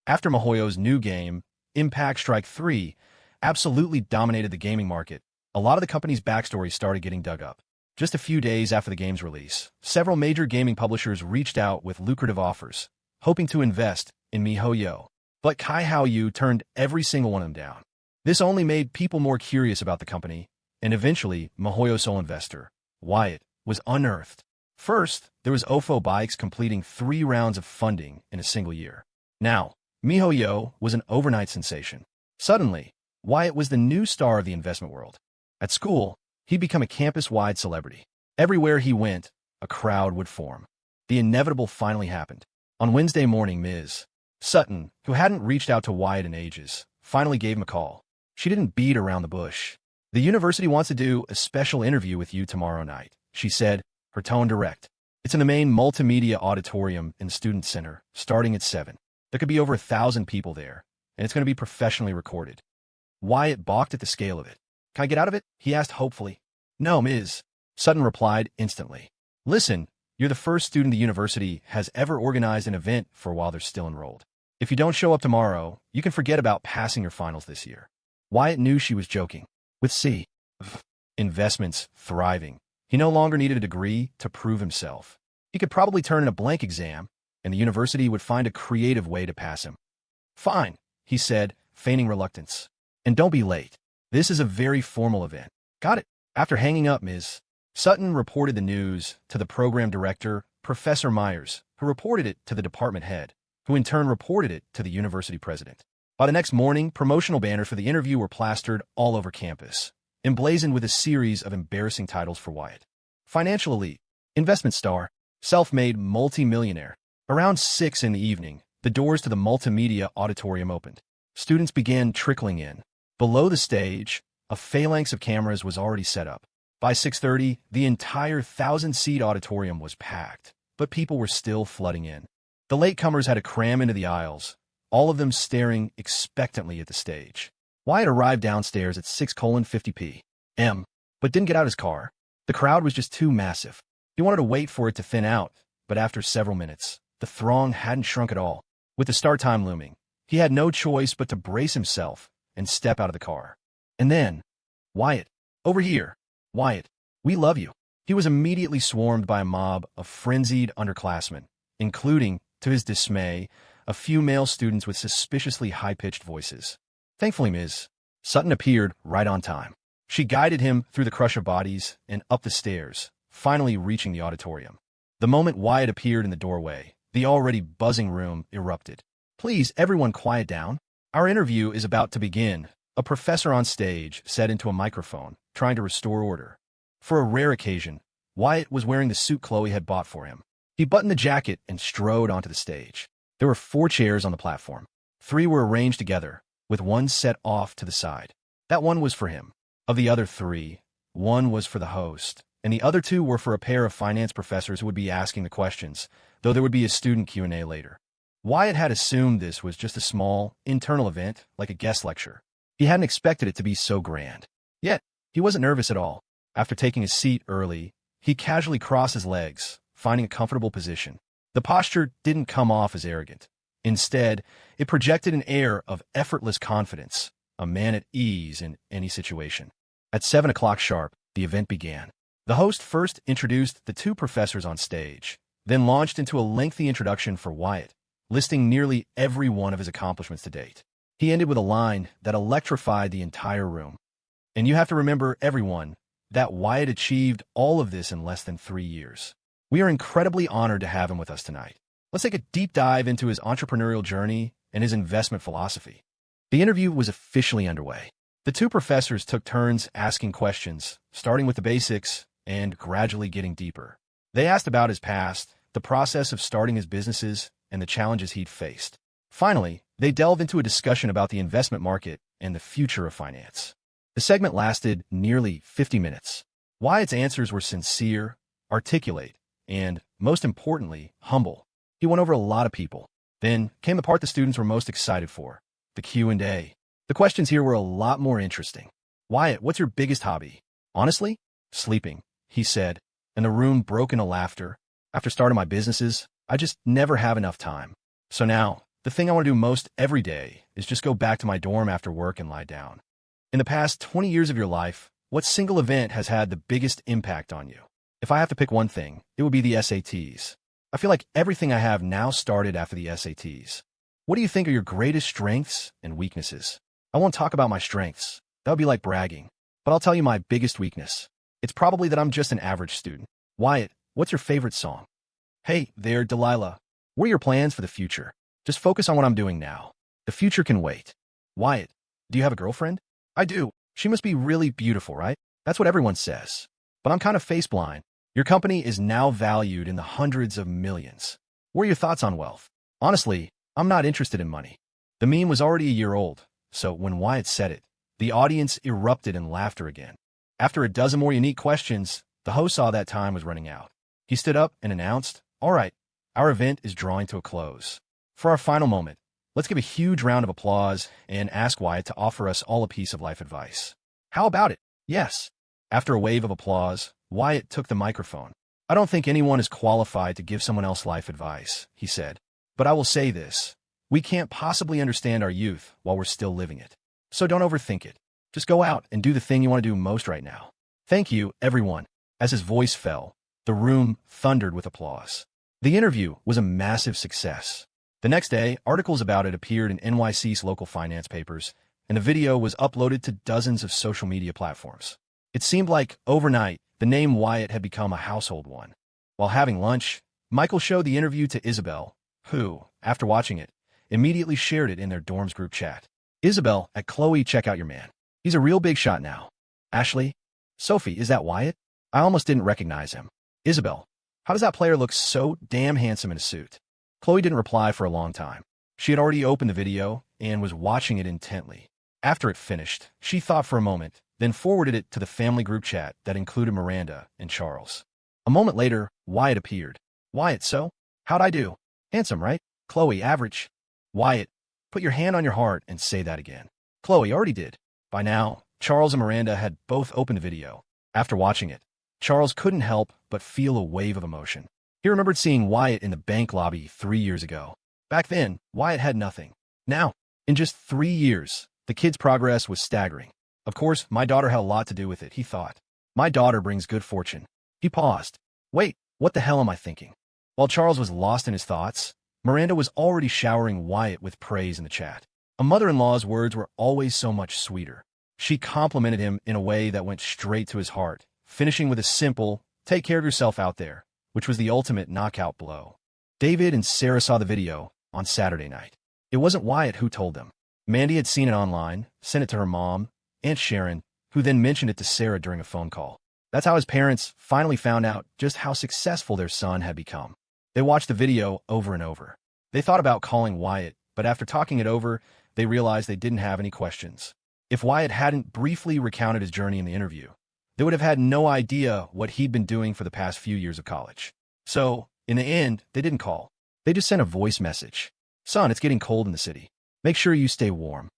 After MiHoYo's new game, Impact Strike 3, absolutely dominated the gaming market, a lot of the company's backstory started getting dug up. Just a few days after the game's release, several major gaming publishers reached out with lucrative offers, hoping to invest in MiHoYo. But Kai Hao-yu turned every single one of them down. This only made people more curious about the company, and eventually, MiHoYo's sole investor, Wyatt, was unearthed. First, there was OFO Bikes completing 3 rounds of funding in a single year. Now, MiHoYo was an overnight sensation. Suddenly, Wyatt was the new star of the investment world. At school, he'd become a campus-wide celebrity. Everywhere he went, a crowd would form. The inevitable finally happened. On Wednesday morning, Ms. Sutton, who hadn't reached out to Wyatt in ages, finally gave him a call. She didn't beat around the bush. "The university wants to do a special interview with you tomorrow night," she said, her tone direct. "It's in the main multimedia auditorium in the Student Center, starting at 7. There could be over 1,000 people there, and it's going to be professionally recorded." Wyatt balked at the scale of it. "Can I get out of it?" he asked hopefully. "No, Ms. Sutton replied instantly. "Listen, you're the first student the university has ever organized an event for while they're still enrolled. If you don't show up tomorrow, you can forget about passing your finals this year." Wyatt knew she was joking. With investments thriving, he no longer needed a degree to prove himself. He could probably turn in a blank exam, and the university would find a creative way to pass him. "Fine," he said, feigning reluctance. "And don't be late. This is a very formal event." "Got it." After hanging up, Ms. Sutton reported the news to the program director, Professor Myers, who reported it to the department head, who in turn reported it to the university president. By the next morning, promotional banners for the interview were plastered all over campus, emblazoned with a series of embarrassing titles for Wyatt. Financial elite, investment star, self-made multi-millionaire. Around 6 in the evening, the doors to the multimedia auditorium opened. Students began trickling in. Below the stage, a phalanx of cameras was already set up. By 6:30, the entire 1,000-seat auditorium was packed, but people were still flooding in. The latecomers had to cram into the aisles, all of them staring expectantly at the stage. Wyatt arrived downstairs at 6:50 p.m., but didn't get out his car. The crowd was just too massive. He wanted to wait for it to thin out, but after several minutes, the throng hadn't shrunk at all. With the start time looming, he had no choice but to brace himself and step out of the car. And then, "Wyatt, over here. Wyatt, we love you." He was immediately swarmed by a mob of frenzied underclassmen, including, to his dismay, a few male students with suspiciously high-pitched voices. Thankfully, Ms. Sutton appeared right on time. She guided him through the crush of bodies and up the stairs, finally reaching the auditorium. The moment Wyatt appeared in the doorway, the already buzzing room erupted. "Please, everyone quiet down. Our interview is about to begin," a professor on stage said into a microphone, trying to restore order. For a rare occasion, Wyatt was wearing the suit Khloe had bought for him. He buttoned the jacket and strode onto the stage. There were 4 chairs on the platform. 3 were arranged together, with one set off to the side. That one was for him. Of the other 3, one was for the host, and the other 2 were for a pair of finance professors who would be asking the questions, though there would be a student Q&A later. Wyatt had assumed this was just a small, internal event, like a guest lecture. He hadn't expected it to be so grand. Yet, he wasn't nervous at all. After taking his seat early, he casually crossed his legs, finding a comfortable position. The posture didn't come off as arrogant. Instead, it projected an air of effortless confidence, a man at ease in any situation. At 7 o'clock sharp, the event began. The host first introduced the 2 professors on stage, then launched into a lengthy introduction for Wyatt, listing nearly every one of his accomplishments to date. He ended with a line that electrified the entire room. "And you have to remember, everyone, that Wyatt achieved all of this in less than 3 years. We are incredibly honored to have him with us tonight. Let's take a deep dive into his entrepreneurial journey and his investment philosophy." The interview was officially underway. The 2 professors took turns asking questions, starting with the basics and gradually getting deeper. They asked about his past, the process of starting his businesses, and the challenges he'd faced. Finally, they delved into a discussion about the investment market and the future of finance. The segment lasted nearly 50 minutes. Wyatt's answers were sincere, articulate, and, most importantly, humble. He won over a lot of people. Then came the part the students were most excited for, the Q&A. The questions here were a lot more interesting. "Wyatt, what's your biggest hobby?" "Honestly, sleeping," he said, and the room broke into laughter. "After starting my businesses, I just never have enough time. So now, The thing I want to do most every day is just go back to my dorm after work and lie down. In the past 20 years of your life, what single event has had the biggest impact on you? If I have to pick one thing, it would be the SATs. I feel like everything I have now started after the SATs. What do you think are your greatest strengths and weaknesses? I won't talk about my strengths. That would be like bragging. But I'll tell you my biggest weakness. It's probably that I'm just an average student. Wyatt, what's your favorite song? Hey there, Delilah. What are your plans for the future? Just focus on what I'm doing now. The future can wait. Wyatt, do you have a girlfriend? I do. She must be really beautiful, right? That's what everyone says. But I'm kind of face blind. Your company is now valued in the hundreds of millions. What are your thoughts on wealth? Honestly, I'm not interested in money. The meme was already a year old, so when Wyatt said it, the audience erupted in laughter again. After a dozen more unique questions, the host saw that time was running out. He stood up and announced, "All right, our event is drawing to a close. For our final moment, let's give a huge round of applause and ask Wyatt to offer us all a piece of life advice." How about it? Yes. After a wave of applause, Wyatt took the microphone. "I don't think anyone is qualified to give someone else life advice," he said. "But I will say this. We can't possibly understand our youth while we're still living it. So don't overthink it. Just go out and do the thing you want to do most right now. Thank you, everyone." As his voice fell, the room thundered with applause. The interview was a massive success. The next day, articles about it appeared in NYC's local finance papers, and the video was uploaded to dozens of social media platforms. It seemed like, overnight, the name Wyatt had become a household one. While having lunch, Michael showed the interview to Isabel, who, after watching it, immediately shared it in their dorm's group chat. "Isabel, at Khloe, check out your man. He's a real big shot now." Ashley, "Sophie, is that Wyatt? I almost didn't recognize him." Isabel, "How does that player look so damn handsome in a suit?" Khloe didn't reply for a long time. She had already opened the video and was watching it intently. After it finished, she thought for a moment, then forwarded it to the family group chat that included Miranda and Charles. A moment later, Wyatt appeared. "Wyatt, so? How'd I do? Handsome, right? Khloe, average." "Wyatt, put your hand on your heart and say that again." "Khloe, already did." By now, Charles and Miranda had both opened the video. After watching it, Charles couldn't help but feel a wave of emotion. He remembered seeing Wyatt in the bank lobby 3 years ago. Back then, Wyatt had nothing. Now, in just 3 years, the kid's progress was staggering. "Of course, my daughter had a lot to do with it," he thought. "My daughter brings good fortune." He paused. "Wait, what the hell am I thinking?" While Charles was lost in his thoughts, Miranda was already showering Wyatt with praise in the chat. A mother-in-law's words were always so much sweeter. She complimented him in a way that went straight to his heart, finishing with a simple, "Take care of yourself out there," which was the ultimate knockout blow. David and Sarah saw the video on Saturday night. It wasn't Wyatt who told them. Mandy had seen it online, sent it to her mom, Aunt Sharon, who then mentioned it to Sarah during a phone call. That's how his parents finally found out just how successful their son had become. They watched the video over and over. They thought about calling Wyatt, but after talking it over, they realized they didn't have any questions. If Wyatt hadn't briefly recounted his journey in the interview, they would have had no idea what he'd been doing for the past few years of college. So, in the end, they didn't call. They just sent a voice message. "Son, it's getting cold in the city. Make sure you stay warm."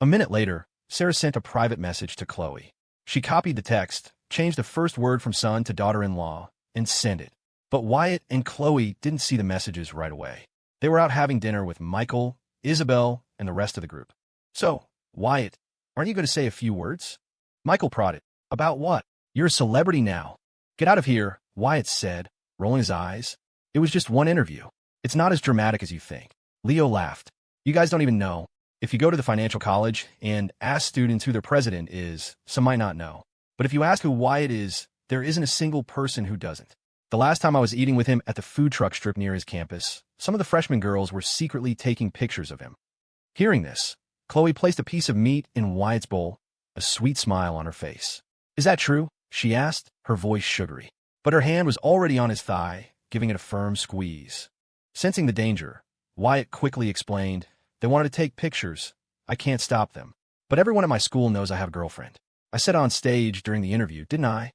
A minute later, Sarah sent a private message to Khloe. She copied the text, changed the first word from son to daughter-in-law, and sent it. But Wyatt and Khloe didn't see the messages right away. They were out having dinner with Michael, Isabel, and the rest of the group. "So, Wyatt, aren't you going to say a few words?" Michael prodded. "About what? You're a celebrity now." "Get out of here," Wyatt said, rolling his eyes. "It was just one interview. It's not as dramatic as you think." Leo laughed. "You guys don't even know. If you go to the financial college and ask students who their president is, some might not know. But if you ask who Wyatt is, there isn't a single person who doesn't. The last time I was eating with him at the food truck strip near his campus, some of the freshman girls were secretly taking pictures of him." Hearing this, Khloe placed a piece of meat in Wyatt's bowl, a sweet smile on her face. "Is that true?" she asked, her voice sugary. But her hand was already on his thigh, giving it a firm squeeze. Sensing the danger, Wyatt quickly explained, "They wanted to take pictures. I can't stop them. But everyone at my school knows I have a girlfriend. I said on stage during the interview, didn't I?"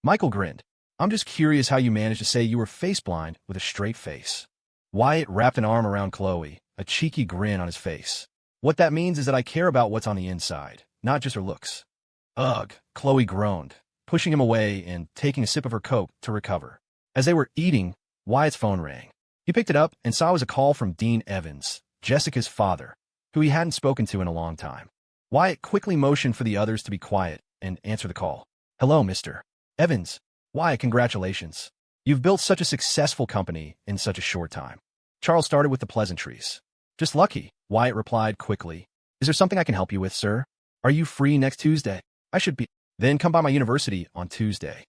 Michael grinned. "I'm just curious how you managed to say you were face-blind with a straight face." Wyatt wrapped an arm around Khloe, a cheeky grin on his face. "What that means is that I care about what's on the inside, not just her looks." "Ugh," Khloe groaned, pushing him away and taking a sip of her Coke to recover. As they were eating, Wyatt's phone rang. He picked it up and saw it was a call from Dean Evans, Jessica's father, who he hadn't spoken to in a long time. Wyatt quickly motioned for the others to be quiet and answer the call. "Hello, Mr. Evans. Wyatt, congratulations. You've built such a successful company in such a short time." Charles started with the pleasantries. "Just lucky," Wyatt replied quickly. "Is there something I can help you with, sir? Are you free next Tuesday?" "I should be." "Then come by my university on Tuesday."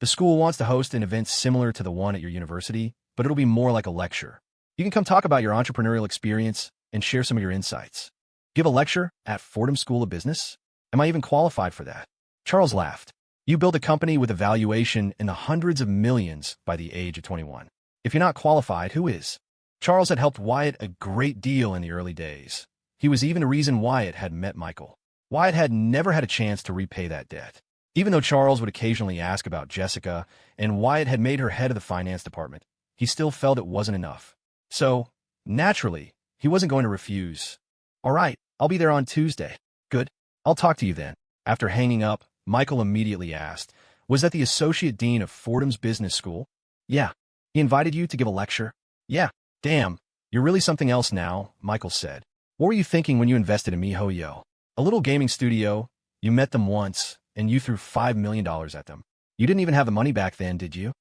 The school wants to host an event similar to the one at your university, but it'll be more like a lecture. You can come talk about your entrepreneurial experience and share some of your insights." "Give a lecture at Forom School of Business? Am I even qualified for that?" Charles laughed. "You built a company with a valuation in the hundreds of millions by the age of 21. If you're not qualified, who is?" Charles had helped Wyatt a great deal in the early days. He was even the reason Wyatt had met Michael. Wyatt had never had a chance to repay that debt. Even though Charles would occasionally ask about Jessica, and Wyatt had made her head of the finance department, he still felt it wasn't enough. So, naturally, he wasn't going to refuse. "All right, I'll be there on Tuesday." "Good. I'll talk to you then." After hanging up, Michael immediately asked, "Was that the associate dean of Fordham's business school?" "Yeah. He invited you to give a lecture?" "Yeah." "Damn, you're really something else now," Michael said. "What were you thinking when you invested in MiHoYo? A little gaming studio. You met them once, and you threw $5 million at them. You didn't even have the money back then, did you?"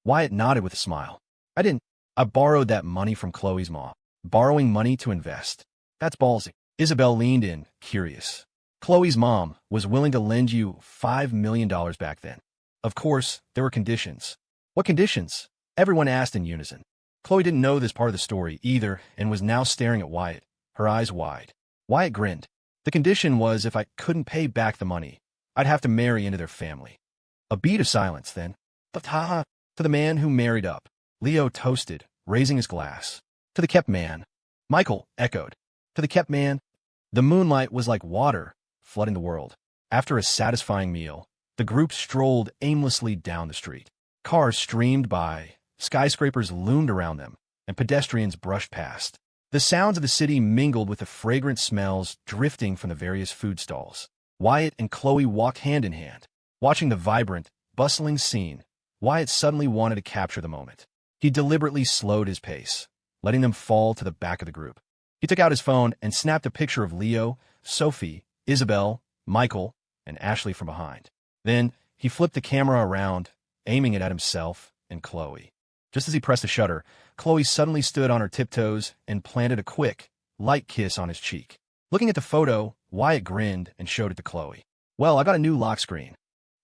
Wyatt nodded with a smile. "I didn't. I borrowed that money from Khloe's mom." "Borrowing money to invest? That's ballsy." Isabel leaned in, curious. "Khloe's mom was willing to lend you $5 million back then. Of course, there were conditions." "What conditions?" everyone asked in unison. Khloe didn't know this part of the story either and was now staring at Wyatt, her eyes wide. Wyatt grinned. "The condition was if I couldn't pay back the money, I'd have to marry into their family." A beat of silence then. "Ha-ha, to the man who married up," Leo toasted, raising his glass. "To the kept man," Michael echoed. "To the kept man." The moonlight was like water, flooding the world. After a satisfying meal, the group strolled aimlessly down the street. Cars streamed by, skyscrapers loomed around them, and pedestrians brushed past. The sounds of the city mingled with the fragrant smells drifting from the various food stalls. Wyatt and Khloe walked hand in hand. Watching the vibrant, bustling scene, Wyatt suddenly wanted to capture the moment. He deliberately slowed his pace, letting them fall to the back of the group. He took out his phone and snapped a picture of Leo, Sophie, Isabel, Michael, and Ashley from behind. Then he flipped the camera around, aiming it at himself and Khloe. Just as he pressed the shutter, Khloe suddenly stood on her tiptoes and planted a quick, light kiss on his cheek. Looking at the photo, Wyatt grinned and showed it to Khloe. "Well, I got a new lock screen.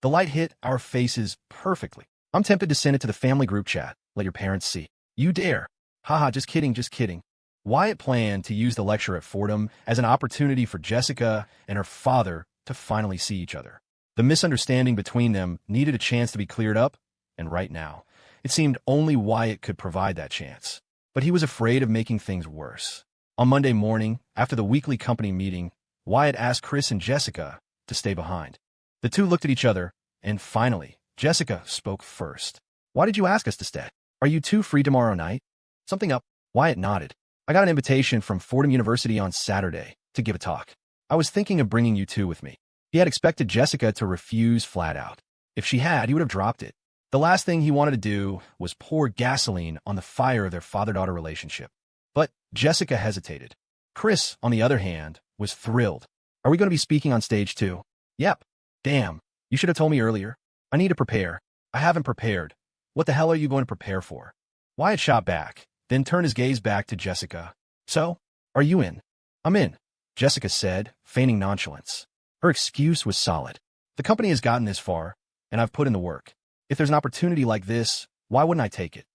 The light hit our faces perfectly. I'm tempted to send it to the family group chat. Let your parents see." "You dare." "Haha, just kidding, just kidding." Wyatt planned to use the lecture at Fordham as an opportunity for Jessica and her father to finally see each other. The misunderstanding between them needed a chance to be cleared up, and right now, it seemed only Wyatt could provide that chance. But he was afraid of making things worse. On Monday morning, after the weekly company meeting, Wyatt asked Chris and Jessica to stay behind. The two looked at each other, and finally, Jessica spoke first. "Why did you ask us to stay? Are you two free tomorrow night?" "Something up?" Wyatt nodded. "I got an invitation from Fordham University on Saturday to give a talk. I was thinking of bringing you two with me." He had expected Jessica to refuse flat out. If she had, he would have dropped it. The last thing he wanted to do was pour gasoline on the fire of their father-daughter relationship. But Jessica hesitated. Chris, on the other hand, was thrilled. "Are we going to be speaking on stage too?" "Yep." "Damn, you should have told me earlier. I need to prepare." "I haven't prepared." "What the hell are you going to prepare for?" Wyatt shot back, then turned his gaze back to Jessica. "So, are you in?" "I'm in," Jessica said, feigning nonchalance. Her excuse was solid. "The company has gotten this far, and I've put in the work. If there's an opportunity like this, why wouldn't I take it?"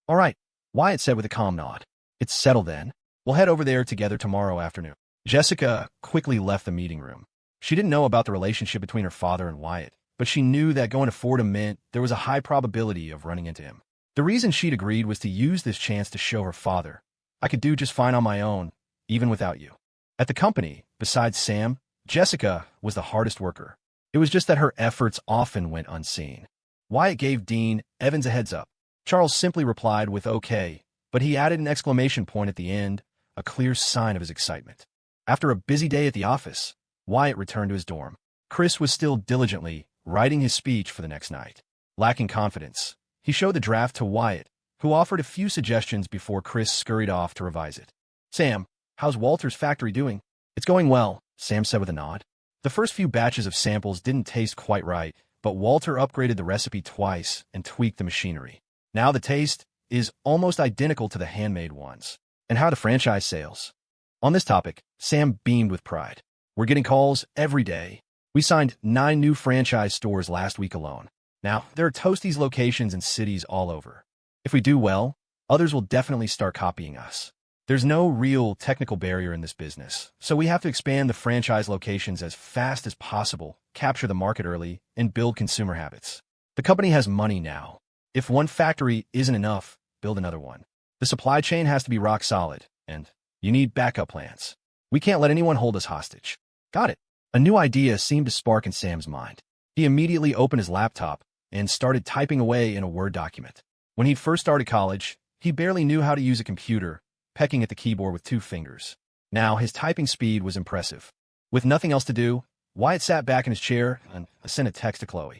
"All right," Wyatt said with a calm nod. "It's settled then. We'll head over there together tomorrow afternoon." Jessica quickly left the meeting room. She didn't know about the relationship between her father and Wyatt, but she knew that going to Fordham meant there was a high probability of running into him. The reason she'd agreed was to use this chance to show her father, "I could do just fine on my own, even without you." At the company, besides Sam, Jessica was the hardest worker. It was just that her efforts often went unseen. Wyatt gave Dean Evans a heads up. Charles simply replied with "okay," but he added an exclamation point at the end, a clear sign of his excitement. After a busy day at the office, Wyatt returned to his dorm. Chris was still diligently writing his speech for the next night. Lacking confidence, he showed the draft to Wyatt, who offered a few suggestions before Chris scurried off to revise it. Sam, how's Walter's factory doing? It's going well, Sam said with a nod. The first few batches of samples didn't taste quite right, but Walter upgraded the recipe twice and tweaked the machinery. Now the taste is almost identical to the handmade ones. And how are the franchise sales? On this topic, Sam beamed with pride. We're getting calls every day. We signed 9 new franchise stores last week alone. Now, there are Toasties locations in cities all over. If we do well, others will definitely start copying us. There's no real technical barrier in this business, so we have to expand the franchise locations as fast as possible, capture the market early, and build consumer habits. The company has money now. If one factory isn't enough, build another one. The supply chain has to be rock solid, and you need backup plans. We can't let anyone hold us hostage. Got it. A new idea seemed to spark in Sam's mind. He immediately opened his laptop and started typing away in a Word document. When he first started college, he barely knew how to use a computer, pecking at the keyboard with 2 fingers. Now his typing speed was impressive. With nothing else to do, Wyatt sat back in his chair and sent a text to Khloe.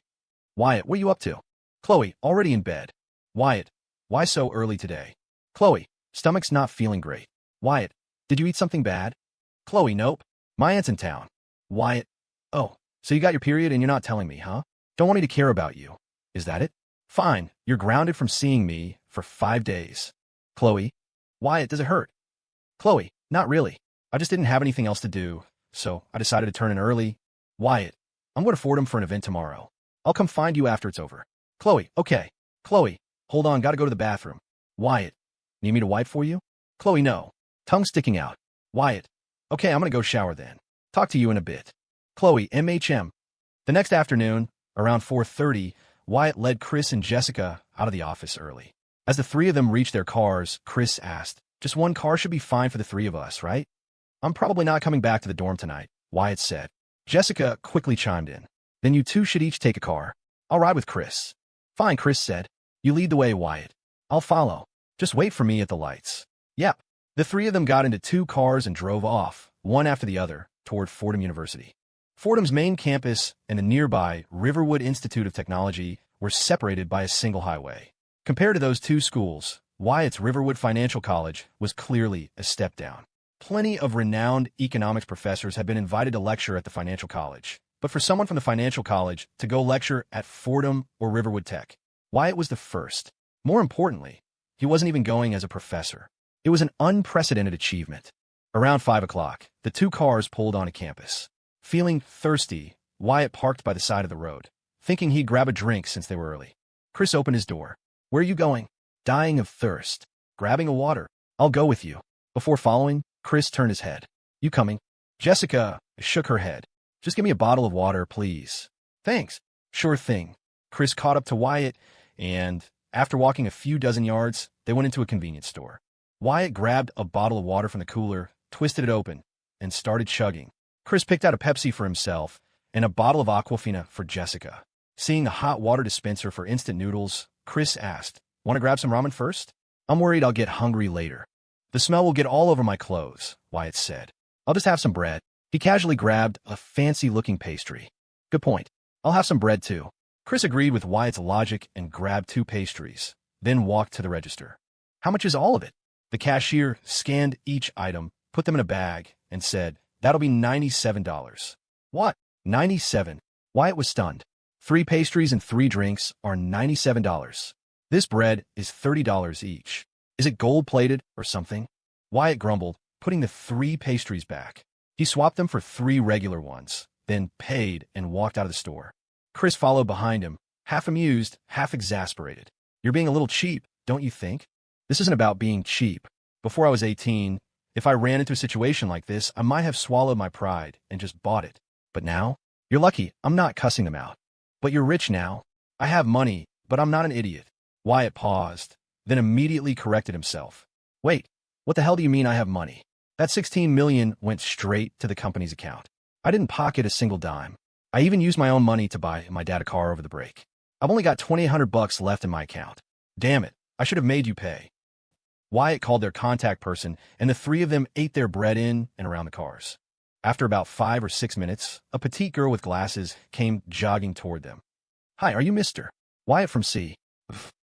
Wyatt, what are you up to? Khloe, already in bed. Wyatt, why so early today? Khloe, stomach's not feeling great. Wyatt, did you eat something bad? Khloe, nope. My aunt's in town. Wyatt, oh, so you got your period and you're not telling me, huh? Don't want me to care about you. Is that it? Fine, you're grounded from seeing me for 5 days. Khloe, Wyatt, does it hurt? Khloe, not really. I just didn't have anything else to do, so I decided to turn in early. Wyatt, I'm going to Forom for an event tomorrow. I'll come find you after it's over. Khloe, okay. Khloe, hold on, gotta go to the bathroom. Wyatt, need me to wipe for you? Khloe, no. Tongue sticking out. Wyatt, okay, I'm gonna go shower then. Talk to you in a bit. Khloe, MHM. The next afternoon, around 4:30, Wyatt led Chris and Jessica out of the office early. As the 3 of them reached their cars, Chris asked, just one car should be fine for the 3 of us, right? I'm probably not coming back to the dorm tonight, Wyatt said. Jessica quickly chimed in. Then you 2 should each take a car. I'll ride with Chris. Fine, Chris said. You lead the way, Wyatt. I'll follow. Just wait for me at the lights. Yep. The 3 of them got into 2 cars and drove off, one after the other, toward Fordham University. Fordham's main campus and the nearby Riverwood Institute of Technology were separated by a single highway. Compared to those 2 schools, Wyatt's Riverwood Financial College was clearly a step down. Plenty of renowned economics professors had been invited to lecture at the financial college, but for someone from the financial college to go lecture at Fordham or Riverwood Tech, Wyatt was the first. More importantly, he wasn't even going as a professor. It was an unprecedented achievement. Around 5 o'clock, the 2 cars pulled onto campus. Feeling thirsty, Wyatt parked by the side of the road, thinking he'd grab a drink since they were early. Chris opened his door. Where are you going? Dying of thirst. Grabbing a water. I'll go with you. Before following, Chris turned his head. You coming? Jessica shook her head. Just give me a bottle of water, please. Thanks. Sure thing. Chris caught up to Wyatt, and after walking a few dozen yards, they went into a convenience store. Wyatt grabbed a bottle of water from the cooler, twisted it open, and started chugging. Chris picked out a Pepsi for himself and a bottle of Aquafina for Jessica. Seeing a hot water dispenser for instant noodles, Chris asked, Want to grab some ramen first? I'm worried I'll get hungry later. The smell will get all over my clothes, Wyatt said. I'll just have some bread. He casually grabbed a fancy-looking pastry. Good point. I'll have some bread too. Chris agreed with Wyatt's logic and grabbed 2 pastries, then walked to the register. How much is all of it? The cashier scanned each item, put them in a bag, and said, That'll be $97. What? 97? Wyatt was stunned. 3 pastries and 3 drinks are $97. This bread is $30 each. Is it gold-plated or something? Wyatt grumbled, putting the 3 pastries back. He swapped them for 3 regular ones, then paid and walked out of the store. Chris followed behind him, half amused, half exasperated. You're being a little cheap, don't you think? This isn't about being cheap. Before I was 18, if I ran into a situation like this, I might have swallowed my pride and just bought it. But now? You're lucky I'm not cussing them out. But you're rich now. I have money, but I'm not an idiot. Wyatt paused, then immediately corrected himself. Wait, what the hell do you mean I have money? That $16 million went straight to the company's account. I didn't pocket a single dime. I even used my own money to buy my dad a car over the break. I've only got $2,800 left in my account. Damn it, I should have made you pay. Wyatt called their contact person, and the 3 of them ate their bread in and around the cars. After about 5 or 6 minutes, a petite girl with glasses came jogging toward them. Hi, are you Mr. Wyatt from C.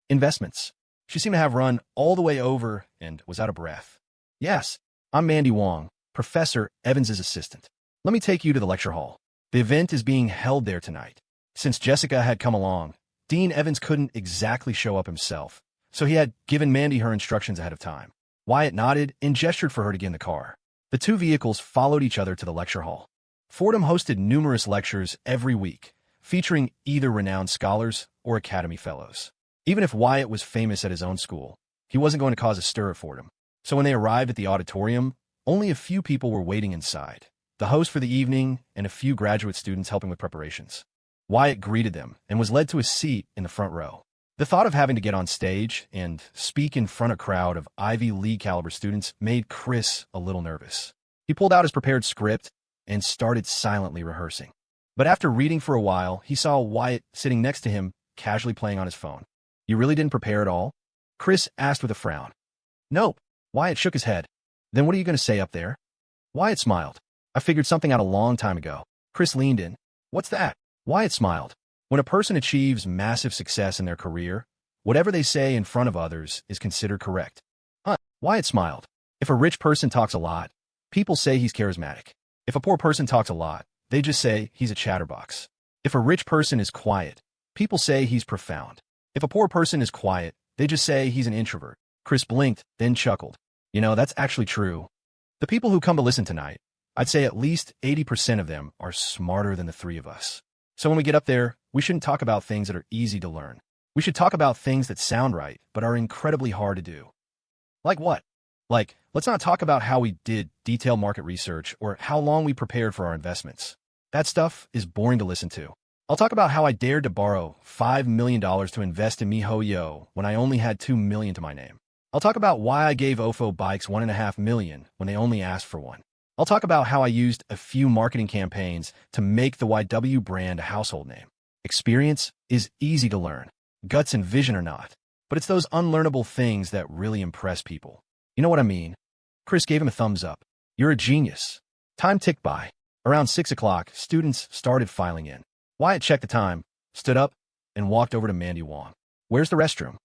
Investments? She seemed to have run all the way over and was out of breath. Yes, I'm Mandy Wong, Professor Evans's assistant. Let me take you to the lecture hall. The event is being held there tonight. Since Jessica had come along, Dean Evans couldn't exactly show up himself, so he had given Mandy her instructions ahead of time. Wyatt nodded and gestured for her to get in the car. The two vehicles followed each other to the lecture hall. Fordham hosted numerous lectures every week, featuring either renowned scholars or Academy Fellows. Even if Wyatt was famous at his own school, he wasn't going to cause a stir at Fordham. So when they arrived at the auditorium, only a few people were waiting inside, the host for the evening and a few graduate students helping with preparations. Wyatt greeted them and was led to a seat in the front row. The thought of having to get on stage and speak in front of a crowd of Ivy League caliber students made Chris a little nervous. He pulled out his prepared script and started silently rehearsing. But after reading for a while, he saw Wyatt sitting next to him, casually playing on his phone. You really didn't prepare at all? Chris asked with a frown. Nope. Wyatt shook his head. Then what are you going to say up there? Wyatt smiled. I figured something out a long time ago. Chris leaned in. What's that? Wyatt smiled. When a person achieves massive success in their career, whatever they say in front of others is considered correct. Wyatt smiled. If a rich person talks a lot, people say he's charismatic. If a poor person talks a lot, they just say he's a chatterbox. If a rich person is quiet, people say he's profound. If a poor person is quiet, they just say he's an introvert. Chris blinked, then chuckled. You know, that's actually true. The people who come to listen tonight, I'd say at least 80% of them are smarter than the three of us. So when we get up there, we shouldn't talk about things that are easy to learn. We should talk about things that sound right, but are incredibly hard to do. Like what? Like, let's not talk about how we did detailed market research or how long we prepared for our investments. That stuff is boring to listen to. I'll talk about how I dared to borrow $5 million to invest in MiHoYo when I only had $2 million to my name. I'll talk about why I gave Ofo Bikes $1.5 million when they only asked for one. I'll talk about how I used a few marketing campaigns to make the YW brand a household name. Experience is easy to learn. Guts and vision are not. But it's those unlearnable things that really impress people. You know what I mean? Chris gave him a thumbs up. You're a genius. Time ticked by. Around 6 o'clock, students started filing in. Wyatt checked the time, stood up, and walked over to Mandy Wong. Where's the restroom?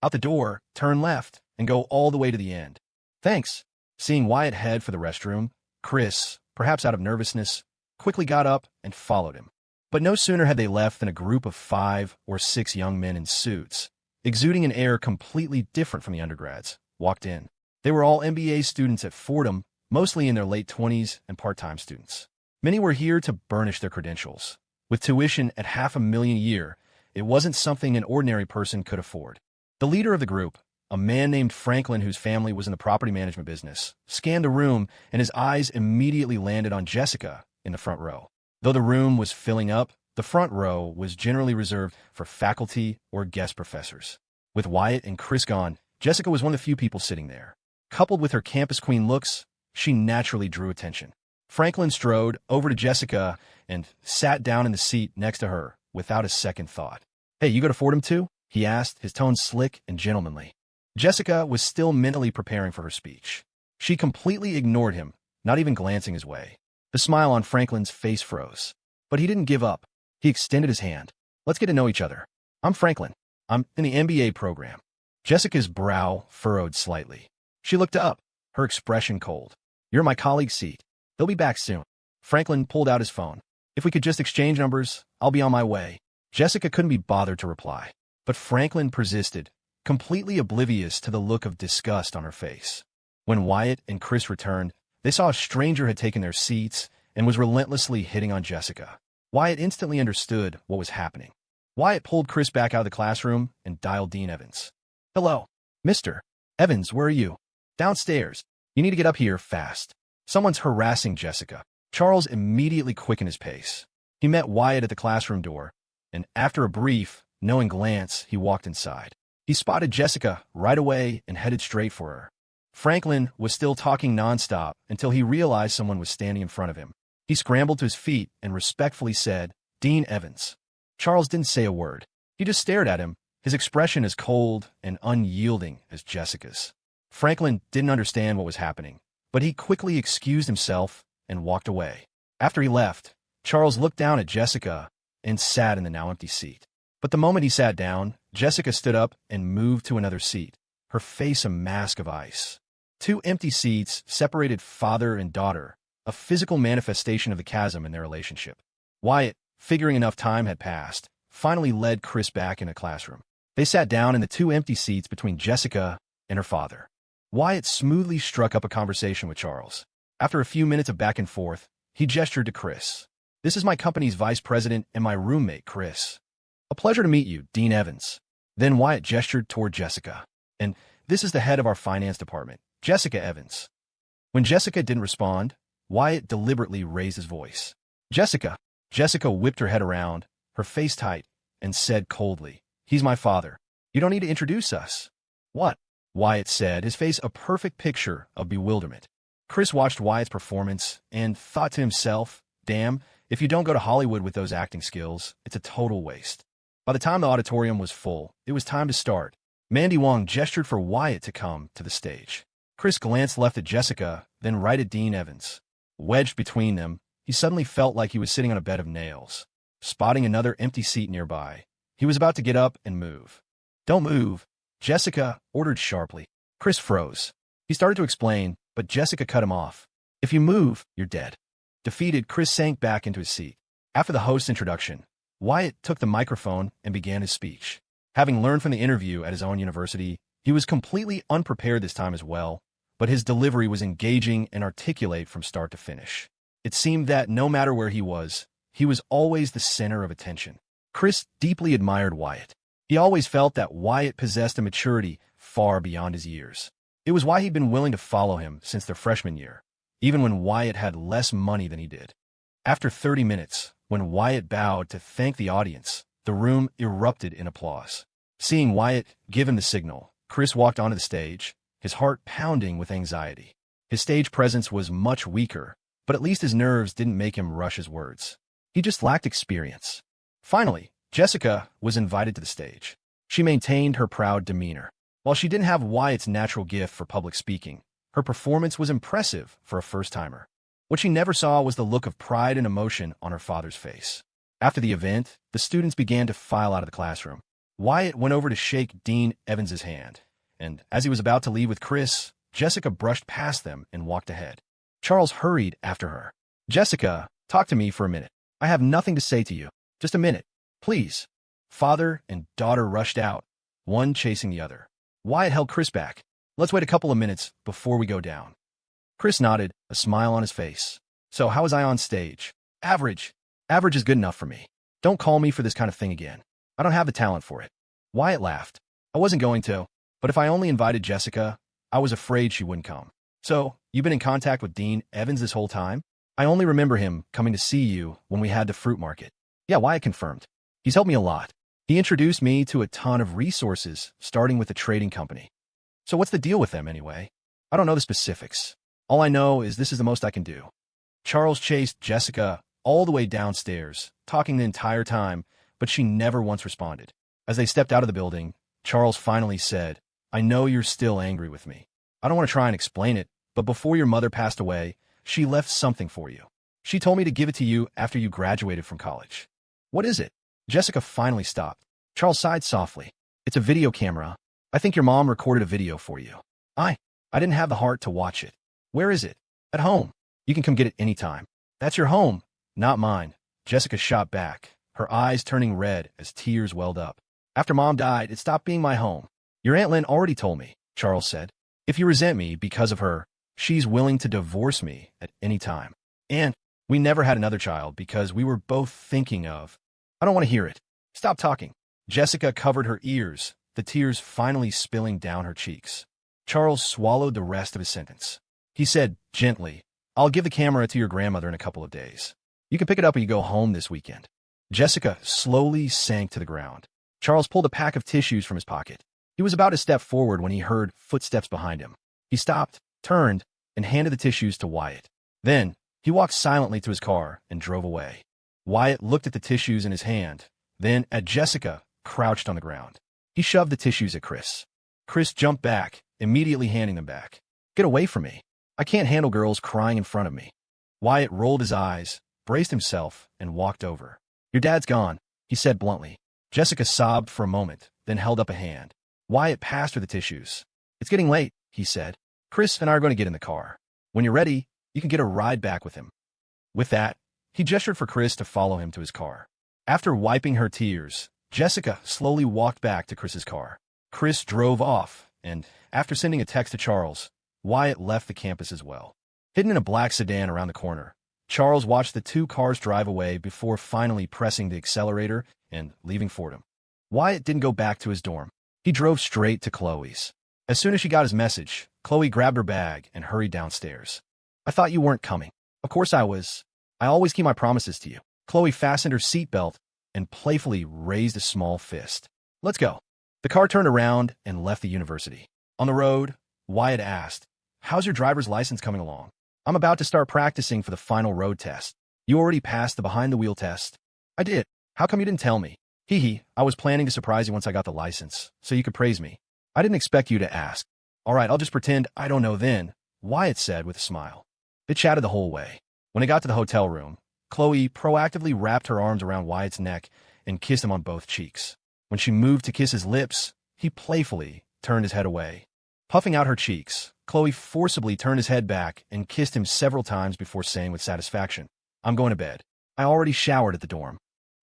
Out the door, turn left, and go all the way to the end. Thanks. Seeing Wyatt head for the restroom, Chris, perhaps out of nervousness, quickly got up and followed him. But no sooner had they left than a group of 5 or 6 young men in suits, exuding an air completely different from the undergrads, walked in. They were all MBA students at Fordham, mostly in their late 20s and part-time students. Many were here to burnish their credentials. With tuition at $500,000 a year, it wasn't something an ordinary person could afford. The leader of the group, a man named Franklin whose family was in the property management business, scanned the room and his eyes immediately landed on Jessica in the front row. Though the room was filling up, the front row was generally reserved for faculty or guest professors. With Wyatt and Chris gone, Jessica was one of the few people sitting there. Coupled with her campus queen looks, she naturally drew attention. Franklin strode over to Jessica and sat down in the seat next to her without a second thought. Hey, you go to Fordham too? He asked, his tone slick and gentlemanly. Jessica was still mentally preparing for her speech. She completely ignored him, not even glancing his way. The smile on Franklin's face froze. But he didn't give up. He extended his hand. Let's get to know each other. I'm Franklin. I'm in the MBA program. Jessica's brow furrowed slightly. She looked up, her expression cold. You're in my colleague's seat. They'll be back soon. Franklin pulled out his phone. If we could just exchange numbers, I'll be on my way. Jessica couldn't be bothered to reply. But Franklin persisted, completely oblivious to the look of disgust on her face. When Wyatt and Chris returned, they saw a stranger had taken their seats and was relentlessly hitting on Jessica. Wyatt instantly understood what was happening. Wyatt pulled Chris back out of the classroom and dialed Dean Evans. Hello. Mr. Evans, where are you? Downstairs. You need to get up here fast. Someone's harassing Jessica. Charles immediately quickened his pace. He met Wyatt at the classroom door, and after a brief, knowing glance, he walked inside. He spotted Jessica right away and headed straight for her. Franklin was still talking nonstop until he realized someone was standing in front of him. He scrambled to his feet and respectfully said, Dean Evans. Charles didn't say a word. He just stared at him, his expression as cold and unyielding as Jessica's. Franklin didn't understand what was happening, but he quickly excused himself and walked away. After he left, Charles looked down at Jessica and sat in the now empty seat. But the moment he sat down, Jessica stood up and moved to another seat, her face a mask of ice. 2 empty seats separated father and daughter, a physical manifestation of the chasm in their relationship. Wyatt, figuring enough time had passed, finally led Chris back in a classroom. They sat down in the 2 empty seats between Jessica and her father. Wyatt smoothly struck up a conversation with Charles. After a few minutes of back and forth, he gestured to Chris. "This is my company's vice president and my roommate, Chris. A pleasure to meet you, Dean Evans." Then Wyatt gestured toward Jessica. "And this is the head of our finance department, Jessica Evans." When Jessica didn't respond, Wyatt deliberately raised his voice. "Jessica." Jessica whipped her head around, her face tight, and said coldly, "He's my father. You don't need to introduce us." "What?" Wyatt said, his face a perfect picture of bewilderment. Chris watched Wyatt's performance and thought to himself, "Damn, if you don't go to Hollywood with those acting skills, it's a total waste." By the time the auditorium was full, it was time to start. Mandy Wong gestured for Wyatt to come to the stage. Chris glanced left at Jessica, then right at Dean Evans. Wedged between them, he suddenly felt like he was sitting on a bed of nails. Spotting another empty seat nearby, he was about to get up and move. "Don't move," Jessica ordered sharply. Chris froze. He started to explain, but Jessica cut him off. "If you move, you're dead." Defeated, Chris sank back into his seat. After the host's introduction, Wyatt took the microphone and began his speech. Having learned from the interview at his own university, he was completely unprepared this time as well, but his delivery was engaging and articulate from start to finish. It seemed that no matter where he was always the center of attention. Chris deeply admired Wyatt. He always felt that Wyatt possessed a maturity far beyond his years. It was why he'd been willing to follow him since their freshman year, even when Wyatt had less money than he did. After 30 minutes, when Wyatt bowed to thank the audience, the room erupted in applause. Seeing Wyatt give him the signal, Chris walked onto the stage, his heart pounding with anxiety. His stage presence was much weaker, but at least his nerves didn't make him rush his words. He just lacked experience. Finally, Jessica was invited to the stage. She maintained her proud demeanor. While she didn't have Wyatt's natural gift for public speaking, her performance was impressive for a first-timer. What she never saw was the look of pride and emotion on her father's face. After the event, the students began to file out of the classroom. Wyatt went over to shake Dean Evans's hand, and as he was about to leave with Chris, Jessica brushed past them and walked ahead. Charles hurried after her. "Jessica, talk to me for a minute. I have nothing to say to you. Just a minute, please." Father and daughter rushed out, one chasing the other. Wyatt held Chris back. "Let's wait a couple of minutes before we go down." Chris nodded, a smile on his face. "So how was I on stage?" "Average. Average is good enough for me. Don't call me for this kind of thing again. I don't have the talent for it." Wyatt laughed. "I wasn't going to, but if I only invited Jessica, I was afraid she wouldn't come." "So, you've been in contact with Dean Evans this whole time?" "I only remember him coming to see you when we had the fruit market." "Yeah," Wyatt confirmed. "He's helped me a lot. He introduced me to a ton of resources, starting with a trading company." "So what's the deal with them anyway?" "I don't know the specifics. All I know is this is the most I can do." Charles chased Jessica all the way downstairs, talking the entire time, but she never once responded. As they stepped out of the building, Charles finally said, "I know you're still angry with me. I don't want to try and explain it, but before your mother passed away, she left something for you. She told me to give it to you after you graduated from college." "What is it?" Jessica finally stopped. Charles sighed softly. "It's a video camera. I think your mom recorded a video for you. I didn't have the heart to watch it." "Where is it?" "At home. You can come get it anytime." "That's your home, not mine." Jessica shot back, her eyes turning red as tears welled up. "After Mom died, it stopped being my home." "Your Aunt Lynn already told me," Charles said. "If you resent me because of her, she's willing to divorce me at any time. And we never had another child because we were both thinking of—" "I don't want to hear it. Stop talking." Jessica covered her ears, the tears finally spilling down her cheeks. Charles swallowed the rest of his sentence. He said gently, "I'll give the camera to your grandmother in a couple of days. You can pick it up when you go home this weekend." Jessica slowly sank to the ground. Charles pulled a pack of tissues from his pocket. He was about to step forward when he heard footsteps behind him. He stopped, turned, and handed the tissues to Wyatt. Then, he walked silently to his car and drove away. Wyatt looked at the tissues in his hand, then at Jessica, crouched on the ground. He shoved the tissues at Chris. Chris jumped back, immediately handing them back. "Get away from me. I can't handle girls crying in front of me." Wyatt rolled his eyes, braced himself, and walked over. "Your dad's gone," he said bluntly. Jessica sobbed for a moment, then held up a hand. Wyatt passed her the tissues. "It's getting late," he said. Chris and I are going to get in the car. When you're ready, you can get a ride back with him." With that, he gestured for Chris to follow him to his car. After wiping her tears, Jessica slowly walked back to Chris's car. Chris drove off, and after sending a text to Charles, Wyatt left the campus as well. Hidden in a black sedan around the corner, Charles watched the two cars drive away before finally pressing the accelerator and leaving Forom. Wyatt didn't go back to his dorm. He drove straight to Khloe's. As soon as she got his message, Khloe grabbed her bag and hurried downstairs. "I thought you weren't coming." "Of course I was. I always keep my promises to you." Khloe fastened her seatbelt and playfully raised a small fist. "Let's go." The car turned around and left the university. On the road, Wyatt asked, "How's your driver's license coming along?" "I'm about to start practicing for the final road test." "You already passed the behind-the-wheel test?" "I did. How come you didn't tell me?" "Hee hee, I was planning to surprise you once I got the license, so you could praise me. I didn't expect you to ask." "All right, I'll just pretend I don't know then," Wyatt said with a smile. They chatted the whole way. When they got to the hotel room, Khloe proactively wrapped her arms around Wyatt's neck and kissed him on both cheeks. When she moved to kiss his lips, he playfully turned his head away. Puffing out her cheeks, Khloe forcibly turned his head back and kissed him several times before saying with satisfaction, "I'm going to bed. I already showered at the dorm.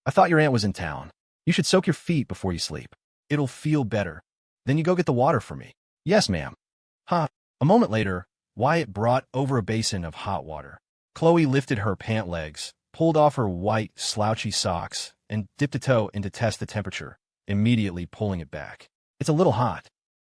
I thought your aunt was in town. You should soak your feet before you sleep. It'll feel better. Then you go get the water for me." "Yes, ma'am." "Huh." A moment later, Wyatt brought over a basin of hot water. Khloe lifted her pant legs, pulled off her white, slouchy socks, and dipped a toe in to test the temperature, immediately pulling it back. "It's a little hot."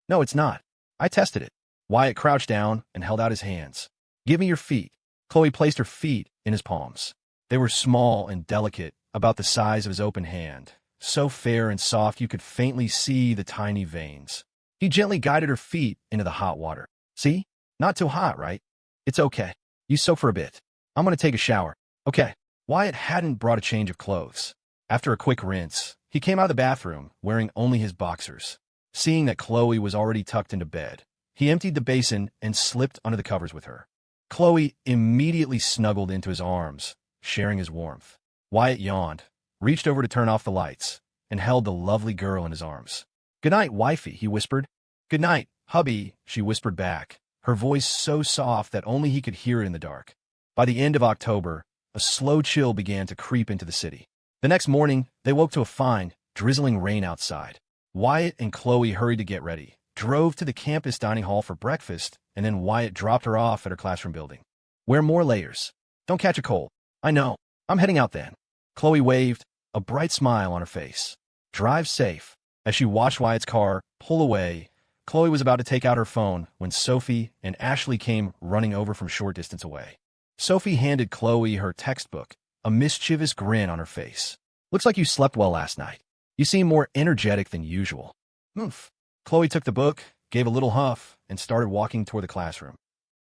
"No, it's not. I tested it." Wyatt crouched down and held out his hands. "Give me your feet." Khloe placed her feet in his palms. They were small and delicate, about the size of his open hand, so fair and soft you could faintly see the tiny veins. He gently guided her feet into the hot water. "See? Not too hot, right?" "It's okay. You soak for a bit. I'm going to take a shower." "Okay." Wyatt hadn't brought a change of clothes. After a quick rinse, he came out of the bathroom wearing only his boxers. Seeing that Khloe was already tucked into bed, he emptied the basin and slipped under the covers with her. Khloe immediately snuggled into his arms, sharing his warmth. Wyatt yawned, reached over to turn off the lights, and held the lovely girl in his arms. "Good night, wifey," he whispered. "Good night, hubby," she whispered back, her voice so soft that only he could hear it in the dark. By the end of October, a slow chill began to creep into the city. The next morning, they woke to a fine, drizzling rain outside. Wyatt and Khloe hurried to get ready, drove to the campus dining hall for breakfast, and then Wyatt dropped her off at her classroom building. "Wear more layers. Don't catch a cold." "I know. I'm heading out then." Khloe waved, a bright smile on her face. "Drive safe." As she watched Wyatt's car pull away, Khloe was about to take out her phone when Sophie and Ashley came running over from short distance away. Sophie handed Khloe her textbook, a mischievous grin on her face. "Looks like you slept well last night. You seem more energetic than usual." "Oomph." Khloe took the book, gave a little huff, and started walking toward the classroom.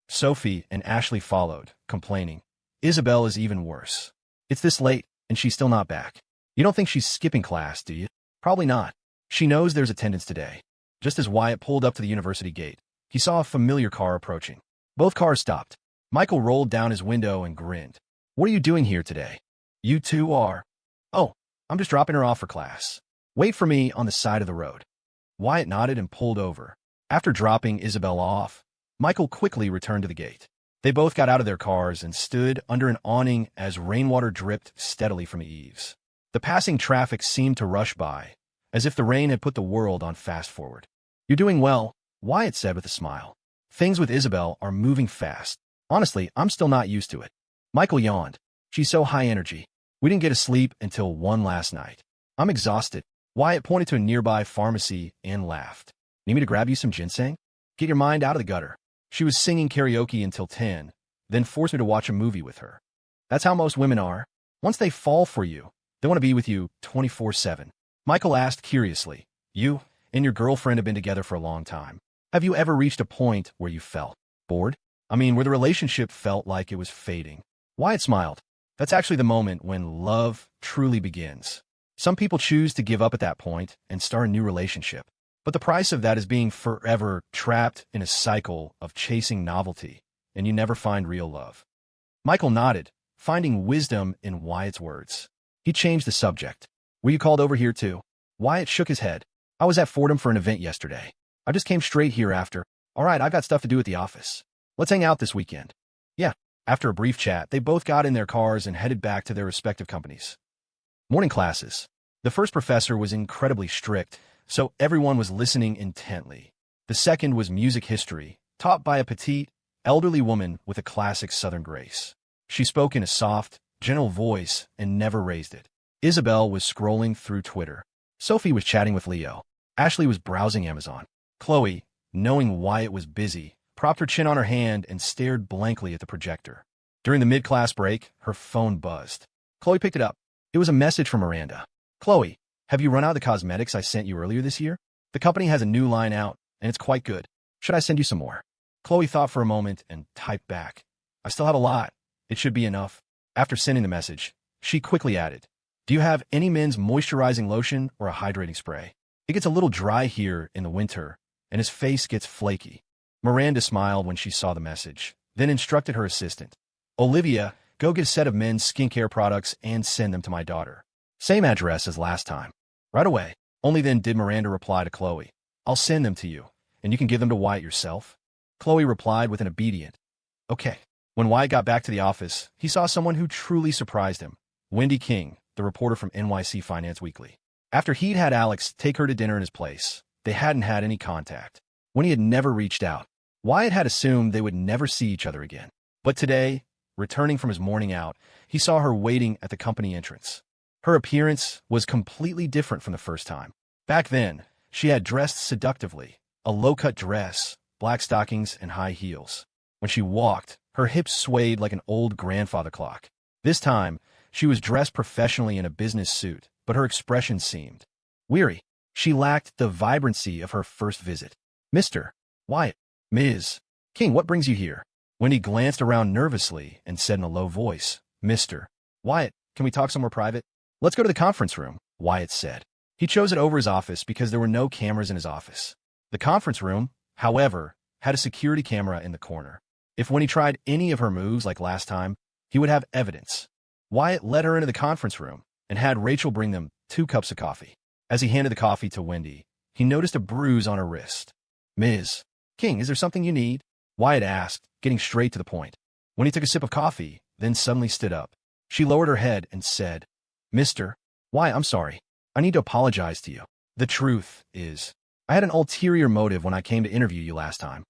Sophie and Ashley followed, complaining. "Isabel is even worse. It's this late, and she's still not back. You don't think she's skipping class, do you?" "Probably not. She knows there's attendance today." Just as Wyatt pulled up to the university gate, he saw a familiar car approaching. Both cars stopped. Michael rolled down his window and grinned. "What are you doing here today?" "You two are." "Oh, I'm just dropping her off for class. Wait for me on the side of the road." Wyatt nodded and pulled over. After dropping Isabel off, Michael quickly returned to the gate. They both got out of their cars and stood under an awning as rainwater dripped steadily from the eaves. The passing traffic seemed to rush by, as if the rain had put the world on fast forward. "You're doing well," Wyatt said with a smile. "Things with Isabel are moving fast. Honestly, I'm still not used to it." Michael yawned. "She's so high energy. We didn't get to sleep until 1 last night. I'm exhausted." Wyatt pointed to a nearby pharmacy and laughed. "Need me to grab you some ginseng? Get your mind out of the gutter." She was singing karaoke until 10, then forced me to watch a movie with her. "That's how most women are. Once they fall for you, they want to be with you 24/7. Michael asked curiously, "You and your girlfriend have been together for a long time. Have you ever reached a point where you felt bored? I mean, where the relationship felt like it was fading?" Wyatt smiled. "That's actually the moment when love truly begins. Some people choose to give up at that point and start a new relationship. But the price of that is being forever trapped in a cycle of chasing novelty, and you never find real love." Michael nodded, finding wisdom in Wyatt's words. He changed the subject. "Were you called over here too?" Wyatt shook his head. "I was at Forom for an event yesterday. I just came straight here after." All right, I've got stuff to do at the office. Let's hang out this weekend. Yeah. After a brief chat, they both got in their cars and headed back to their respective companies. Morning classes. The first professor was incredibly strict, so everyone was listening intently. The second was music history, taught by a petite, elderly woman with a classic Southern grace. She spoke in a soft, gentle voice and never raised it. Isabel was scrolling through Twitter. Sophie was chatting with Leo. Ashley was browsing Amazon. Khloe, knowing Wyatt was busy, propped her chin on her hand and stared blankly at the projector. During the mid-class break, her phone buzzed. Khloe picked it up. It was a message from Miranda. Khloe, have you run out of the cosmetics I sent you earlier this year? The company has a new line out, and it's quite good. Should I send you some more? Khloe thought for a moment and typed back. I still have a lot. It should be enough. After sending the message, she quickly added, do you have any men's moisturizing lotion or a hydrating spray? It gets a little dry here in the winter, and his face gets flaky. Miranda smiled when she saw the message, then instructed her assistant. Olivia, go get a set of men's skincare products and send them to my daughter. Same address as last time. Right away. Only then did Miranda reply to Khloe. I'll send them to you, and you can give them to Wyatt yourself. Khloe replied with an obedient, okay. When Wyatt got back to the office, he saw someone who truly surprised him. Wendy King, the reporter from NYC Finance Weekly. After he'd had Alex take her to dinner in his place, they hadn't had any contact. When he had never reached out, Wyatt had assumed they would never see each other again. But today, returning from his morning out, he saw her waiting at the company entrance. Her appearance was completely different from the first time. Back then, she had dressed seductively, a low-cut dress, black stockings, and high heels. When she walked, her hips swayed like an old grandfather clock. This time, she was dressed professionally in a business suit, but her expression seemed weary. She lacked the vibrancy of her first visit. Mr. Wyatt. Ms. King, what brings you here? Wendy glanced around nervously and said in a low voice, Mr. Wyatt, can we talk somewhere private? Let's go to the conference room, Wyatt said. He chose it over his office because there were no cameras in his office. The conference room, however, had a security camera in the corner. If when he tried any of her moves like last time, he would have evidence. Wyatt led her into the conference room and had Rachel bring them 2 cups of coffee. As he handed the coffee to Wendy, he noticed a bruise on her wrist. Ms. King, is there something you need? Wyatt asked, getting straight to the point. When he took a sip of coffee, then suddenly stood up. She lowered her head and said, Mr. Wyatt, I'm sorry. I need to apologize to you. The truth is, I had an ulterior motive when I came to interview you last time.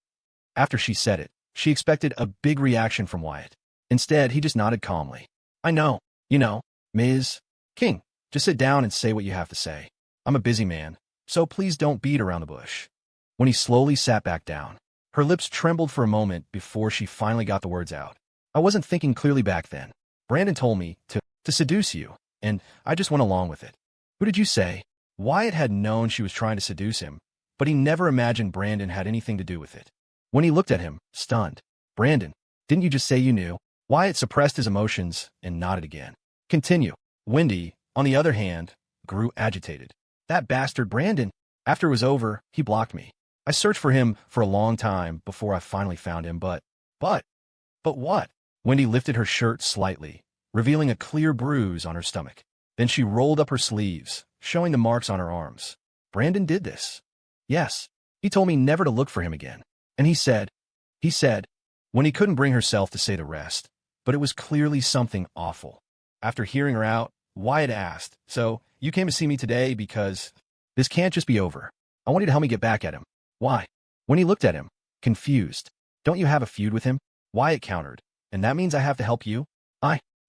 After she said it, she expected a big reaction from Wyatt. Instead, he just nodded calmly. I know. You know, Ms. King, just sit down and say what you have to say. I'm a busy man, so please don't beat around the bush. When he slowly sat back down, her lips trembled for a moment before she finally got the words out. I wasn't thinking clearly back then. Brandon told me to seduce you, and I just went along with it. Who did you say? Wyatt had known she was trying to seduce him, but he never imagined Brandon had anything to do with it. When he looked at him, stunned, Brandon, didn't you just say you knew? Wyatt suppressed his emotions and nodded again. Continue. Wendy, on the other hand, grew agitated. That bastard Brandon. After it was over, he blocked me. I searched for him for a long time before I finally found him, but what? Wendy lifted her shirt slightly, revealing a clear bruise on her stomach. Then she rolled up her sleeves, showing the marks on her arms. Brandon did this. Yes. He told me never to look for him again. And he said, when he couldn't bring herself to say the rest, but it was clearly something awful. After hearing her out, Wyatt asked, so you came to see me today because this can't just be over. I want you to help me get back at him. Why? When he looked at him, confused. Don't you have a feud with him? Wyatt countered. And that means I have to help you?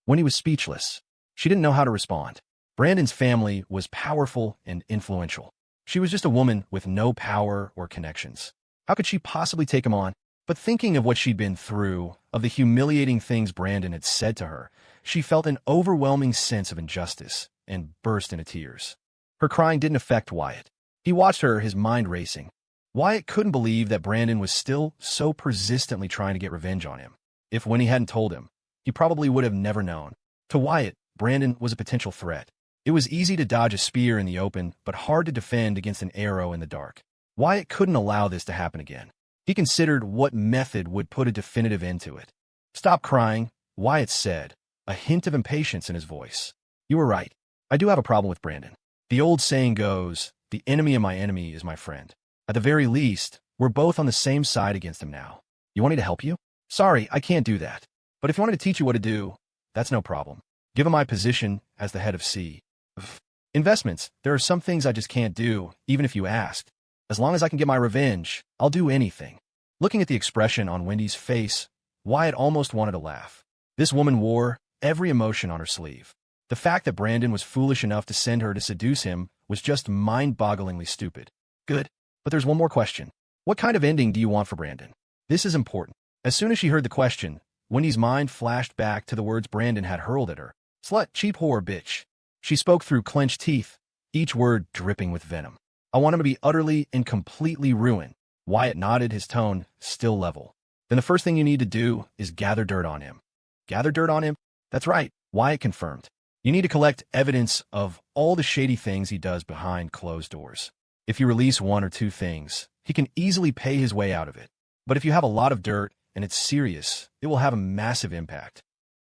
When he was speechless. She didn't know how to respond. Brandon's family was powerful and influential. She was just a woman with no power or connections. How could she possibly take him on? But thinking of what she'd been through, of the humiliating things Brandon had said to her, she felt an overwhelming sense of injustice and burst into tears. Her crying didn't affect Wyatt. He watched her, his mind racing. Wyatt couldn't believe that Brandon was still so persistently trying to get revenge on him. If Winnie hadn't told him, he probably would have never known. To Wyatt, Brandon was a potential threat. It was easy to dodge a spear in the open, but hard to defend against an arrow in the dark. Wyatt couldn't allow this to happen again. He considered what method would put a definitive end to it. Stop crying, Wyatt said, a hint of impatience in his voice. You were right. I do have a problem with Brandon. The old saying goes, the enemy of my enemy is my friend. At the very least, We're both on the same side against him now. You want me to help you? Sorry, I can't do that. But if you wanted to teach you what to do, that's no problem. Given my position as the head of investments, there are some things I just can't do, even if you asked. As long as I can get my revenge, I'll do anything. Looking at the expression on Wendy's face, Wyatt almost wanted to laugh. This woman wore every emotion on her sleeve. The fact that Brandon was foolish enough to send her to seduce him was just mind-bogglingly stupid. Good. But there's one more question. What kind of ending do you want for Brandon? This is important. As soon as she heard the question, Wendy's mind flashed back to the words Brandon had hurled at her. Slut, cheap whore, bitch. She spoke through clenched teeth, each word dripping with venom. I want him to be utterly and completely ruined. Wyatt nodded, his tone still level. Then the first thing you need to do is gather dirt on him. Gather dirt on him? That's right, Wyatt confirmed. You need to collect evidence of all the shady things he does behind closed doors. If you release one or two things, he can easily pay his way out of it. But if you have a lot of dirt and it's serious, it will have a massive impact.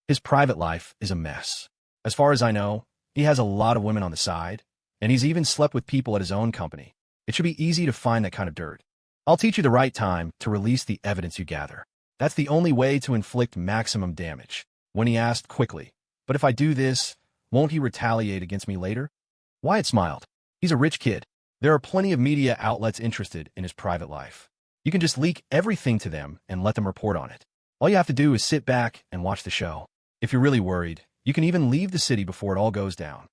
His private life is a mess. As far as I know, he has a lot of women on the side, and he's even slept with people at his own company. It should be easy to find that kind of dirt. I'll teach you the right time to release the evidence you gather. That's the only way to inflict maximum damage. When he asked quickly, but if I do this, won't he retaliate against me later? Wyatt smiled. He's a rich kid. There are plenty of media outlets interested in his private life. You can just leak everything to them and let them report on it. All you have to do is sit back and watch the show. If you're really worried, you can even leave the city before it all goes down.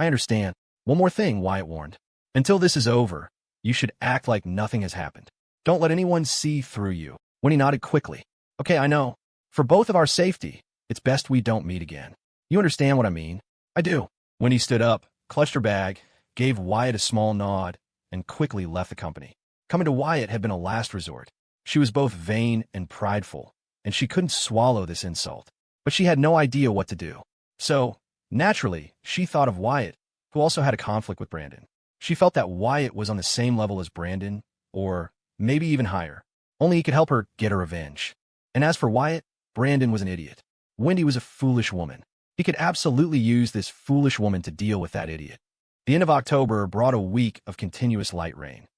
I understand. One more thing, Wyatt warned. Until this is over, you should act like nothing has happened. Don't let anyone see through you. When he nodded quickly. Okay, I know. For both of our safety, it's best we don't meet again. You understand what I mean? I do. When he stood up, clutched her bag, gave Wyatt a small nod, and quickly left the company. Coming to Wyatt had been a last resort. She was both vain and prideful, and she couldn't swallow this insult. But she had no idea what to do. So, naturally, she thought of Wyatt, who also had a conflict with Brandon. She felt that Wyatt was on the same level as Brandon, or maybe even higher. Only he could help her get her revenge. And as for Wyatt, Brandon was an idiot. Wendy was a foolish woman. He could absolutely use this foolish woman to deal with that idiot. The end of October brought a week of continuous light rain.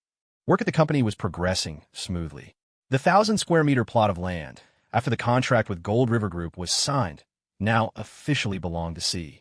Work at the company was progressing smoothly. The 1,000-square-meter plot of land, after the contract with Gold River Group was signed, now officially belonged to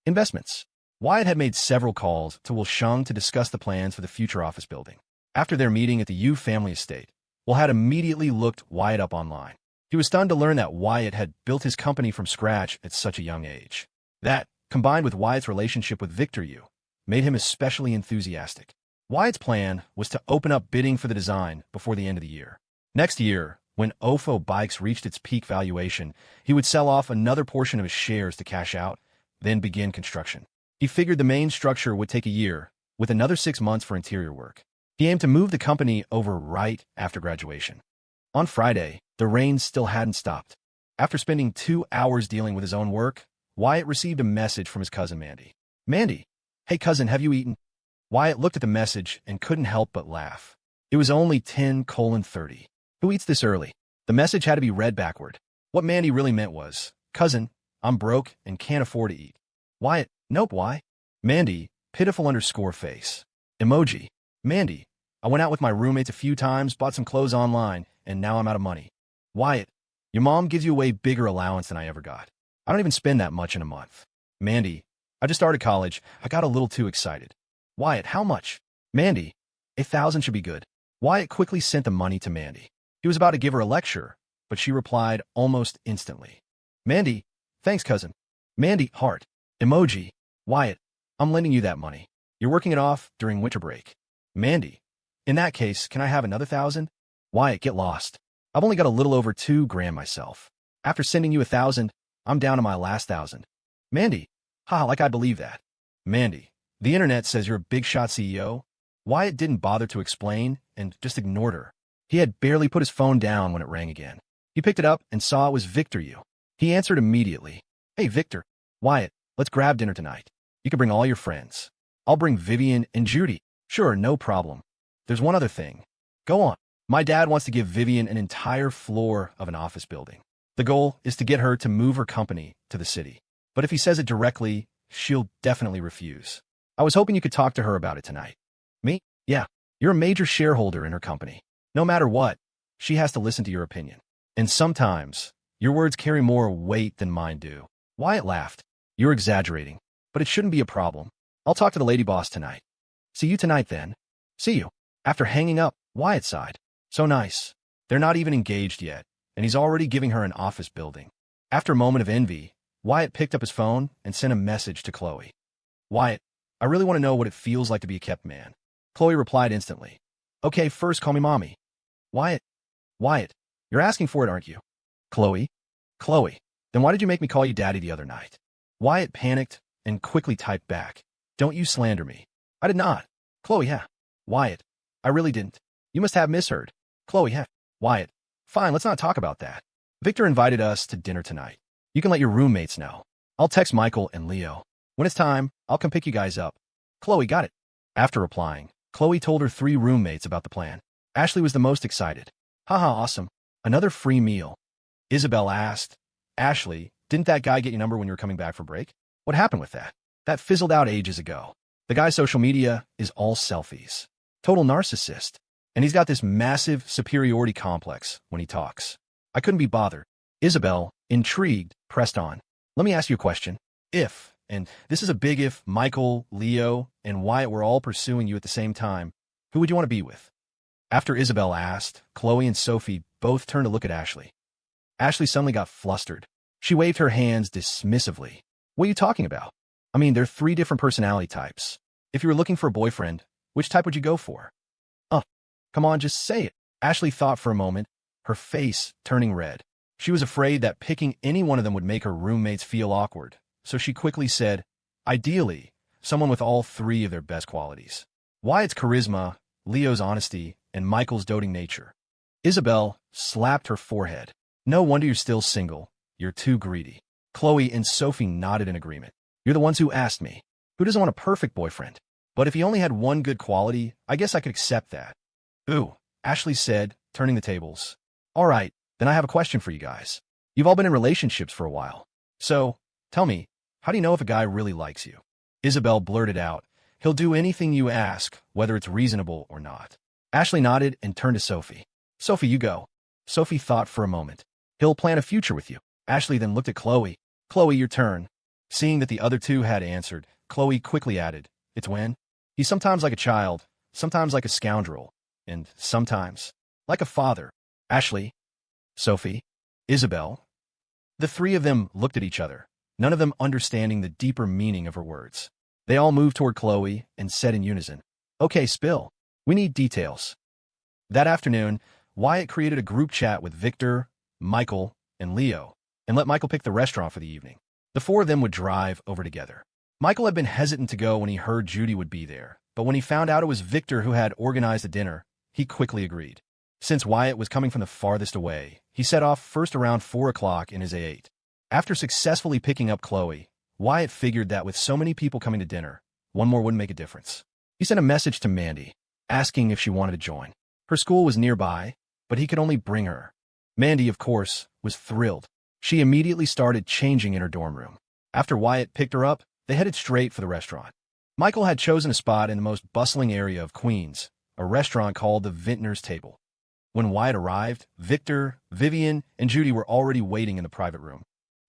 Investments. Wyatt had made several calls to Will Shung to discuss the plans for the future office building. After their meeting at the Yu family estate, Will had immediately looked Wyatt up online. He was stunned to learn that Wyatt had built his company from scratch at such a young age. That, combined with Wyatt's relationship with Victor Yu, made him especially enthusiastic. Wyatt's plan was to open up bidding for the design before the end of the year. Next year, when OFO Bikes reached its peak valuation, he would sell off another portion of his shares to cash out, then begin construction. He figured the main structure would take a year, with another 6 months for interior work. He aimed to move the company over right after graduation. On Friday, the rain still hadn't stopped. After spending 2 hours dealing with his own work, Wyatt received a message from his cousin Mandy. Mandy, hey cousin, have you eaten? Wyatt looked at the message and couldn't help but laugh. It was only 10:30. Who eats this early? The message had to be read backward. What Mandy really meant was, cousin, I'm broke and can't afford to eat. Wyatt, nope, why? Mandy, pitiful_face. Emoji. Mandy, I went out with my roommates a few times, bought some clothes online, and now I'm out of money. Wyatt, your mom gives you a way bigger allowance than I ever got. I don't even spend that much in a month. Mandy, I just started college. I got a little too excited. Wyatt, how much? Mandy, 1,000 should be good. Wyatt quickly sent the money to Mandy. He was about to give her a lecture, but she replied almost instantly. Mandy, thanks cousin. Mandy, heart. Emoji. Wyatt, I'm lending you that money. You're working it off during winter break. Mandy, in that case, can I have another 1,000? Wyatt, get lost. I've only got a little over 2 grand myself. After sending you 1,000, I'm down to my last 1,000. Mandy, haha, like I believe that. Mandy, the internet says you're a big shot CEO. Wyatt didn't bother to explain and just ignored her. He had barely put his phone down when it rang again. He picked it up and saw it was Victor Yu. He answered immediately. Hey, Victor. Wyatt, let's grab dinner tonight. You can bring all your friends. I'll bring Vivien and Judy. Sure, no problem. There's one other thing. Go on. My dad wants to give Vivien an entire floor of an office building. The goal is to get her to move her company to the city. But if he says it directly, she'll definitely refuse. I was hoping you could talk to her about it tonight. Me? Yeah. You're a major shareholder in her company. No matter what, she has to listen to your opinion. And sometimes, your words carry more weight than mine do. Wyatt laughed. You're exaggerating, but it shouldn't be a problem. I'll talk to the lady boss tonight. See you tonight then. See you. After hanging up, Wyatt sighed. So nice. They're not even engaged yet, and he's already giving her an office building. After a moment of envy, Wyatt picked up his phone and sent a message to Khloe. Wyatt, I really want to know what it feels like to be a kept man. Khloe replied instantly. Okay, first call me mommy. Wyatt, you're asking for it, aren't you? Khloe, then why did you make me call you daddy the other night? Wyatt panicked and quickly typed back. Don't you slander me. I did not. Khloe, yeah. Wyatt, I really didn't. You must have misheard. Khloe, yeah. Wyatt, fine, let's not talk about that. Victor invited us to dinner tonight. You can let your roommates know. I'll text Michael and Leo. When it's time, I'll come pick you guys up. Khloe, got it. After replying, Khloe told her 3 roommates about the plan. Ashley was the most excited. Haha, awesome. Another free meal. Isabel asked, Ashley, didn't that guy get your number when you were coming back from break? What happened with that? That fizzled out ages ago. The guy's social media is all selfies. Total narcissist. And he's got this massive superiority complex when he talks. I couldn't be bothered. Isabel, intrigued, pressed on. Let me ask you a question. If, and this is a big if, Michael, Leo, and Wyatt were all pursuing you at the same time, who would you want to be with? After Isabel asked, Khloe and Sophie both turned to look at Ashley. Ashley suddenly got flustered. She waved her hands dismissively. What are you talking about? I mean, there are 3 different personality types. If you were looking for a boyfriend, which type would you go for? Come on, just say it. Ashley thought for a moment, her face turning red. She was afraid that picking any one of them would make her roommates feel awkward, so she quickly said, ideally, someone with all 3 of their best qualities. Wyatt's charisma, Leo's honesty, and Michael's doting nature. Isabel slapped her forehead. No wonder you're still single. You're too greedy. Khloe and Sophie nodded in agreement. You're the ones who asked me. Who doesn't want a perfect boyfriend? But if he only had one good quality, I guess I could accept that. Ooh, Ashley said, turning the tables. All right, then I have a question for you guys. You've all been in relationships for a while. So, tell me, how do you know if a guy really likes you? Isabel blurted out, he'll do anything you ask, whether it's reasonable or not. Ashley nodded and turned to Sophie. Sophie, you go. Sophie thought for a moment. He'll plan a future with you. Ashley then looked at Khloe. Khloe, your turn. Seeing that the other 2 had answered, Khloe quickly added, it's when? He's sometimes like a child, sometimes like a scoundrel, and sometimes like a father. Ashley, Sophie, Isabel. The 3 of them looked at each other, none of them understanding the deeper meaning of her words. They all moved toward Khloe and said in unison, okay, spill. We need details. That afternoon, Wyatt created a group chat with Victor, Michael, and Leo, and let Michael pick the restaurant for the evening. The 4 of them would drive over together. Michael had been hesitant to go when he heard Judy would be there, but when he found out it was Victor who had organized the dinner, he quickly agreed. Since Wyatt was coming from the farthest away, he set off first around 4 o'clock in his A8. After successfully picking up Khloe, Wyatt figured that with so many people coming to dinner, one more wouldn't make a difference. He sent a message to Mandy, asking if she wanted to join. Her school was nearby, but he could only bring her. Mandy, of course, was thrilled. She immediately started changing in her dorm room. After Wyatt picked her up, they headed straight for the restaurant. Michael had chosen a spot in the most bustling area of Queens, a restaurant called the Vintner's Table. When Wyatt arrived, Victor, Vivien, and Judy were already waiting in the private room.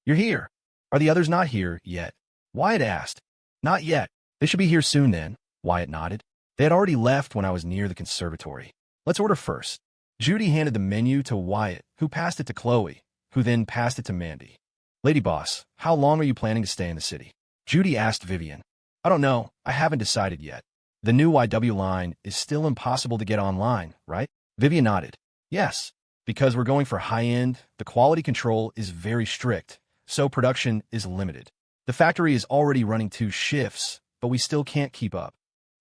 You're here. Are the others not here yet? Wyatt asked. Not yet. They should be here soon then, Wyatt nodded. They had already left when I was near the conservatory. Let's order first. Judy handed the menu to Wyatt, who passed it to Khloe, who then passed it to Mandy. Lady boss, how long are you planning to stay in the city? Judy asked Vivien. I don't know. I haven't decided yet. The new YW line is still impossible to get online, right? Vivien nodded. Yes, because we're going for high-end, the quality control is very strict, so production is limited. The factory is already running 2 shifts, but we still can't keep up.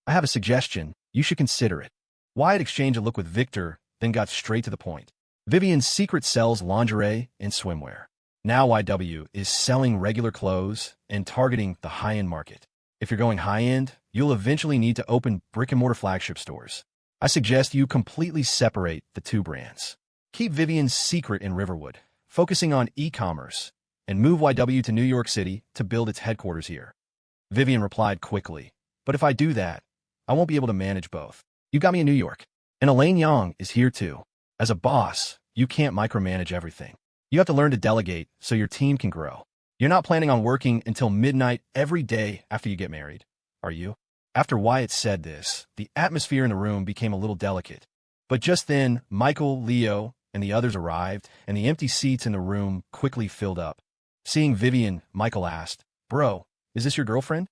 I have a suggestion. You should consider it. Wyatt exchanged a look with Victor, then got straight to the point. Vivien's secret sells lingerie and swimwear. Now YW is selling regular clothes and targeting the high-end market. If you're going high-end, you'll eventually need to open brick-and-mortar flagship stores. I suggest you completely separate the 2 brands. Keep Vivien's secret in Riverwood, focusing on e-commerce, and move YW to New York City to build its headquarters here. Vivien replied quickly, but if I do that, I won't be able to manage both. You got me in New York. And Elaine Yang is here too. As a boss, you can't micromanage everything. You have to learn to delegate so your team can grow. You're not planning on working until midnight every day after you get married, are you? After Wyatt said this, the atmosphere in the room became a little delicate. But just then, Michael, Leo, and the others arrived, and the empty seats in the room quickly filled up. Seeing Vivien, Michael asked, "Bro, is this your girlfriend?"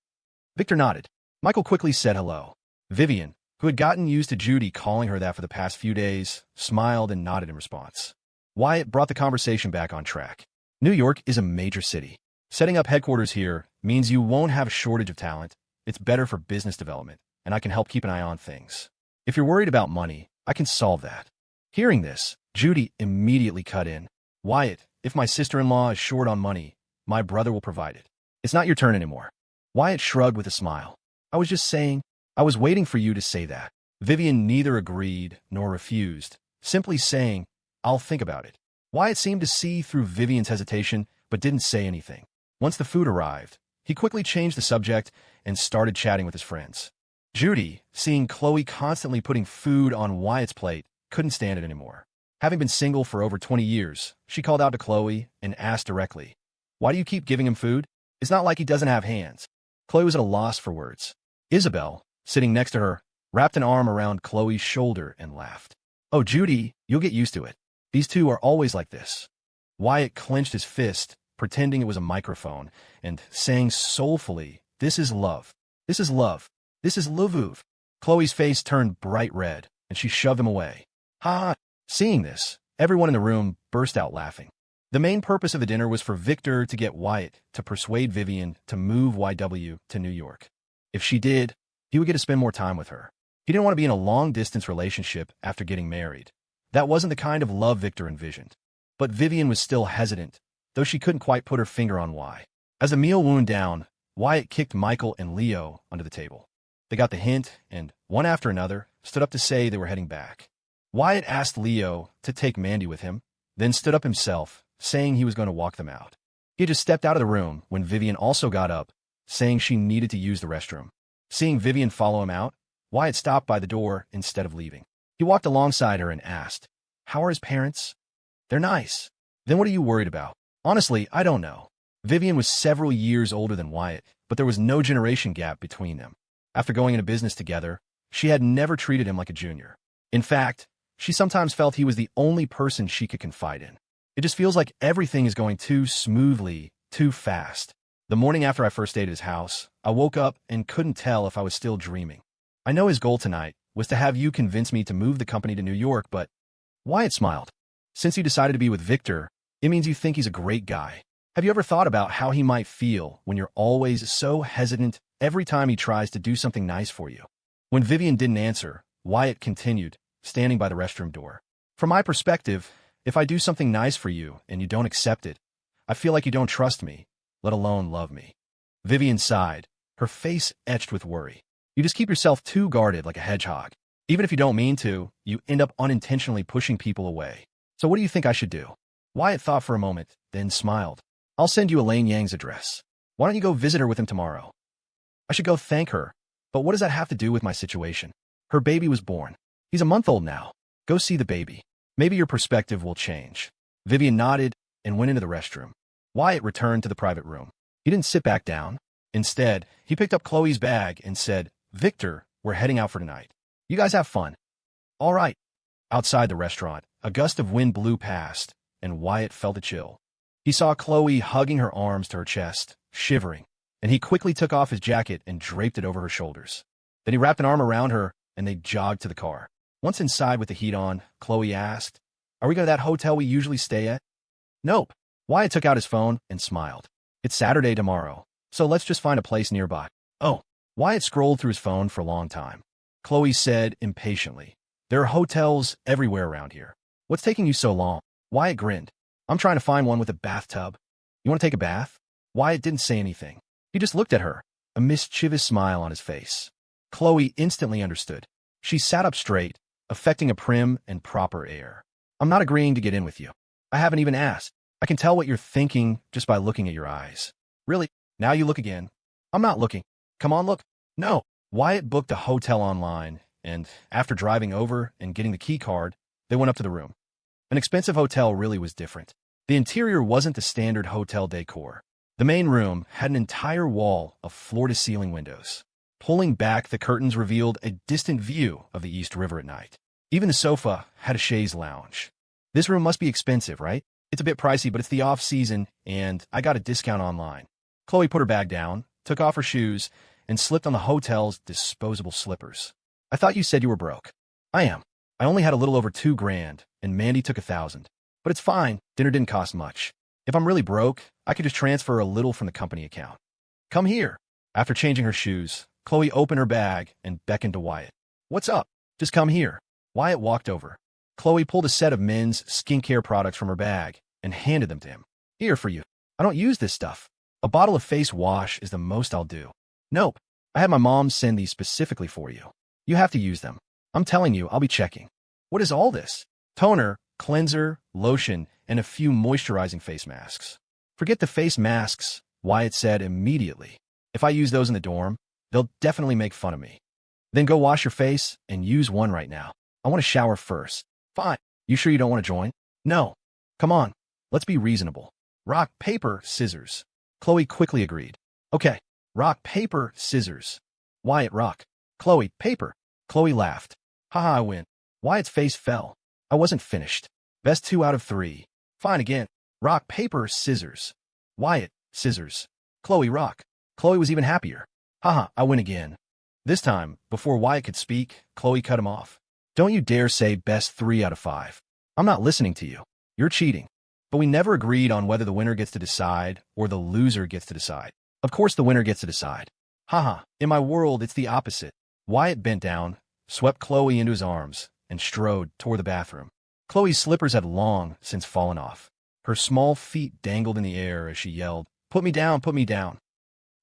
Victor nodded. Michael quickly said hello. Vivien, who had gotten used to Judy calling her that for the past few days, smiled and nodded in response. Wyatt brought the conversation back on track. New York is a major city. Setting up headquarters here means you won't have a shortage of talent. It's better for business development, and I can help keep an eye on things. If you're worried about money, I can solve that. Hearing this, Judy immediately cut in. Wyatt, if my sister-in-law is short on money, my brother will provide it. It's not your turn anymore. Wyatt shrugged with a smile. I was just saying, I was waiting for you to say that. Vivien neither agreed nor refused, simply saying, I'll think about it. Wyatt seemed to see through Vivien's hesitation, but didn't say anything. Once the food arrived, he quickly changed the subject and started chatting with his friends. Judy, seeing Khloe constantly putting food on Wyatt's plate, couldn't stand it anymore. Having been single for over 20 years, she called out to Khloe and asked directly, "Why do you keep giving him food? It's not like he doesn't have hands." Khloe was at a loss for words. Isabel, sitting next to her, wrapped an arm around Khloe's shoulder and laughed. "Oh, Judy, you'll get used to it. These two are always like this." Wyatt clenched his fist, pretending it was a microphone, and saying soulfully, "This is love. This is love. This is Lvuv." Khloe's face turned bright red, and she shoved him away. Ha ha! Seeing this, everyone in the room burst out laughing. The main purpose of the dinner was for Victor to get Wyatt to persuade Vivien to move YW to New York. If she did, he would get to spend more time with her. He didn't want to be in a long-distance relationship after getting married. That wasn't the kind of love Victor envisioned. But Vivien was still hesitant, though she couldn't quite put her finger on why. As the meal wound down, Wyatt kicked Michael and Leo under the table. They got the hint, and, one after another, stood up to say they were heading back. Wyatt asked Leo to take Mandy with him, then stood up himself, saying he was going to walk them out. He had just stepped out of the room when Vivien also got up, saying she needed to use the restroom. Seeing Vivien follow him out, Wyatt stopped by the door instead of leaving. He walked alongside her and asked, "How are his parents?" "They're nice." "Then what are you worried about?" "Honestly, I don't know." Vivien was several years older than Wyatt, but there was no generation gap between them. After going into business together, she had never treated him like a junior. In fact, she sometimes felt he was the only person she could confide in. It just feels like everything is going too smoothly, too fast. The morning after I first stayed at his house, I woke up and couldn't tell if I was still dreaming. I know his goal tonight was to have you convince me to move the company to New York, but Wyatt smiled. Since you decided to be with Victor, it means you think he's a great guy. Have you ever thought about how he might feel when you're always so hesitant every time he tries to do something nice for you? When Vivien didn't answer, Wyatt continued, standing by the restroom door. From my perspective, if I do something nice for you and you don't accept it, I feel like you don't trust me, let alone love me. Vivien sighed, her face etched with worry. You just keep yourself too guarded like a hedgehog. Even if you don't mean to, you end up unintentionally pushing people away. So what do you think I should do? Wyatt thought for a moment, then smiled. I'll send you Elaine Yang's address. Why don't you go visit her with him tomorrow? I should go thank her, but what does that have to do with my situation? Her baby was born. He's a month old now. Go see the baby. Maybe your perspective will change. Vivien nodded and went into the restroom. Wyatt returned to the private room. He didn't sit back down. Instead, he picked up Khloe's bag and said, "Victor, we're heading out for tonight. You guys have fun." "All right." Outside the restaurant, a gust of wind blew past, and Wyatt felt a chill. He saw Khloe hugging her arms to her chest, shivering, and he quickly took off his jacket and draped it over her shoulders. Then he wrapped an arm around her, and they jogged to the car. Once inside with the heat on, Khloe asked, "Are we going to that hotel we usually stay at?" "Nope." Wyatt took out his phone and smiled. "It's Saturday tomorrow, so let's just find a place nearby." "Oh." Wyatt scrolled through his phone for a long time. Khloe said impatiently, "There are hotels everywhere around here. What's taking you so long?" Wyatt grinned. "I'm trying to find one with a bathtub." "You want to take a bath?" Wyatt didn't say anything. He just looked at her, a mischievous smile on his face. Khloe instantly understood. She sat up straight, affecting a prim and proper air. "I'm not agreeing to get in with you. I haven't even asked. I can tell what you're thinking just by looking at your eyes." "Really? Now you look again." "I'm not looking." "Come on, look." "No." Wyatt booked a hotel online, and after driving over and getting the key card, they went up to the room. An expensive hotel really was different. The interior wasn't the standard hotel decor. The main room had an entire wall of floor-to-ceiling windows. Pulling back, the curtains revealed a distant view of the East River at night. Even the sofa had a chaise lounge. This room must be expensive, right? It's a bit pricey, but it's the off-season, and I got a discount online. Khloe put her bag down, took off her shoes, and slipped on the hotel's disposable slippers. I thought you said you were broke. I am. I only had a little over $2,000, and Mandy took 1,000. But it's fine. Dinner didn't cost much. If I'm really broke, I could just transfer a little from the company account. Come here. After changing her shoes, Khloe opened her bag and beckoned to Wyatt. What's up? Just come here. Wyatt walked over. Khloe pulled a set of men's skincare products from her bag and handed them to him. Here for you. I don't use this stuff. A bottle of face wash is the most I'll do. Nope. I had my mom send these specifically for you. You have to use them. I'm telling you, I'll be checking. What is all this? Toner, cleanser, lotion, and a few moisturizing face masks. Forget the face masks, Wyatt said immediately. If I use those in the dorm, they'll definitely make fun of me. Then go wash your face and use one right now. I want to shower first. Fine. You sure you don't want to join? No. Come on. Let's be reasonable. Rock, paper, scissors. Khloe quickly agreed. Okay. Rock, paper, scissors. Wyatt, rock. Khloe, paper. Khloe laughed. Haha, I win. Wyatt's face fell. I wasn't finished. Best 2 out of 3. Fine again. Rock, paper, scissors. Wyatt, scissors. Khloe, rock. Khloe was even happier. Haha, I win again. This time, before Wyatt could speak, Khloe cut him off. Don't you dare say best 3 out of 5. I'm not listening to you. You're cheating. But we never agreed on whether the winner gets to decide or the loser gets to decide. Of course the winner gets to decide. Haha, in my world, it's the opposite. Wyatt bent down, swept Khloe into his arms, and strode toward the bathroom. Khloe's slippers had long since fallen off. Her small feet dangled in the air as she yelled, "Put me down, put me down."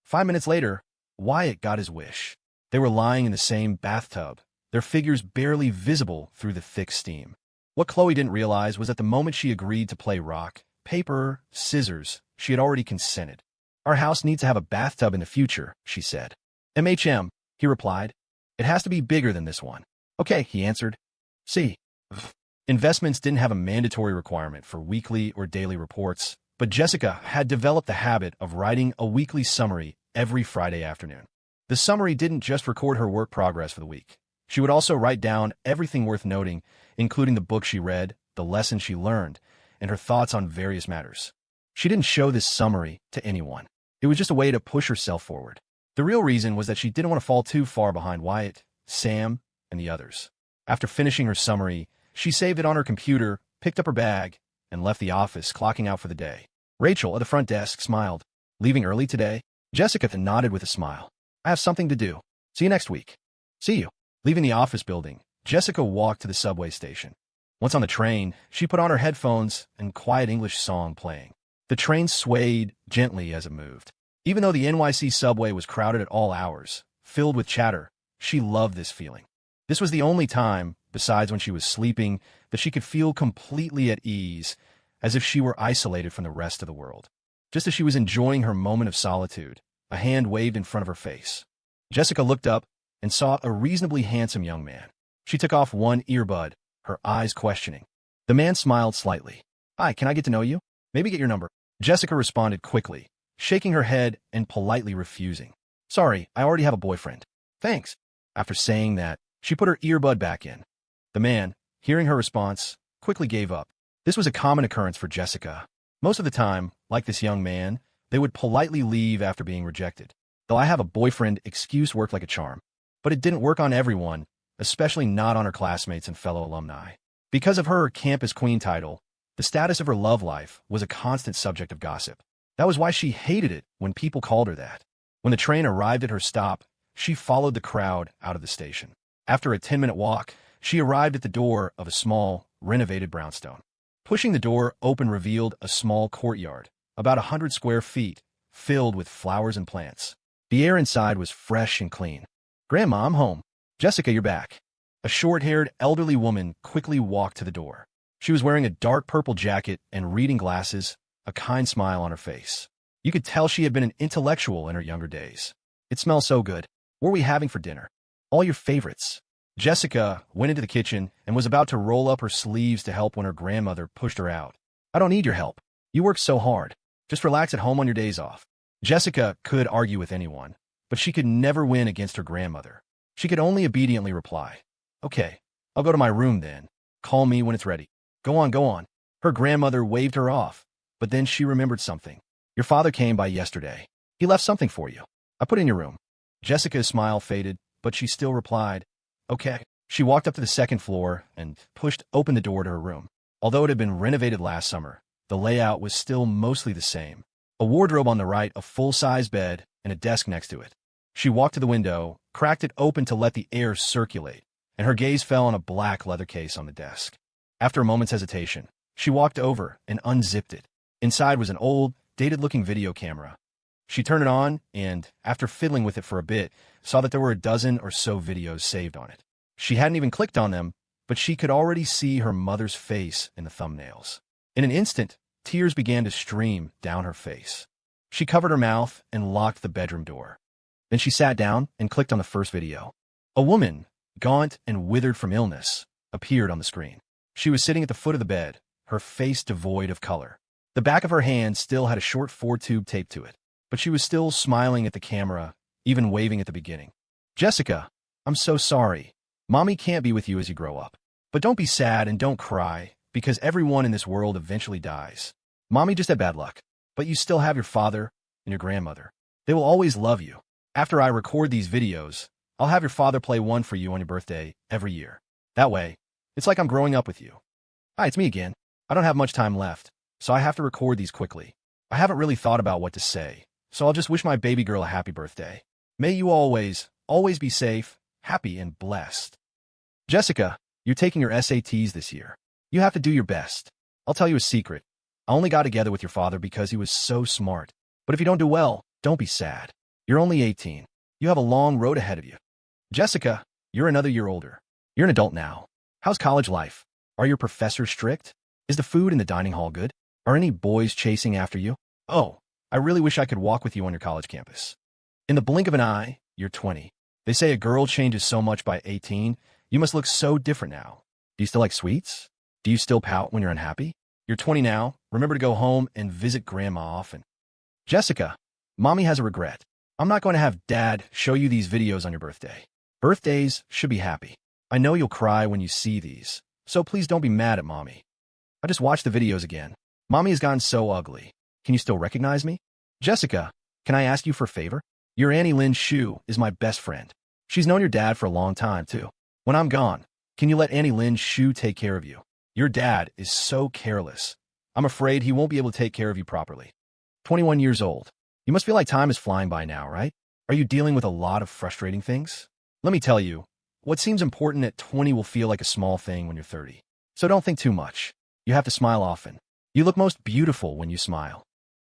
5 minutes later, Wyatt got his wish. They were lying in the same bathtub, their figures barely visible through the thick steam. What Khloe didn't realize was that the moment she agreed to play rock, paper, scissors, she had already consented. Our house needs to have a bathtub in the future, she said. MHM, he replied. It has to be bigger than this one. Okay, he answered. See. Investments didn't have a mandatory requirement for weekly or daily reports, but Jessica had developed the habit of writing a weekly summary every Friday afternoon. The summary didn't just record her work progress for the week. She would also write down everything worth noting, including the book she read, the lessons she learned, and her thoughts on various matters. She didn't show this summary to anyone. It was just a way to push herself forward. The real reason was that she didn't want to fall too far behind Wyatt, Sam, and the others. After finishing her summary, she saved it on her computer, picked up her bag, and left the office, clocking out for the day. Rachel at the front desk smiled. Leaving early today? Jessica nodded with a smile. I have something to do. See you next week. See you. Leaving the office building, Jessica walked to the subway station. Once on the train, she put on her headphones and quiet English song playing. The train swayed gently as it moved. Even though the NYC subway was crowded at all hours, filled with chatter, she loved this feeling. This was the only time, besides when she was sleeping, that she could feel completely at ease, as if she were isolated from the rest of the world. Just as she was enjoying her moment of solitude, a hand waved in front of her face. Jessica looked up and saw a reasonably handsome young man. She took off one earbud, her eyes questioning. The man smiled slightly. Hi, can I get to know you? Maybe get your number. Jessica responded quickly, shaking her head and politely refusing. Sorry, I already have a boyfriend. Thanks. After saying that, she put her earbud back in. The man, hearing her response, quickly gave up. This was a common occurrence for Jessica. Most of the time, like this young man, they would politely leave after being rejected. Though I have a boyfriend excuse worked like a charm. But it didn't work on everyone, especially not on her classmates and fellow alumni. Because of her campus queen title, the status of her love life was a constant subject of gossip. That was why she hated it when people called her that. When the train arrived at her stop, she followed the crowd out of the station. After a 10-minute walk, she arrived at the door of a small, renovated brownstone. Pushing the door open revealed a small courtyard, about 100 square feet, filled with flowers and plants. The air inside was fresh and clean. Grandma, I'm home. Jessica, you're back. A short-haired, elderly woman quickly walked to the door. She was wearing a dark purple jacket and reading glasses, a kind smile on her face. You could tell she had been an intellectual in her younger days. It smells so good. What are we having for dinner? All your favorites. Jessica went into the kitchen and was about to roll up her sleeves to help when her grandmother pushed her out. I don't need your help. You work so hard. Just relax at home on your days off. Jessica could argue with anyone, but she could never win against her grandmother. She could only obediently reply, "Okay, I'll go to my room then. Call me when it's ready. Go on, go on." Her grandmother waved her off, but then she remembered something. "Your father came by yesterday. He left something for you. I put it in your room." Jessica's smile faded, but she still replied, "Okay." She walked up to the second floor and pushed open the door to her room. Although it had been renovated last summer, the layout was still mostly the same. A wardrobe on the right, a full-size bed, and a desk next to it. She walked to the window, cracked it open to let the air circulate, and her gaze fell on a black leather case on the desk. After a moment's hesitation, she walked over and unzipped it. Inside was an old, dated-looking video camera. She turned it on and, after fiddling with it for a bit, saw that there were a dozen or so videos saved on it. She hadn't even clicked on them, but she could already see her mother's face in the thumbnails. In an instant, tears began to stream down her face. She covered her mouth and locked the bedroom door. Then she sat down and clicked on the first video. A woman, gaunt and withered from illness, appeared on the screen. She was sitting at the foot of the bed, her face devoid of color. The back of her hand still had a short 4-tube taped to it, but she was still smiling at the camera, even waving at the beginning. "Jessica, I'm so sorry. Mommy can't be with you as you grow up. But don't be sad and don't cry, because everyone in this world eventually dies. Mommy just had bad luck, but you still have your father and your grandmother. They will always love you. After I record these videos, I'll have your father play one for you on your birthday every year. That way, it's like I'm growing up with you." Hi, it's me again. I don't have much time left, so I have to record these quickly. I haven't really thought about what to say, so I'll just wish my baby girl a happy birthday. May you always be safe, happy, and blessed. Jessica, you're taking your SATs this year. You have to do your best. I'll tell you a secret. I only got together with your father because he was so smart. But if you don't do well, don't be sad. You're only 18. You have a long road ahead of you. Jessica, you're another year older. You're an adult now. How's college life? Are your professors strict? Is the food in the dining hall good? Are any boys chasing after you? Oh, I really wish I could walk with you on your college campus. In the blink of an eye, you're 20. They say a girl changes so much by 18. You must look so different now. Do you still like sweets? Do you still pout when you're unhappy? You're 20 now. Remember to go home and visit grandma often. Jessica, mommy has a regret. I'm not going to have dad show you these videos on your birthday. Birthdays should be happy. I know you'll cry when you see these, so please don't be mad at mommy. I just watched the videos again. Mommy has gotten so ugly. Can you still recognize me? Jessica, can I ask you for a favor? Your Annie Lynn Shu is my best friend. She's known your dad for a long time, too. When I'm gone, can you let Annie Lynn Shu take care of you? Your dad is so careless. I'm afraid he won't be able to take care of you properly. 21 years old. You must feel like time is flying by now, right? Are you dealing with a lot of frustrating things? Let me tell you, what seems important at 20 will feel like a small thing when you're 30. So don't think too much. You have to smile often. You look most beautiful when you smile.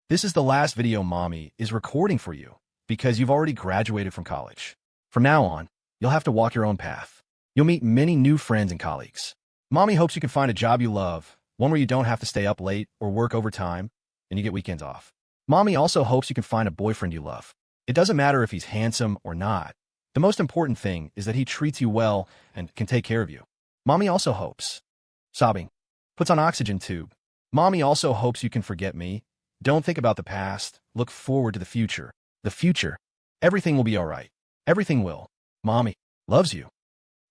This is the last video mommy is recording for you because you've already graduated from college. From now on, you'll have to walk your own path. You'll meet many new friends and colleagues. Mommy hopes you can find a job you love, one where you don't have to stay up late or work overtime, and you get weekends off. Mommy also hopes you can find a boyfriend you love. It doesn't matter if he's handsome or not. The most important thing is that he treats you well and can take care of you. Mommy also hopes. Sobbing. Puts on oxygen tube. Mommy also hopes you can forget me. Don't think about the past. Look forward to the future. The future. Everything will be all right. Everything will. Mommy loves you.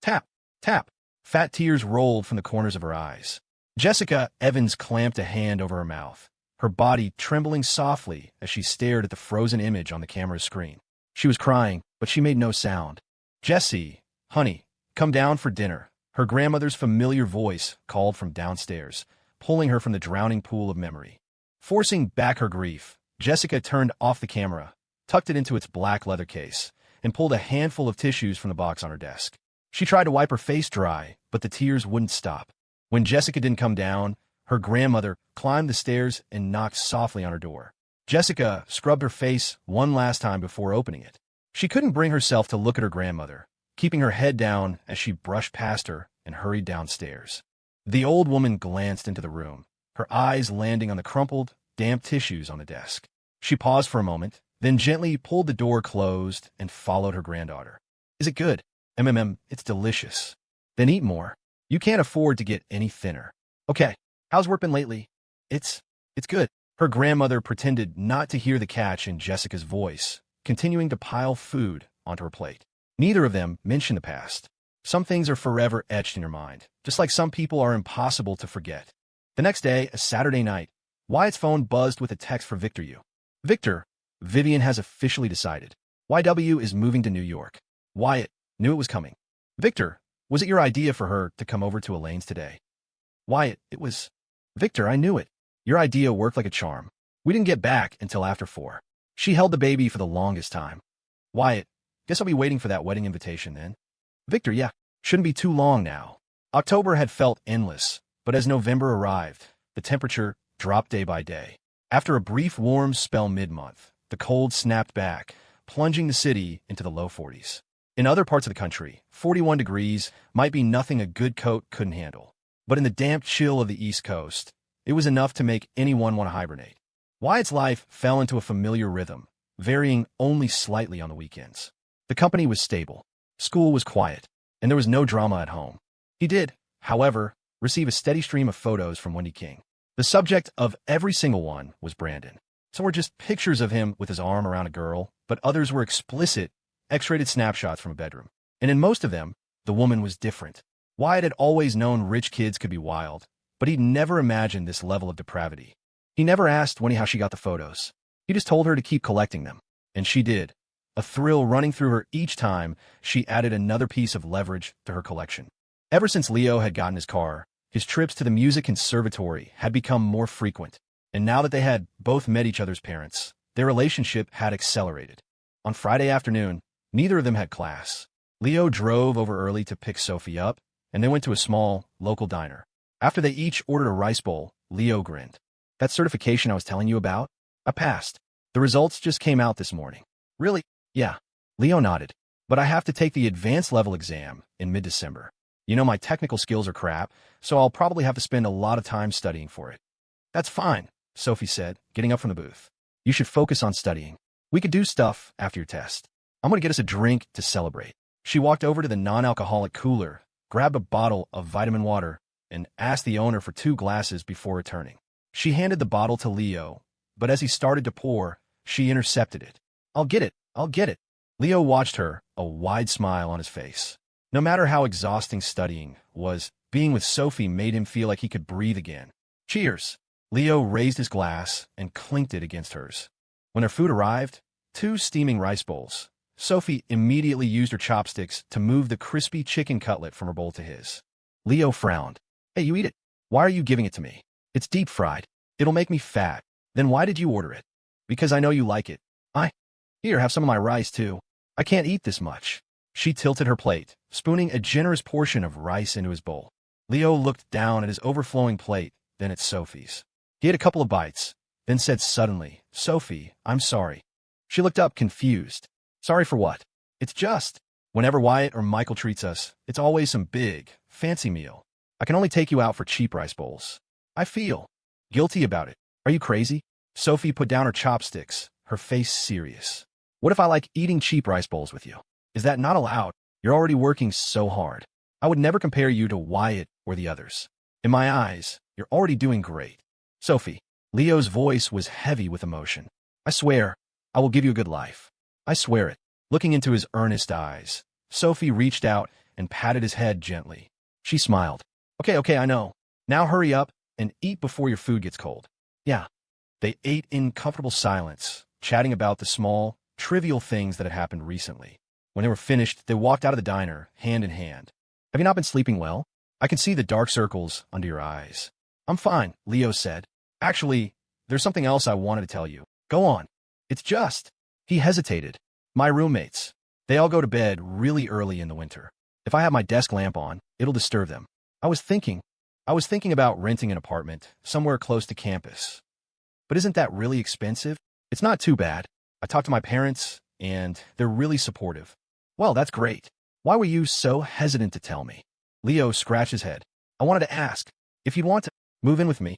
Tap, tap. Fat tears rolled from the corners of her eyes. Jessica Evans clamped a hand over her mouth, her body trembling softly as she stared at the frozen image on the camera's screen. She was crying, but she made no sound. "Jessie, honey, come down for dinner." Her grandmother's familiar voice called from downstairs, pulling her from the drowning pool of memory. Forcing back her grief, Jessica turned off the camera, tucked it into its black leather case, and pulled a handful of tissues from the box on her desk. She tried to wipe her face dry, but the tears wouldn't stop. When Jessica didn't come down, her grandmother climbed the stairs and knocked softly on her door. Jessica scrubbed her face one last time before opening it. She couldn't bring herself to look at her grandmother, keeping her head down as she brushed past her and hurried downstairs. The old woman glanced into the room, her eyes landing on the crumpled, damp tissues on the desk. She paused for a moment, then gently pulled the door closed and followed her granddaughter. "Is it good?" It's delicious. Then eat more. You can't afford to get any thinner. Okay, how's work been lately? It's good. Her grandmother pretended not to hear the catch in Jessica's voice, continuing to pile food onto her plate. Neither of them mentioned the past. Some things are forever etched in your mind, just like some people are impossible to forget. The next day, a Saturday night, Wyatt's phone buzzed with a text for Victor U. Victor, Vivien has officially decided. YW is moving to New York. Wyatt knew it was coming. Victor, was it your idea for her to come over to Elaine's today? Wyatt, it was. Victor, I knew it. Your idea worked like a charm. We didn't get back until after 4. She held the baby for the longest time. Wyatt, guess I'll be waiting for that wedding invitation then. Victor, yeah, shouldn't be too long now. October had felt endless, but as November arrived, the temperature dropped day by day. After a brief warm spell mid-month, the cold snapped back, plunging the city into the low 40s. In other parts of the country, 41 degrees might be nothing a good coat couldn't handle. But in the damp chill of the East Coast, it was enough to make anyone want to hibernate. Wyatt's life fell into a familiar rhythm, varying only slightly on the weekends. The company was stable, school was quiet, and there was no drama at home. He did, however, receive a steady stream of photos from Wendy King. The subject of every single one was Brandon. Some were just pictures of him with his arm around a girl, but others were explicit, X-rated snapshots from a bedroom. And in most of them, the woman was different. Wyatt had always known rich kids could be wild, but he'd never imagined this level of depravity. He never asked Wendy how she got the photos. He just told her to keep collecting them. And she did, a thrill running through her each time she added another piece of leverage to her collection. Ever since Leo had gotten his car, his trips to the music conservatory had become more frequent, and now that they had both met each other's parents, their relationship had accelerated. On Friday afternoon, neither of them had class. Leo drove over early to pick Sophie up, and they went to a small, local diner. After they each ordered a rice bowl, Leo grinned. That certification I was telling you about? I passed. The results just came out this morning. Really? Yeah. Leo nodded. But I have to take the advanced level exam in mid-December. You know, my technical skills are crap, so I'll probably have to spend a lot of time studying for it. That's fine, Sophie said, getting up from the booth. You should focus on studying. We could do stuff after your test. I'm going to get us a drink to celebrate. She walked over to the non-alcoholic cooler, grabbed a bottle of vitamin water, and asked the owner for 2 glasses before returning. She handed the bottle to Leo, but as he started to pour, she intercepted it. I'll get it. Leo watched her, a wide smile on his face. No matter how exhausting studying was, being with Sophie made him feel like he could breathe again. Cheers. Leo raised his glass and clinked it against hers. When their food arrived, 2 steaming rice bowls, Sophie immediately used her chopsticks to move the crispy chicken cutlet from her bowl to his. Leo frowned. Hey, you eat it. Why are you giving it to me? It's deep fried. It'll make me fat. Then why did you order it? Because I know you like it. Here, have some of my rice, too. I can't eat this much. She tilted her plate, spooning a generous portion of rice into his bowl. Leo looked down at his overflowing plate, then at Sophie's. He ate a couple of bites, then said suddenly, Sophie, I'm sorry. She looked up, confused. Sorry for what? It's just, whenever Wyatt or Michael treats us, it's always some big, fancy meal. I can only take you out for cheap rice bowls. I feel guilty about it. Are you crazy? Sophie put down her chopsticks, her face serious. What if I like eating cheap rice bowls with you? Is that not allowed? You're already working so hard. I would never compare you to Wyatt or the others. In my eyes, you're already doing great. Sophie, Leo's voice was heavy with emotion. I swear, I will give you a good life. I swear it. Looking into his earnest eyes, Sophie reached out and patted his head gently. She smiled. Okay, I know. Now hurry up and eat before your food gets cold. Yeah. They ate in comfortable silence, chatting about the small, trivial things that had happened recently. When they were finished, they walked out of the diner, hand in hand. Have you not been sleeping well? I can see the dark circles under your eyes. I'm fine, Leo said. Actually, there's something else I wanted to tell you. Go on. It's just. He hesitated. My roommates. They all go to bed really early in the winter. If I have my desk lamp on, it'll disturb them. I was thinking about renting an apartment somewhere close to campus. But isn't that really expensive? It's not too bad. I talked to my parents, and they're really supportive. Well, that's great. Why were you so hesitant to tell me? Leo scratched his head. I wanted to ask if you'd want to move in with me.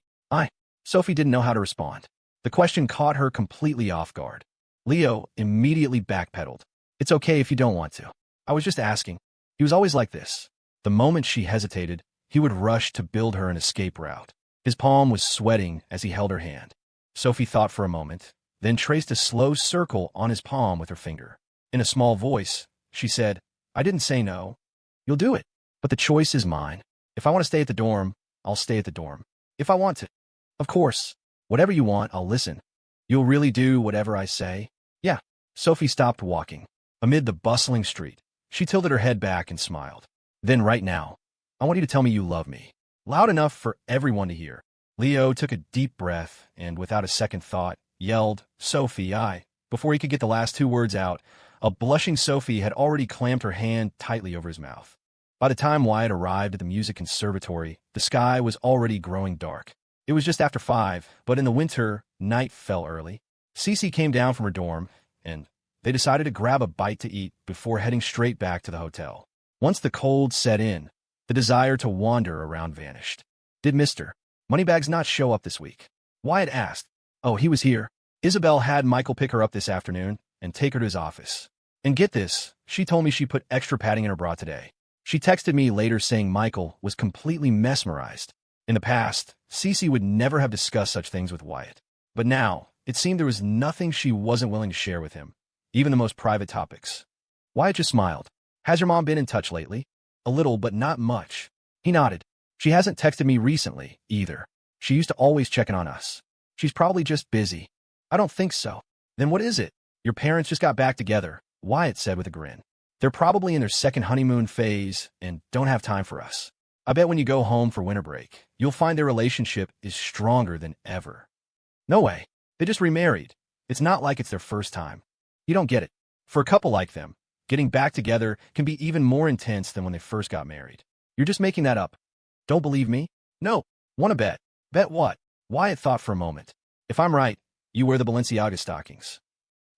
Sophie didn't know how to respond. The question caught her completely off guard. Leo immediately backpedaled. It's okay if you don't want to. I was just asking. He was always like this. The moment she hesitated, he would rush to build her an escape route. His palm was sweating as he held her hand. Sophie thought for a moment, then traced a slow circle on his palm with her finger. In a small voice, she said, "I didn't say no. You'll do it. But the choice is mine. If I want to stay at the dorm, I'll stay at the dorm. If I want to. Of course. Whatever you want, I'll listen. You'll really do whatever I say?" "Yeah." Sophie stopped walking. Amid the bustling street, she tilted her head back and smiled. "Then right now, I want you to tell me you love me. Loud enough for everyone to hear." Leo took a deep breath and, without a second thought, yelled, "Sophie, I." Before he could get the last two words out, a blushing Sophie had already clamped her hand tightly over his mouth. By the time Wyatt arrived at the music conservatory, the sky was already growing dark. It was just after 5, but in the winter, night fell early. Cece came down from her dorm, and they decided to grab a bite to eat before heading straight back to the hotel. Once the cold set in, the desire to wander around vanished. "Did Mr. Moneybags not show up this week?" Wyatt asked. "Oh, he was here. Isabel had Michael pick her up this afternoon and take her to his office. And get this, she told me she put extra padding in her bra today. She texted me later saying Michael was completely mesmerized." In the past, Cece would never have discussed such things with Wyatt. But now, it seemed there was nothing she wasn't willing to share with him, even the most private topics. Wyatt just smiled. "Has your mom been in touch lately?" "A little, but not much." He nodded. "She hasn't texted me recently, either. She used to always check in on us. She's probably just busy." "I don't think so." "Then what is it?" "Your parents just got back together," Wyatt said with a grin. "They're probably in their second honeymoon phase and don't have time for us. I bet when you go home for winter break, you'll find their relationship is stronger than ever." "No way. They just remarried. It's not like it's their first time." "You don't get it. For a couple like them, getting back together can be even more intense than when they first got married." "You're just making that up." "Don't believe me?" "No. Want to bet?" "Bet what?" Wyatt thought for a moment. "If I'm right, you wear the Balenciaga stockings."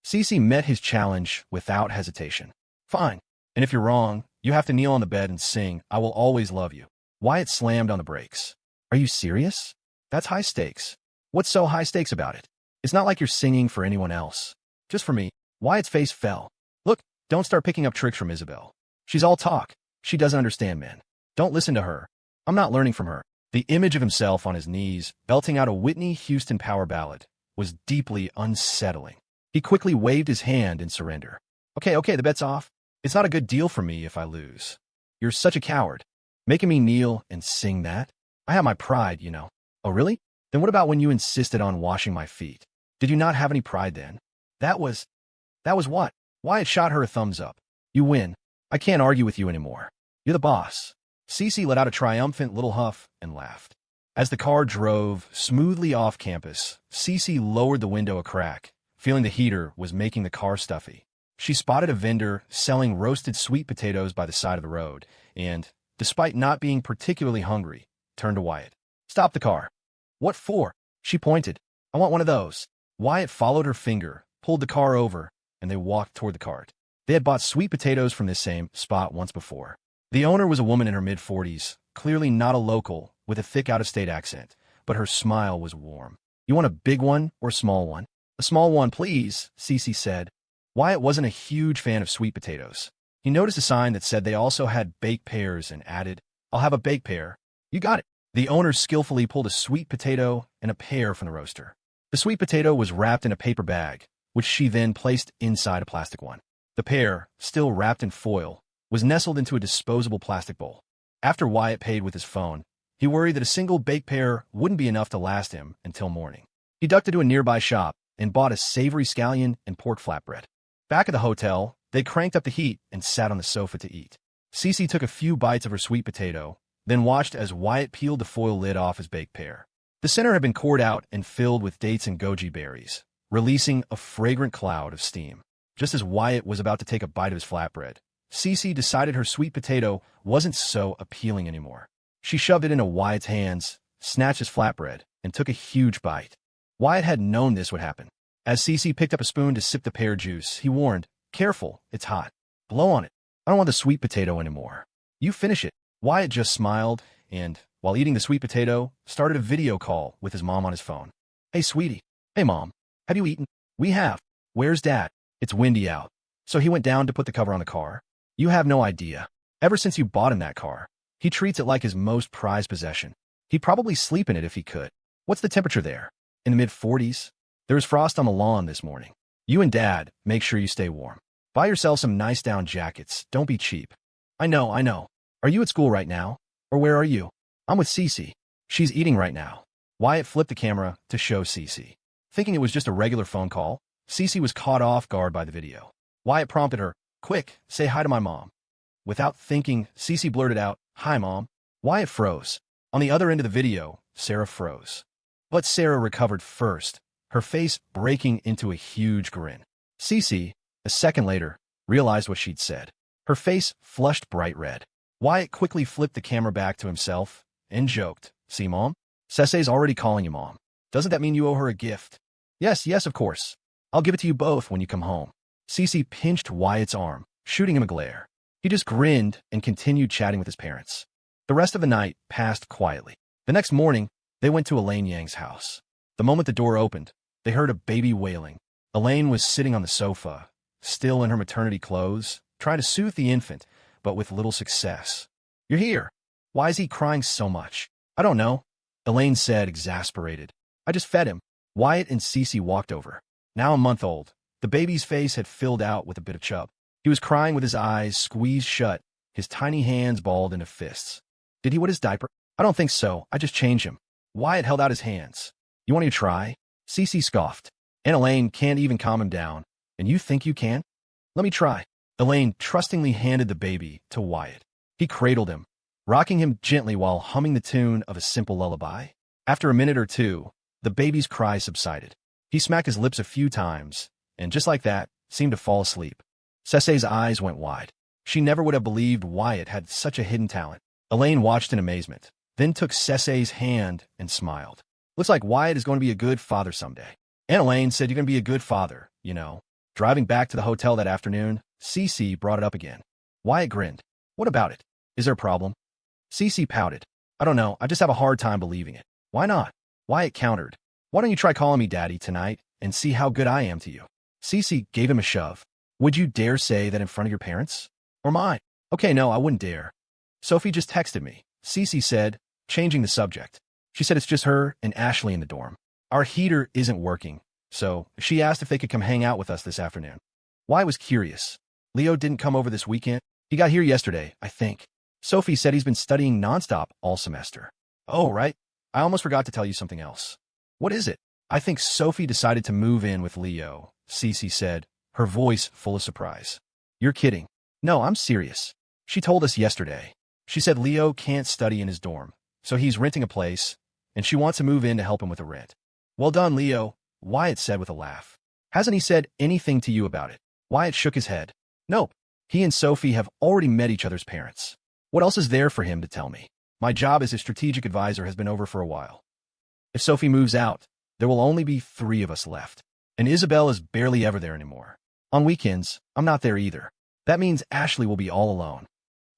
Cece met his challenge without hesitation. "Fine. And if you're wrong, you have to kneel on the bed and sing, 'I Will Always Love You.'" Wyatt slammed on the brakes. "Are you serious? That's high stakes." "What's so high stakes about it? It's not like you're singing for anyone else. Just for me." Wyatt's face fell. "Look, don't start picking up tricks from Isabel. She's all talk. She doesn't understand men. Don't listen to her. I'm not learning from her." The image of himself on his knees, belting out a Whitney Houston power ballad, was deeply unsettling. He quickly waved his hand in surrender. Okay, the bet's off. It's not a good deal for me if I lose." "You're such a coward. Making me kneel and sing that? I have my pride, you know." "Oh, really? Then what about when you insisted on washing my feet? Did you not have any pride then?" That was what?" Wyatt shot her a thumbs up. "You win. I can't argue with you anymore. You're the boss." Cece let out a triumphant little huff and laughed. As the car drove smoothly off campus, Cece lowered the window a crack, feeling the heater was making the car stuffy. She spotted a vendor selling roasted sweet potatoes by the side of the road and, despite not being particularly hungry, turned to Wyatt. "Stop the car." "What for?" She pointed. "I want one of those." Wyatt followed her finger, pulled the car over, and they walked toward the cart. They had bought sweet potatoes from this same spot once before. The owner was a woman in her mid-40s, clearly not a local, with a thick out-of-state accent, but her smile was warm. "You want a big one or a small one?" "A small one, please," Cece said. Wyatt wasn't a huge fan of sweet potatoes. He noticed a sign that said they also had baked pears and added, "I'll have a baked pear." "You got it." The owner skillfully pulled a sweet potato and a pear from the roaster. The sweet potato was wrapped in a paper bag, which she then placed inside a plastic one. The pear, still wrapped in foil, was nestled into a disposable plastic bowl. After Wyatt paid with his phone, he worried that a single baked pear wouldn't be enough to last him until morning. He ducked into a nearby shop and bought a savory scallion and pork flatbread. Back at the hotel, they cranked up the heat and sat on the sofa to eat. Cece took a few bites of her sweet potato, then watched as Wyatt peeled the foil lid off his baked pear. The center had been cored out and filled with dates and goji berries, releasing a fragrant cloud of steam. Just as Wyatt was about to take a bite of his flatbread, Cece decided her sweet potato wasn't so appealing anymore. She shoved it into Wyatt's hands, snatched his flatbread, and took a huge bite. Wyatt had known this would happen. As Cece picked up a spoon to sip the pear juice, he warned, "Careful, it's hot. Blow on it. I don't want the sweet potato anymore." "You finish it." Wyatt just smiled and, while eating the sweet potato, started a video call with his mom on his phone. "Hey, sweetie." "Hey, Mom. Have you eaten?" "We have." "Where's Dad?" "It's windy out." "So he went down to put the cover on the car?" "You have no idea. Ever since you bought him that car, he treats it like his most prized possession. He'd probably sleep in it if he could. What's the temperature there? In the mid-40s? There's frost on the lawn this morning. You and Dad, make sure you stay warm. Buy yourself some nice down jackets. Don't be cheap. I know. Are you at school right now? Or where are you? I'm with Cece. She's eating right now. Wyatt flipped the camera to show Cece. Thinking it was just a regular phone call, Cece was caught off guard by the video. Wyatt prompted her, "Quick, say hi to my mom." Without thinking, Cece blurted out, "Hi, Mom." Wyatt froze. On the other end of the video, Sarah froze. But Sarah recovered first, her face breaking into a huge grin. Cece, a second later, realized what she'd said. Her face flushed bright red. Wyatt quickly flipped the camera back to himself and joked, "See, Mom? Cece's already calling you Mom. Doesn't that mean you owe her a gift?" Yes, of course. I'll give it to you both when you come home." Cece pinched Wyatt's arm, shooting him a glare. He just grinned and continued chatting with his parents. The rest of the night passed quietly. The next morning, they went to Elaine Yang's house. The moment the door opened, they heard a baby wailing. Elaine was sitting on the sofa, still in her maternity clothes, trying to soothe the infant, but with little success. "You're here. Why is he crying so much?" "I don't know," Elaine said, exasperated. "I just fed him." Wyatt and Cece walked over. Now a month old, the baby's face had filled out with a bit of chub. He was crying with his eyes squeezed shut, his tiny hands balled into fists. "Did he wet his diaper?" "I don't think so. I just changed him." Wyatt held out his hands. "You want to try?" Cece scoffed. "And Elaine can't even calm him down. And you think you can?" "Let me try." Elaine trustingly handed the baby to Wyatt. He cradled him, rocking him gently while humming the tune of a simple lullaby. After a minute or two, the baby's cries subsided. He smacked his lips a few times, and just like that, seemed to fall asleep. Cece's eyes went wide. She never would have believed Wyatt had such a hidden talent. Elaine watched in amazement, then took Cece's hand and smiled. "Looks like Wyatt is going to be a good father someday." And Elaine said, "You're going to be a good father, you know." Driving back to the hotel that afternoon, Cece brought it up again. Wyatt grinned. "What about it? Is there a problem?" Cece pouted. "I don't know. I just have a hard time believing it." "Why not?" Wyatt countered. "Why don't you try calling me Daddy tonight and see how good I am to you?" Cece gave him a shove. "Would you dare say that in front of your parents? Or mine?" "Okay, no, I wouldn't dare." "Sophie just texted me," Cece said, changing the subject. "She said it's just her and Ashley in the dorm. Our heater isn't working, so she asked if they could come hang out with us this afternoon." Wyatt was curious. "Leo didn't come over this weekend?" "He got here yesterday, I think. Sophie said he's been studying nonstop all semester." "Oh, right. I almost forgot to tell you something else." "What is it?" "I think Sophie decided to move in with Leo," Cece said, her voice full of surprise. "You're kidding." "No, I'm serious. She told us yesterday. She said Leo can't study in his dorm, so he's renting a place, and she wants to move in to help him with the rent." "Well done, Leo," Wyatt said with a laugh. "Hasn't he said anything to you about it?" Wyatt shook his head. "Nope. He and Sophie have already met each other's parents. What else is there for him to tell me? My job as his strategic advisor has been over for a while. If Sophie moves out, there will only be 3 of us left. And Isabel is barely ever there anymore. On weekends, I'm not there either. That means Ashley will be all alone."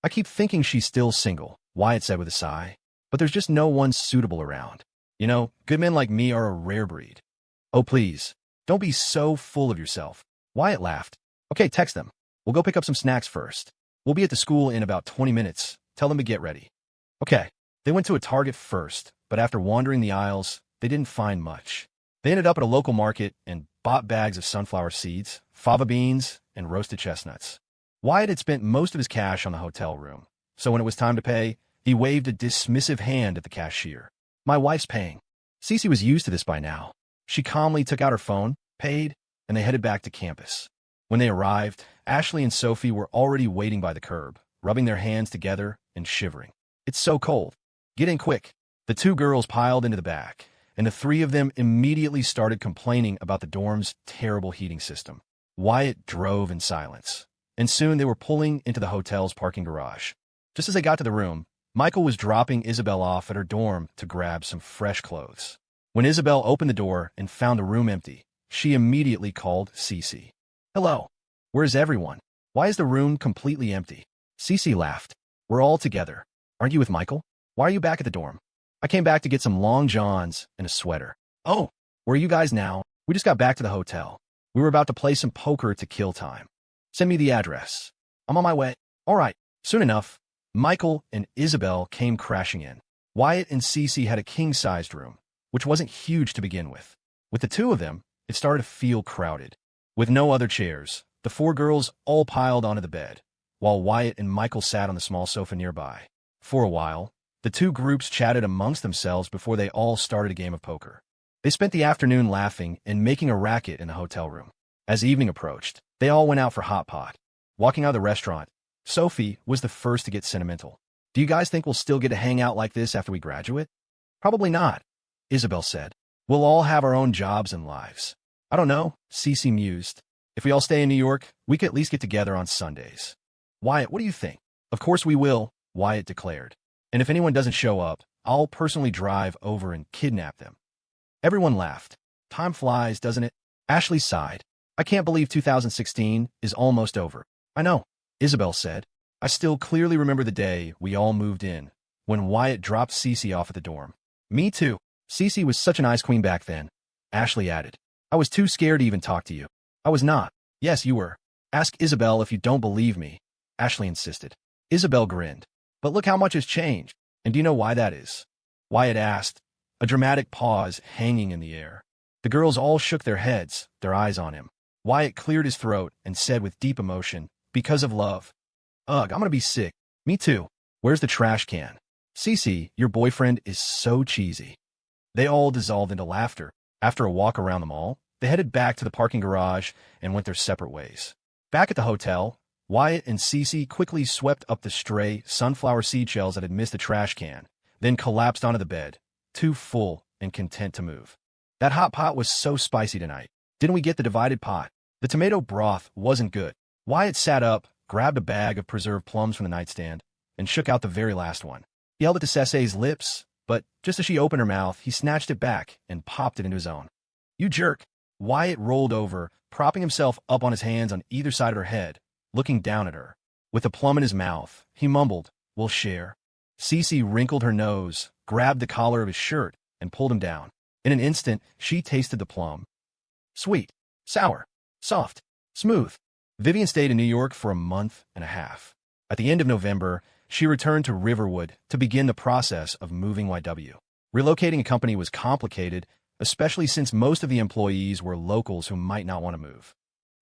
"I keep thinking she's still single," Wyatt said with a sigh. "But there's just no one suitable around. You know, good men like me are a rare breed." "Oh, please. Don't be so full of yourself." Wyatt laughed. "Okay, text them. We'll go pick up some snacks first. We'll be at the school in about 20 minutes. Tell them to get ready." Okay. They went to a Target first, but after wandering the aisles, they didn't find much. They ended up at a local market and bought bags of sunflower seeds, fava beans, and roasted chestnuts. Wyatt had spent most of his cash on the hotel room, so when it was time to pay, he waved a dismissive hand at the cashier. "My wife's paying." Cece was used to this by now. She calmly took out her phone, paid, and they headed back to campus. When they arrived, Ashley and Sophie were already waiting by the curb, rubbing their hands together and shivering. "It's so cold. Get in quick." The 2 girls piled into the back, and the 3 of them immediately started complaining about the dorm's terrible heating system. Wyatt drove in silence, and soon they were pulling into the hotel's parking garage. Just as they got to the room, Michael was dropping Isabel off at her dorm to grab some fresh clothes. When Isabel opened the door and found the room empty, she immediately called Cece. "Hello. Where's everyone? Why is the room completely empty?" Cece laughed. "We're all together. Aren't you with Michael? Why are you back at the dorm?" "I came back to get some long johns and a sweater." "Oh, where are you guys now?" "We just got back to the hotel. We were about to play some poker to kill time." "Send me the address." "I'm on my way." "All right." Soon enough, Michael and Isabel came crashing in. Wyatt and Cece had a king-sized room, which wasn't huge to begin with. With the two of them, it started to feel crowded. With no other chairs, the four girls all piled onto the bed, while Wyatt and Michael sat on the small sofa nearby. For a while, the two groups chatted amongst themselves before they all started a game of poker. They spent the afternoon laughing and making a racket in the hotel room. As evening approached, they all went out for hot pot. Walking out of the restaurant, Sophie was the first to get sentimental. "Do you guys think we'll still get to hang out like this after we graduate?" "Probably not," Isabel said. "We'll all have our own jobs and lives." "I don't know," Cece mused. "If we all stay in New York, we could at least get together on Sundays." "Wyatt, what do you think?" "Of course we will," Wyatt declared. "And if anyone doesn't show up, I'll personally drive over and kidnap them." Everyone laughed. "Time flies, doesn't it?" Ashley sighed. "I can't believe 2016 is almost over." "I know," Isabel said. "I still clearly remember the day we all moved in, when Wyatt dropped Cece off at the dorm." "Me too. Cece was such an ice queen back then," Ashley added. "I was too scared to even talk to you." "I was not." "Yes, you were. Ask Isabel if you don't believe me," Ashley insisted. Isabel grinned. "But look how much has changed. And do you know why that is?" Wyatt asked, a dramatic pause hanging in the air. The girls all shook their heads, their eyes on him. Wyatt cleared his throat and said with deep emotion, "Because of love." "Ugh, I'm gonna be sick." "Me too. Where's the trash can?" "Cece, your boyfriend is so cheesy." They all dissolved into laughter. After a walk around the mall, they headed back to the parking garage and went their separate ways. Back at the hotel, Wyatt and Cece quickly swept up the stray sunflower seed shells that had missed the trash can, then collapsed onto the bed, too full and content to move. "That hot pot was so spicy tonight. Didn't we get the divided pot?" The tomato broth wasn't good. Wyatt sat up, grabbed a bag of preserved plums from the nightstand, and shook out the very last one. He held it to Cece's lips, but just as she opened her mouth, he snatched it back and popped it into his own. "You jerk!" Wyatt rolled over, propping himself up on his hands on either side of her head, looking down at her. With the plum in his mouth, he mumbled, "We'll share." Cece wrinkled her nose, grabbed the collar of his shirt, and pulled him down. In an instant, she tasted the plum. Sweet, sour, soft, smooth. Vivien stayed in New York for a month and a half. At the end of November, she returned to Riverwood to begin the process of moving YW. Relocating a company was complicated, especially since most of the employees were locals who might not want to move.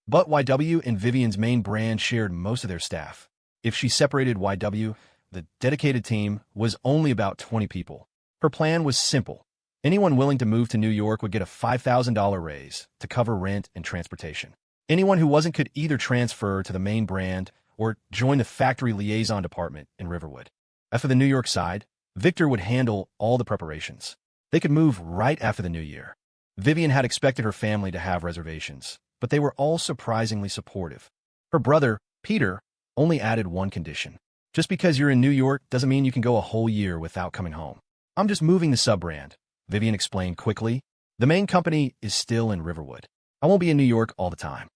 But YW and Vivien's main brand shared most of their staff. If she separated YW, the dedicated team was only about 20 people. Her plan was simple. Anyone willing to move to New York would get a $5,000 raise to cover rent and transportation. Anyone who wasn't could either transfer to the main brand or join the factory liaison department in Riverwood. As for the New York side, Victor would handle all the preparations. They could move right after the new year. Vivien had expected her family to have reservations, but they were all surprisingly supportive. Her brother, Peter, only added one condition. "Just because you're in New York doesn't mean you can go a whole year without coming home." "I'm just moving the sub-brand," Vivien explained quickly. "The main company is still in Riverwood. I won't be in New York all the time."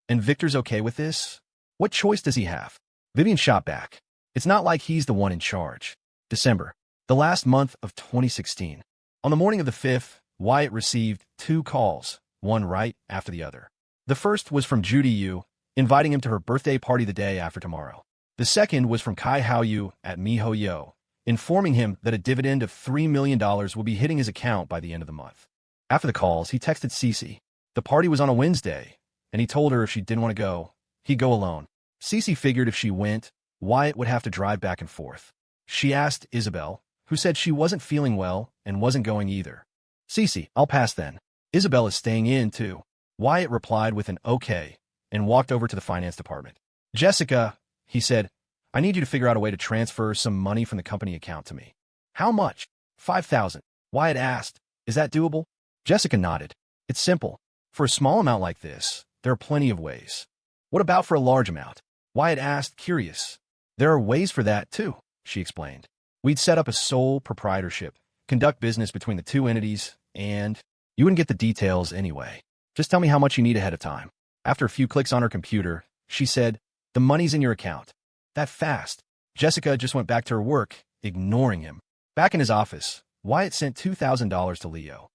"And Victor's okay with this? What choice does he have?" Vivien shot back. "It's not like he's the one in charge." December, the last month of 2016. On the morning of the 5th, Wyatt received 2 calls, one right after the other. The first was from Judy Yu, inviting him to her birthday party the day after tomorrow. The second was from Kai Hao Yu at Miho Yo, informing him that a dividend of $3 million will be hitting his account by the end of the month. After the calls, he texted Cece. The party was on a Wednesday, and he told her if she didn't want to go, he'd go alone. Cece figured if she went, Wyatt would have to drive back and forth. She asked Isabel, who said she wasn't feeling well and wasn't going either. "Cece, I'll pass then. Isabel is staying in, too." Wyatt replied with an okay and walked over to the finance department. "Jessica," he said, "I need you to figure out a way to transfer some money from the company account to me." "How much?" $5,000. Wyatt asked, "Is that doable?" Jessica nodded. "It's simple. For a small amount like this, there are plenty of ways." "What about for a large amount?" Wyatt asked, curious. "There are ways for that, too," she explained. "We'd set up a sole proprietorship, conduct business between the two entities, and you wouldn't get the details anyway. Just tell me how much you need ahead of time." After a few clicks on her computer, she said, "The money's in your account." That fast. Jessica just went back to her work, ignoring him. Back in his office, Wyatt sent $2,000 to Leo.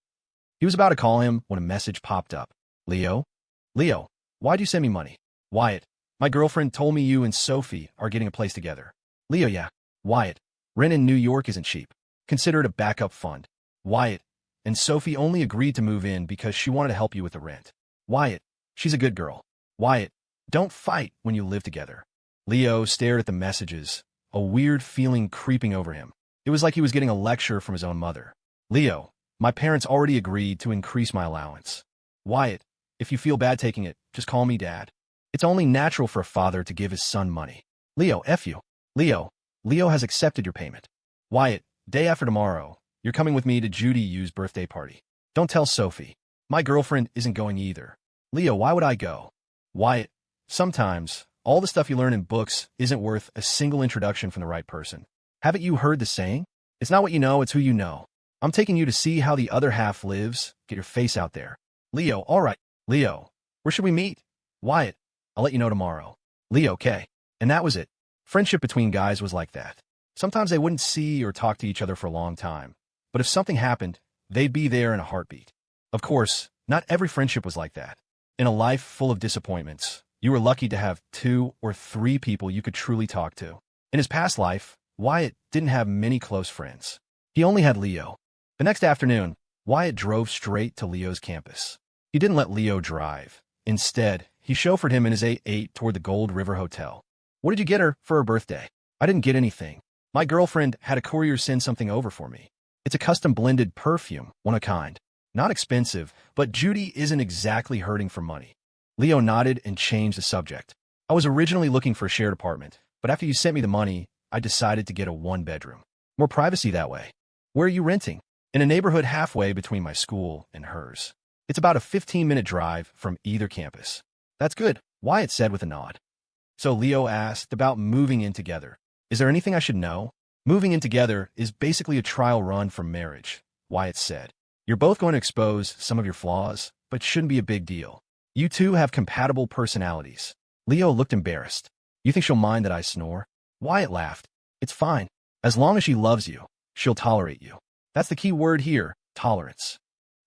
He was about to call him when a message popped up. "Leo? Leo, why'd you send me money?" "Wyatt, my girlfriend told me you and Sophie are getting a place together. Leo, yeah. Wyatt. Rent in New York isn't cheap. Consider it a backup fund. Wyatt. And Sophie only agreed to move in because she wanted to help you with the rent. Wyatt. She's a good girl. Wyatt. Don't fight when you live together. Leo stared at the messages, a weird feeling creeping over him. It was like he was getting a lecture from his own mother. Leo. My parents already agreed to increase my allowance. Wyatt. If you feel bad taking it, just call me Dad. It's only natural for a father to give his son money. Leo, F you. Leo. Leo has accepted your payment. Wyatt. Day after tomorrow, you're coming with me to Judy Yu's birthday party. Don't tell Sophie. My girlfriend isn't going either. Leo, why would I go? Wyatt. Sometimes, all the stuff you learn in books isn't worth a single introduction from the right person. Haven't you heard the saying? It's not what you know, it's who you know. I'm taking you to see how the other half lives. Get your face out there. Leo, all right. Leo, where should we meet? Wyatt, I'll let you know tomorrow. Leo, okay. And that was it. Friendship between guys was like that. Sometimes they wouldn't see or talk to each other for a long time. But if something happened, they'd be there in a heartbeat. Of course, not every friendship was like that. In a life full of disappointments, you were lucky to have 2 or 3 people you could truly talk to. In his past life, Wyatt didn't have many close friends. He only had Leo. The next afternoon, Wyatt drove straight to Leo's campus. He didn't let Leo drive. Instead, he chauffeured him in his A8 toward the Gold River Hotel. What did you get her for her birthday? I didn't get anything. My girlfriend had a courier send something over for me. It's a custom blended perfume, one of a kind. Not expensive, but Judy isn't exactly hurting for money. Leo nodded and changed the subject. I was originally looking for a shared apartment, but after you sent me the money, I decided to get a 1-bedroom. More privacy that way. Where are you renting? In a neighborhood halfway between my school and hers. It's about a 15-minute drive from either campus. That's good, Wyatt said with a nod. So Leo asked about moving in together. Is there anything I should know? Moving in together is basically a trial run for marriage, Wyatt said. You're both going to expose some of your flaws, but shouldn't be a big deal. You two have compatible personalities. Leo looked embarrassed. You think she'll mind that I snore? Wyatt laughed. It's fine. As long as she loves you, she'll tolerate you. That's the key word here, tolerance.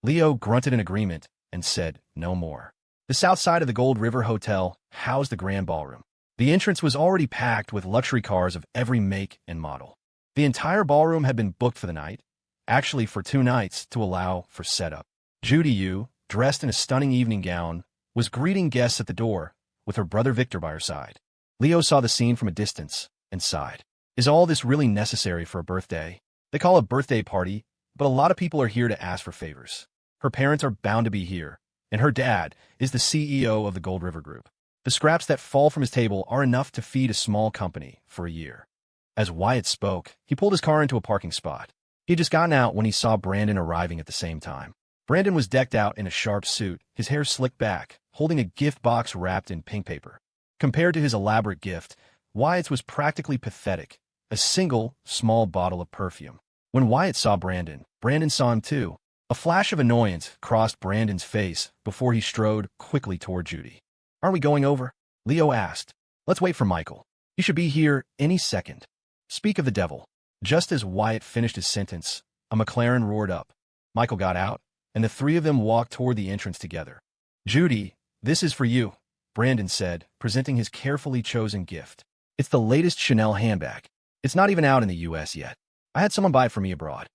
Leo grunted in agreement and said no more. The south side of the Gold River Hotel housed the grand ballroom. The entrance was already packed with luxury cars of every make and model. The entire ballroom had been booked for the night, actually for 2 nights to allow for setup. Judy Yu, dressed in a stunning evening gown, was greeting guests at the door with her brother Victor by her side. Leo saw the scene from a distance and sighed. Is all this really necessary for a birthday? They call it a birthday party, but a lot of people are here to ask for favors. Her parents are bound to be here, and her dad is the CEO of the Gold River Group. The scraps that fall from his table are enough to feed a small company for a year. As Wyatt spoke, he pulled his car into a parking spot. He had just gotten out when he saw Brandon arriving at the same time. Brandon was decked out in a sharp suit, his hair slicked back, holding a gift box wrapped in pink paper. Compared to his elaborate gift, Wyatt's was practically pathetic, a single, small bottle of perfume. When Wyatt saw Brandon, Brandon saw him too. A flash of annoyance crossed Brandon's face before he strode quickly toward Judy. Aren't we going over? Leo asked. Let's wait for Michael. He should be here any second. Speak of the devil. Just as Wyatt finished his sentence, a McLaren roared up. Michael got out, and the 3 of them walked toward the entrance together. Judy, this is for you, Brandon said, presenting his carefully chosen gift. It's the latest Chanel handbag. It's not even out in the U.S. yet. I had someone buy it for me abroad.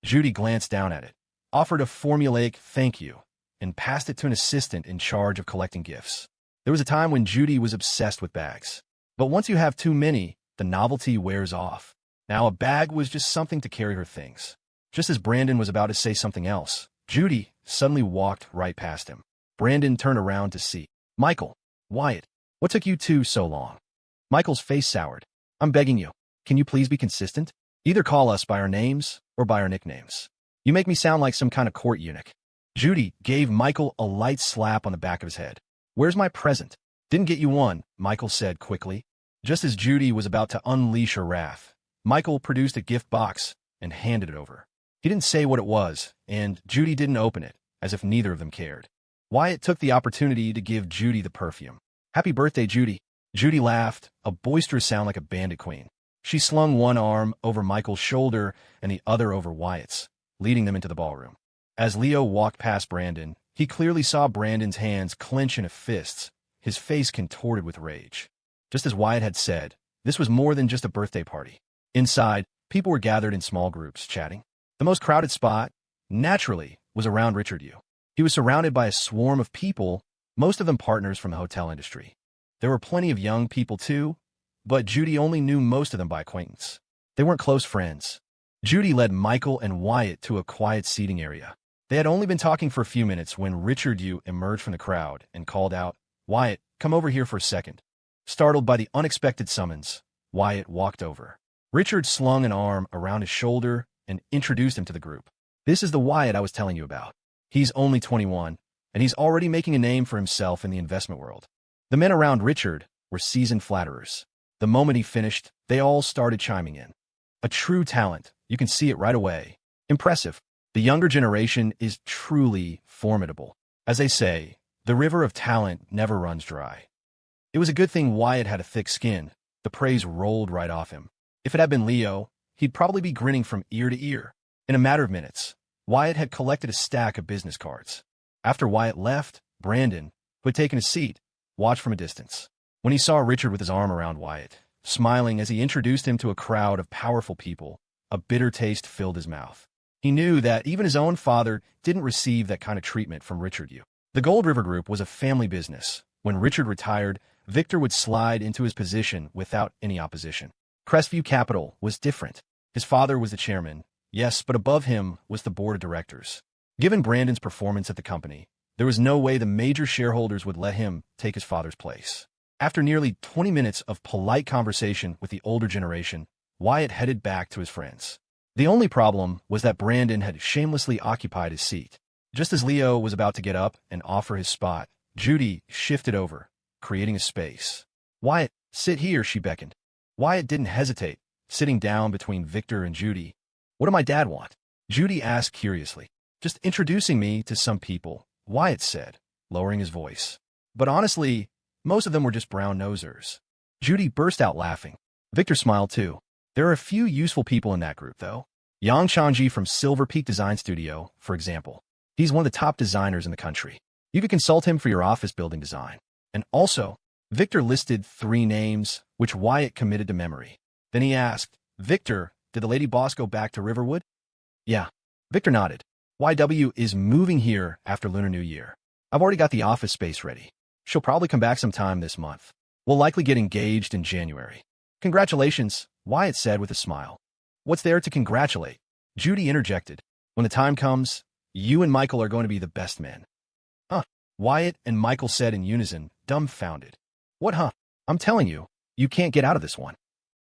Judy glanced down at it, offered a formulaic thank you, and passed it to an assistant in charge of collecting gifts. There was a time when Judy was obsessed with bags. But once you have too many, the novelty wears off. Now a bag was just something to carry her things. Just as Brandon was about to say something else, Judy suddenly walked right past him. Brandon turned around to see. Michael, Wyatt, what took you two so long? Michael's face soured. I'm begging you, can you please be consistent? Either call us by our names or by our nicknames. You make me sound like some kind of court eunuch. Judy gave Michael a light slap on the back of his head. Where's my present? Didn't get you one, Michael said quickly. Just as Judy was about to unleash her wrath, Michael produced a gift box and handed it over. He didn't say what it was, and Judy didn't open it, as if neither of them cared. Wyatt took the opportunity to give Judy the perfume. Happy birthday, Judy. Judy laughed, a boisterous sound like a bandit queen. She slung one arm over Michael's shoulder and the other over Wyatt's, leading them into the ballroom. As Leo walked past Brandon, he clearly saw Brandon's hands clench into fists, his face contorted with rage. Just as Wyatt had said, This was more than just a birthday party. Inside, people were gathered in small groups, chatting. The most crowded spot, naturally, was around Richard Yu. He was surrounded by a swarm of people, most of them partners from the hotel industry. There were plenty of young people too, but Judy only knew most of them by acquaintance. They weren't close friends. Judy led Michael and Wyatt to a quiet seating area. They had only been talking for a few minutes when Richard Yu emerged from the crowd and called out, "Wyatt, come over here for a second." Startled by the unexpected summons, Wyatt walked over. Richard slung an arm around his shoulder and introduced him to the group. "This is the Wyatt I was telling you about. He's only 21, and he's already making a name for himself in the investment world." The men around Richard were seasoned flatterers. The moment he finished, they all started chiming in. A true talent, you can see it right away. Impressive. The younger generation is truly formidable. As they say, the river of talent never runs dry. It was a good thing Wyatt had a thick skin. The praise rolled right off him. If it had been Leo, he'd probably be grinning from ear to ear. In a matter of minutes, Wyatt had collected a stack of business cards. After Wyatt left, Brandon, who had taken a seat, watched from a distance. When he saw Richard with his arm around Wyatt, smiling as he introduced him to a crowd of powerful people, a bitter taste filled his mouth. He knew that even his own father didn't receive that kind of treatment from Richard Yu. The Gold River Group was a family business. When Richard retired, Victor would slide into his position without any opposition. Crestview Capital was different. His father was the chairman, yes, but above him was the board of directors. Given Brandon's performance at the company, there was no way the major shareholders would let him take his father's place. After nearly 20 minutes of polite conversation with the older generation, Wyatt headed back to his friends. The only problem was that Brandon had shamelessly occupied his seat. Just as Leo was about to get up and offer his spot, Judy shifted over, creating a space. "Wyatt, sit here," she beckoned. Wyatt didn't hesitate, sitting down between Victor and Judy. "What did my dad want?" Judy asked curiously. "Just introducing me to some people," Wyatt said, lowering his voice. "But honestly, most of them were just brown-nosers." Judy burst out laughing. Victor smiled too. "There are a few useful people in that group, though. Yang Changji from Silver Peak Design Studio, for example. He's one of the top designers in the country. You could consult him for your office building design. And also," Victor listed 3 names, which Wyatt committed to memory. Then he asked, "Victor, did the lady boss go back to Riverwood?" "Yeah." Victor nodded. "YW is moving here after Lunar New Year. I've already got the office space ready. She'll probably come back sometime this month. We'll likely get engaged in January." "Congratulations," Wyatt said with a smile. "What's there to congratulate?" Judy interjected. "When the time comes, you and Michael are going to be the best men." "Huh?" Wyatt and Michael said in unison, dumbfounded. "What, huh?" "I'm telling you, you can't get out of this one."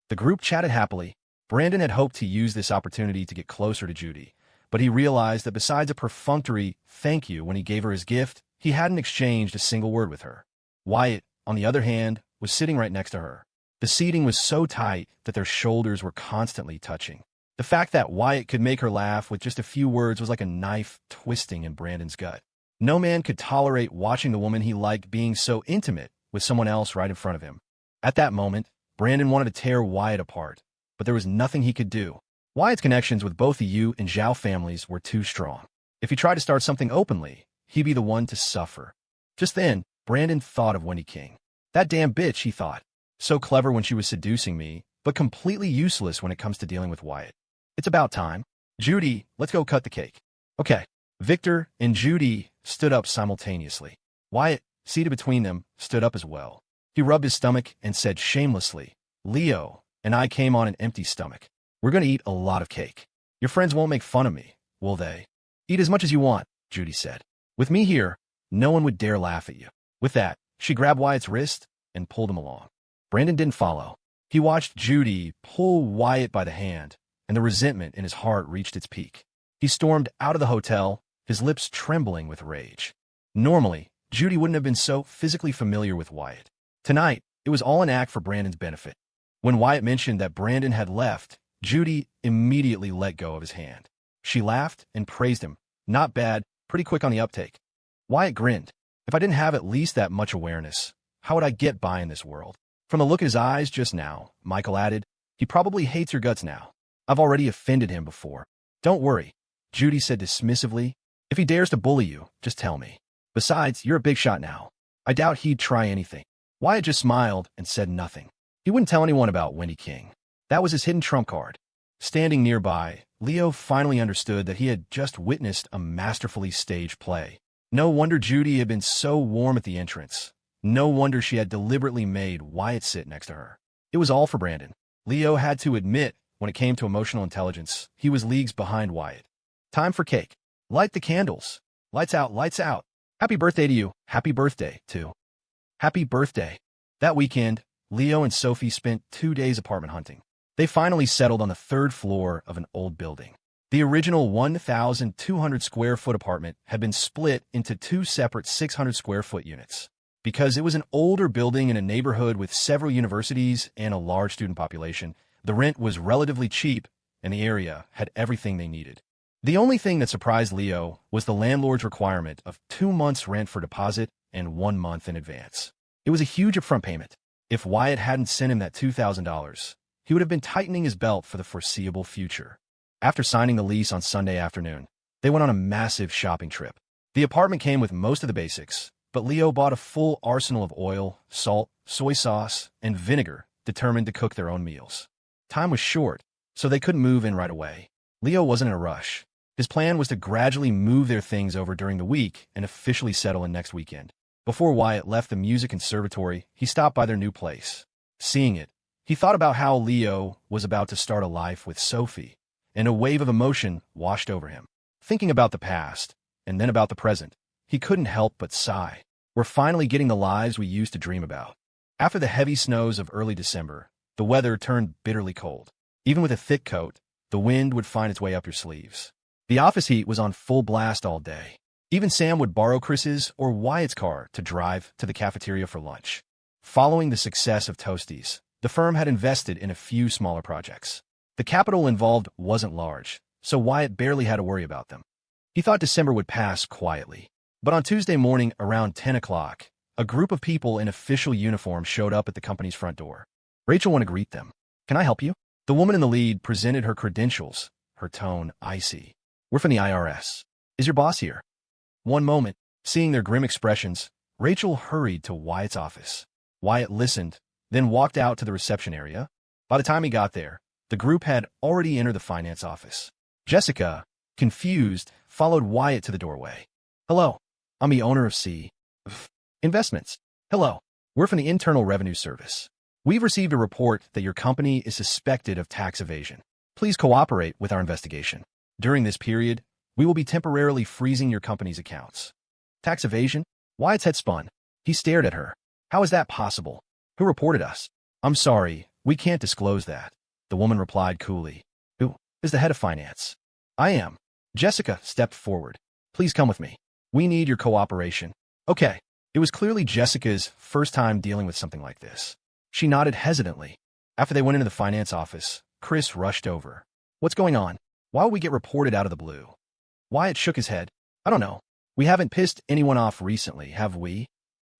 The group chatted happily. Brandon had hoped to use this opportunity to get closer to Judy, but he realized that besides a perfunctory thank you when he gave her his gift, he hadn't exchanged a single word with her. Wyatt, on the other hand, was sitting right next to her. The seating was so tight that their shoulders were constantly touching. The fact that Wyatt could make her laugh with just a few words was like a knife twisting in Brandon's gut. No man could tolerate watching the woman he liked being so intimate with someone else right in front of him. At that moment, Brandon wanted to tear Wyatt apart, but there was nothing he could do. Wyatt's connections with both the Yu and Zhao families were too strong. If he tried to start something openly, he'd be the one to suffer. Just then, Brandon thought of Wendy King. That damn bitch, he thought. So clever when she was seducing me, but completely useless when it comes to dealing with Wyatt. It's about time. "Judy, let's go cut the cake." "Okay." Victor and Judy stood up simultaneously. Wyatt, seated between them, stood up as well. He rubbed his stomach and said shamelessly, "Leo and I came on an empty stomach. We're going to eat a lot of cake. Your friends won't make fun of me, will they?" "Eat as much as you want," Judy said. "With me here, no one would dare laugh at you." With that, she grabbed Wyatt's wrist and pulled him along. Brandon didn't follow. He watched Judy pull Wyatt by the hand, and the resentment in his heart reached its peak. He stormed out of the hotel, his lips trembling with rage. Normally, Judy wouldn't have been so physically familiar with Wyatt. Tonight, it was all an act for Brandon's benefit. When Wyatt mentioned that Brandon had left, Judy immediately let go of his hand. She laughed and praised him. "Not bad, pretty quick on the uptake." Wyatt grinned. "If I didn't have at least that much awareness, how would I get by in this world?" From the look in his eyes just now, Michael added, "He probably hates your guts now. I've already offended him before." "Don't worry," Judy said dismissively. "If he dares to bully you, just tell me. Besides, you're a big shot now. I doubt he'd try anything." Wyatt just smiled and said nothing. He wouldn't tell anyone about Wendy King. That was his hidden trump card. Standing nearby, Leo finally understood that he had just witnessed a masterfully staged play. No wonder Judy had been so warm at the entrance. No wonder she had deliberately made Wyatt sit next to her. It was all for Brandon. Leo had to admit, when it came to emotional intelligence, he was leagues behind Wyatt. Time for cake. Light the candles. Lights out, lights out. Happy birthday to you. Happy birthday, too. Happy birthday. That weekend, Leo and Sophie spent 2 days apartment hunting. They finally settled on the 3rd floor of an old building. The original 1,200 square foot apartment had been split into 2 separate 600 square foot units. Because it was an older building in a neighborhood with several universities and a large student population, the rent was relatively cheap and the area had everything they needed. The only thing that surprised Leo was the landlord's requirement of 2 months' rent for deposit and 1 month in advance. It was a huge upfront payment. If Wyatt hadn't sent him that $2,000, he would have been tightening his belt for the foreseeable future. After signing the lease on Sunday afternoon, they went on a massive shopping trip. The apartment came with most of the basics, but Leo bought a full arsenal of oil, salt, soy sauce, and vinegar, determined to cook their own meals. Time was short, so they couldn't move in right away. Leo wasn't in a rush. His plan was to gradually move their things over during the week and officially settle in next weekend. Before Wyatt left the music conservatory, he stopped by their new place. Seeing it, he thought about how Leo was about to start a life with Sophie, and a wave of emotion washed over him. Thinking about the past, and then about the present, he couldn't help but sigh. We're finally getting the lives we used to dream about. After the heavy snows of early December, the weather turned bitterly cold. Even with a thick coat, the wind would find its way up your sleeves. The office heat was on full blast all day. Even Sam would borrow Chris's or Wyatt's car to drive to the cafeteria for lunch. Following the success of Toasties, the firm had invested in a few smaller projects. The capital involved wasn't large, so Wyatt barely had to worry about them. He thought December would pass quietly. But on Tuesday morning around 10 o'clock, a group of people in official uniform showed up at the company's front door. Rachel wanted to greet them. "Can I help you?" The woman in the lead presented her credentials, her tone icy. "We're from the IRS. Is your boss here?" One moment, seeing their grim expressions, Rachel hurried to Wyatt's office. Wyatt listened, then walked out to the reception area. By the time he got there, the group had already entered the finance office. Jessica, confused, followed Wyatt to the doorway. "Hello, I'm the owner of Investments. Hello, we're from the Internal Revenue Service. We've received a report that your company is suspected of tax evasion. Please cooperate with our investigation. During this period, we will be temporarily freezing your company's accounts." Tax evasion? Wyatt's head spun. He stared at her. "How is that possible? Who reported us?" "I'm sorry, we can't disclose that," the woman replied coolly. "Who is the head of finance?" "I am." Jessica stepped forward. "Please come with me. We need your cooperation." "Okay." It was clearly Jessica's first time dealing with something like this. She nodded hesitantly. After they went into the finance office, Chris rushed over. "What's going on? Why would we get reported out of the blue?" Wyatt shook his head. "I don't know. We haven't pissed anyone off recently, have we?"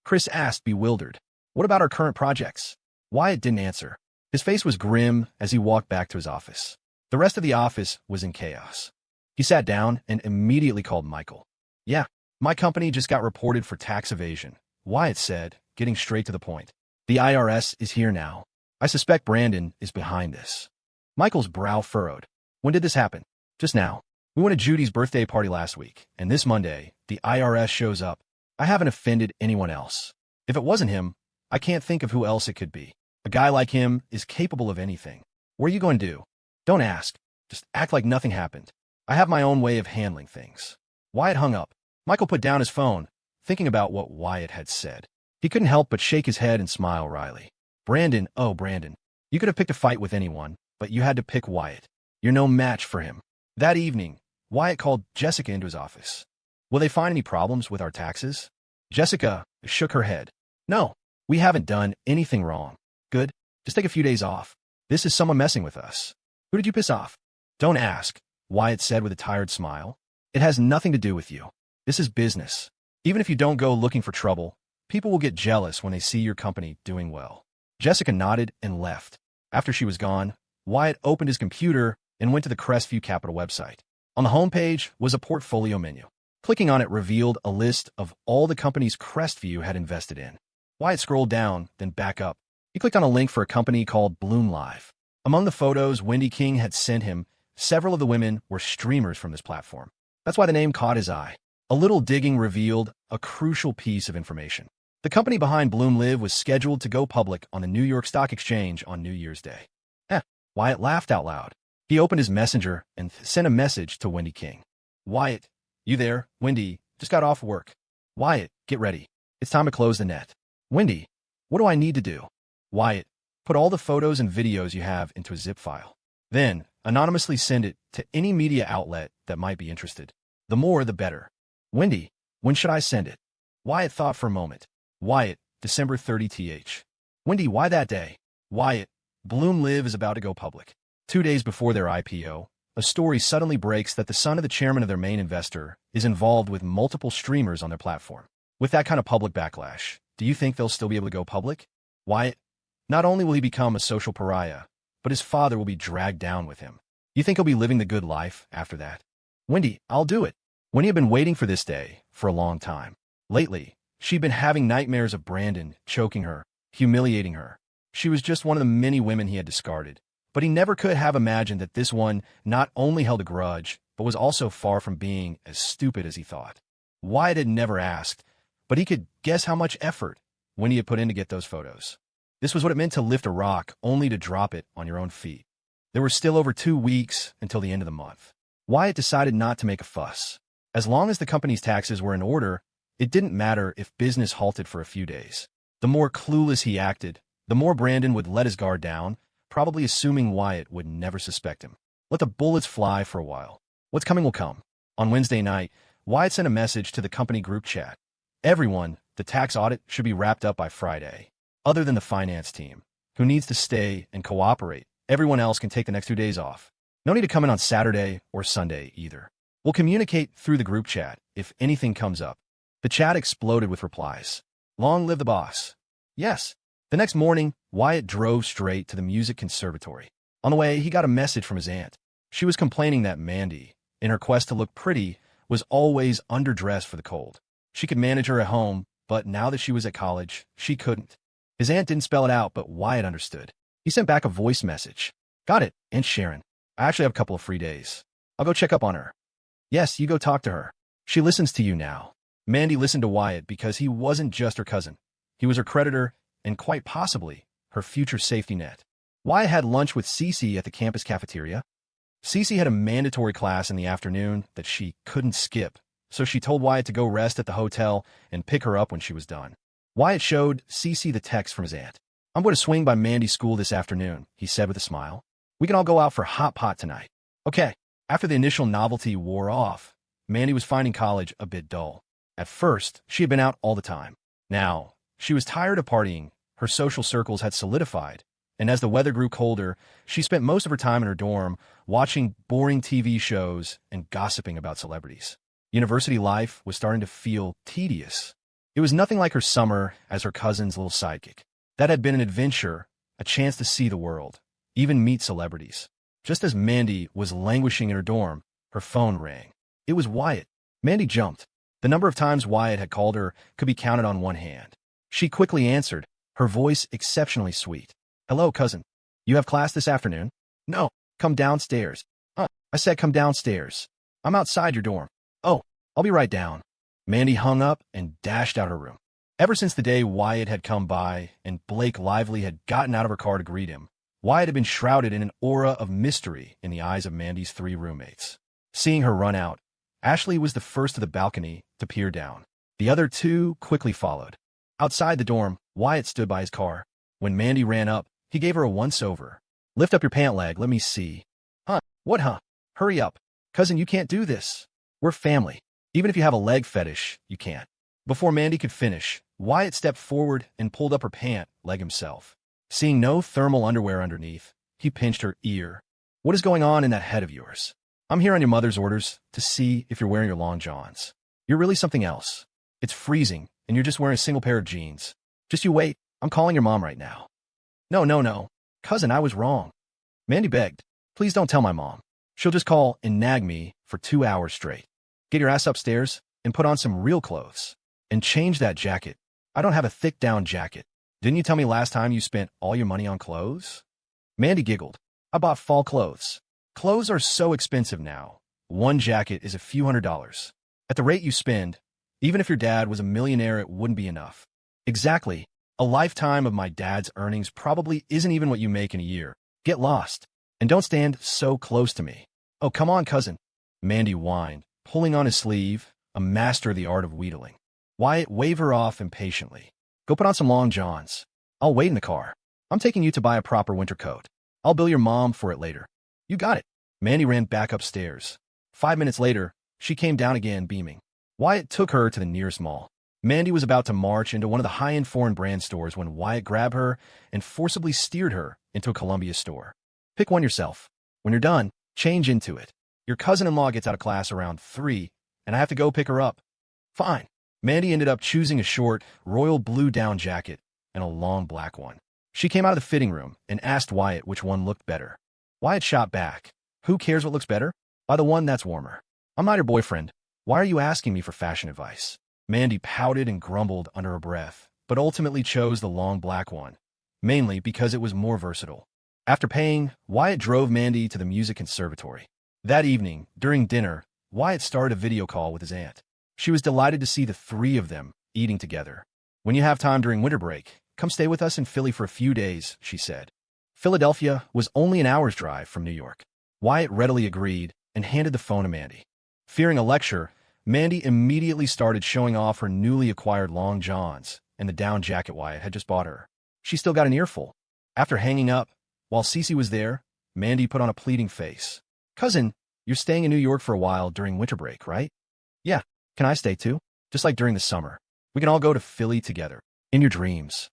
Chris asked, bewildered. "What about our current projects?" Wyatt didn't answer. His face was grim as he walked back to his office. The rest of the office was in chaos. He sat down and immediately called Michael. "Yeah, my company just got reported for tax evasion," Wyatt said, getting straight to the point. "The IRS is here now. I suspect Brandon is behind this." Michael's brow furrowed. "When did this happen?" "Just now. We went to Judy's birthday party last week, and this Monday, the IRS shows up. I haven't offended anyone else. If it wasn't him, I can't think of who else it could be. A guy like him is capable of anything. What are you going to do?" "Don't ask. Just act like nothing happened. I have my own way of handling things." Wyatt hung up. Michael put down his phone, thinking about what Wyatt had said. He couldn't help but shake his head and smile wryly. "Brandon, oh Brandon. You could have picked a fight with anyone, but you had to pick Wyatt. You're no match for him." That evening, Wyatt called Jessica into his office. "Will they find any problems with our taxes?" Jessica shook her head. "No, we haven't done anything wrong." "Good. Just take a few days off. This is someone messing with us." "Who did you piss off?" "Don't ask," Wyatt said with a tired smile. "It has nothing to do with you. This is business. Even if you don't go looking for trouble, people will get jealous when they see your company doing well." Jessica nodded and left. After she was gone, Wyatt opened his computer and went to the Crestview Capital website. On the homepage was a portfolio menu. Clicking on it revealed a list of all the companies Crestview had invested in. Wyatt scrolled down, then back up. He clicked on a link for a company called Bloom Live. Among the photos Wendy King had sent him, several of the women were streamers from this platform. That's why the name caught his eye. A little digging revealed a crucial piece of information. The company behind Bloom Live was scheduled to go public on the New York Stock Exchange on New Year's Day. Wyatt laughed out loud. He opened his messenger and sent a message to Wendy King. Wyatt, you there? Wendy, just got off work. Wyatt, get ready. It's time to close the net. Wendy, what do I need to do? Wyatt, put all the photos and videos you have into a zip file. Then, anonymously send it to any media outlet that might be interested. The more, the better. Wendy, when should I send it? Wyatt thought for a moment. Wyatt, December 30th. Wendy, why that day? Wyatt, Bloom Live is about to go public. 2 days before their IPO, a story suddenly breaks that the son of the chairman of their main investor is involved with multiple streamers on their platform. With that kind of public backlash, do you think they'll still be able to go public? Wyatt, not only will he become a social pariah, but his father will be dragged down with him. You think he'll be living the good life after that? Wendy, I'll do it. Wendy had been waiting for this day for a long time. Lately, she'd been having nightmares of Brandon choking her, humiliating her. She was just one of the many women he had discarded. But he never could have imagined that this one not only held a grudge, but was also far from being as stupid as he thought. Wyatt had never asked, but he could guess how much effort Wendy had put in to get those photos. This was what it meant to lift a rock only to drop it on your own feet. There were still over 2 weeks until the end of the month. Wyatt decided not to make a fuss. As long as the company's taxes were in order, it didn't matter if business halted for a few days. The more clueless he acted, the more Brandon would let his guard down, probably assuming Wyatt would never suspect him. Let the bullets fly for a while. What's coming will come. On Wednesday night, Wyatt sent a message to the company group chat. Everyone, the tax audit should be wrapped up by Friday. Other than the finance team, who needs to stay and cooperate. Everyone else can take the next 2 days off. No need to come in on Saturday or Sunday either. We'll communicate through the group chat if anything comes up. The chat exploded with replies. Long live the boss. Yes. The next morning, Wyatt drove straight to the music conservatory. On the way, he got a message from his aunt. She was complaining that Mandy, in her quest to look pretty, was always underdressed for the cold. She could manage her at home, but now that she was at college, she couldn't. His aunt didn't spell it out, but Wyatt understood. He sent back a voice message. Got it, Aunt Sharon. I actually have a couple of free days. I'll go check up on her. Yes, you go talk to her. She listens to you now. Mandy listened to Wyatt because he wasn't just her cousin. He was her creditor and quite possibly her future safety net. Wyatt had lunch with Cece at the campus cafeteria. Cece had a mandatory class in the afternoon that she couldn't skip, so she told Wyatt to go rest at the hotel and pick her up when she was done. Wyatt showed Cece the text from his aunt. I'm going to swing by Mandy's school this afternoon, he said with a smile. We can all go out for hot pot tonight. Okay. After the initial novelty wore off, Mandy was finding college a bit dull. At first, she had been out all the time. Now, she was tired of partying. Her social circles had solidified, and as the weather grew colder, she spent most of her time in her dorm watching boring TV shows and gossiping about celebrities. University life was starting to feel tedious. It was nothing like her summer as her cousin's little sidekick. That had been an adventure, a chance to see the world, even meet celebrities. Just as Mandy was languishing in her dorm, her phone rang. It was Wyatt. Mandy jumped. The number of times Wyatt had called her could be counted on one hand. She quickly answered, her voice exceptionally sweet. Hello, cousin. You have class this afternoon? No, come downstairs. I said come downstairs. I'm outside your dorm. Oh, I'll be right down. Mandy hung up and dashed out her room. Ever since the day Wyatt had come by and Blake Lively had gotten out of her car to greet him, Wyatt had been shrouded in an aura of mystery in the eyes of Mandy's 3 roommates. Seeing her run out, Ashley was the first to the balcony to peer down. The other 2 quickly followed. Outside the dorm, Wyatt stood by his car. When Mandy ran up, he gave her a once-over. Lift up your pant leg, let me see. What, Hurry up. Cousin, you can't do this. We're family. Even if you have a leg fetish, you can't. Before Mandy could finish, Wyatt stepped forward and pulled up her pant leg himself. Seeing no thermal underwear underneath, he pinched her ear. What is going on in that head of yours? I'm here on your mother's orders to see if you're wearing your long johns. You're really something else. It's freezing, and you're just wearing a single pair of jeans. Just you wait. I'm calling your mom right now. No. Cousin, I was wrong. Mandy begged. Please don't tell my mom. She'll just call and nag me for 2 hours straight. Get your ass upstairs and put on some real clothes. And change that jacket. I don't have a thick down jacket. Didn't you tell me last time you spent all your money on clothes? Mandy giggled. I bought fall clothes. Clothes are so expensive now. One jacket is a few $100s. At the rate you spend, even if your dad was a millionaire, it wouldn't be enough. Exactly. A lifetime of my dad's earnings probably isn't even what you make in a year. Get lost. And don't stand so close to me. Oh, come on, cousin. Mandy whined, pulling on his sleeve, a master of the art of wheedling. Wyatt waved her off impatiently. Go put on some long johns. I'll wait in the car. I'm taking you to buy a proper winter coat. I'll bill your mom for it later. You got it. Mandy ran back upstairs. 5 minutes later, she came down again, beaming. Wyatt took her to the nearest mall. Mandy was about to march into one of the high-end foreign brand stores when Wyatt grabbed her and forcibly steered her into a Columbia store. Pick one yourself. When you're done, change into it. Your cousin-in-law gets out of class around 3, and I have to go pick her up. Fine. Mandy ended up choosing a short, royal blue down jacket and a long black one. She came out of the fitting room and asked Wyatt which one looked better. Wyatt shot back. Who cares what looks better? Buy the one that's warmer. I'm not your boyfriend. Why are you asking me for fashion advice? Mandy pouted and grumbled under her breath, but ultimately chose the long black one, mainly because it was more versatile. After paying, Wyatt drove Mandy to the music conservatory. That evening, during dinner, Wyatt started a video call with his aunt. She was delighted to see the three of them eating together. When you have time during winter break, come stay with us in Philly for a few days, she said. Philadelphia was only an hour's drive from New York. Wyatt readily agreed and handed the phone to Mandy. Fearing a lecture, Mandy immediately started showing off her newly acquired long johns and the down jacket Wyatt had just bought her. She still got an earful. After hanging up, while Cece was there, Mandy put on a pleading face. Cousin, you're staying in New York for a while during winter break, right? Yeah. Can I stay too? Just like during the summer. We can all go to Philly together. In your dreams.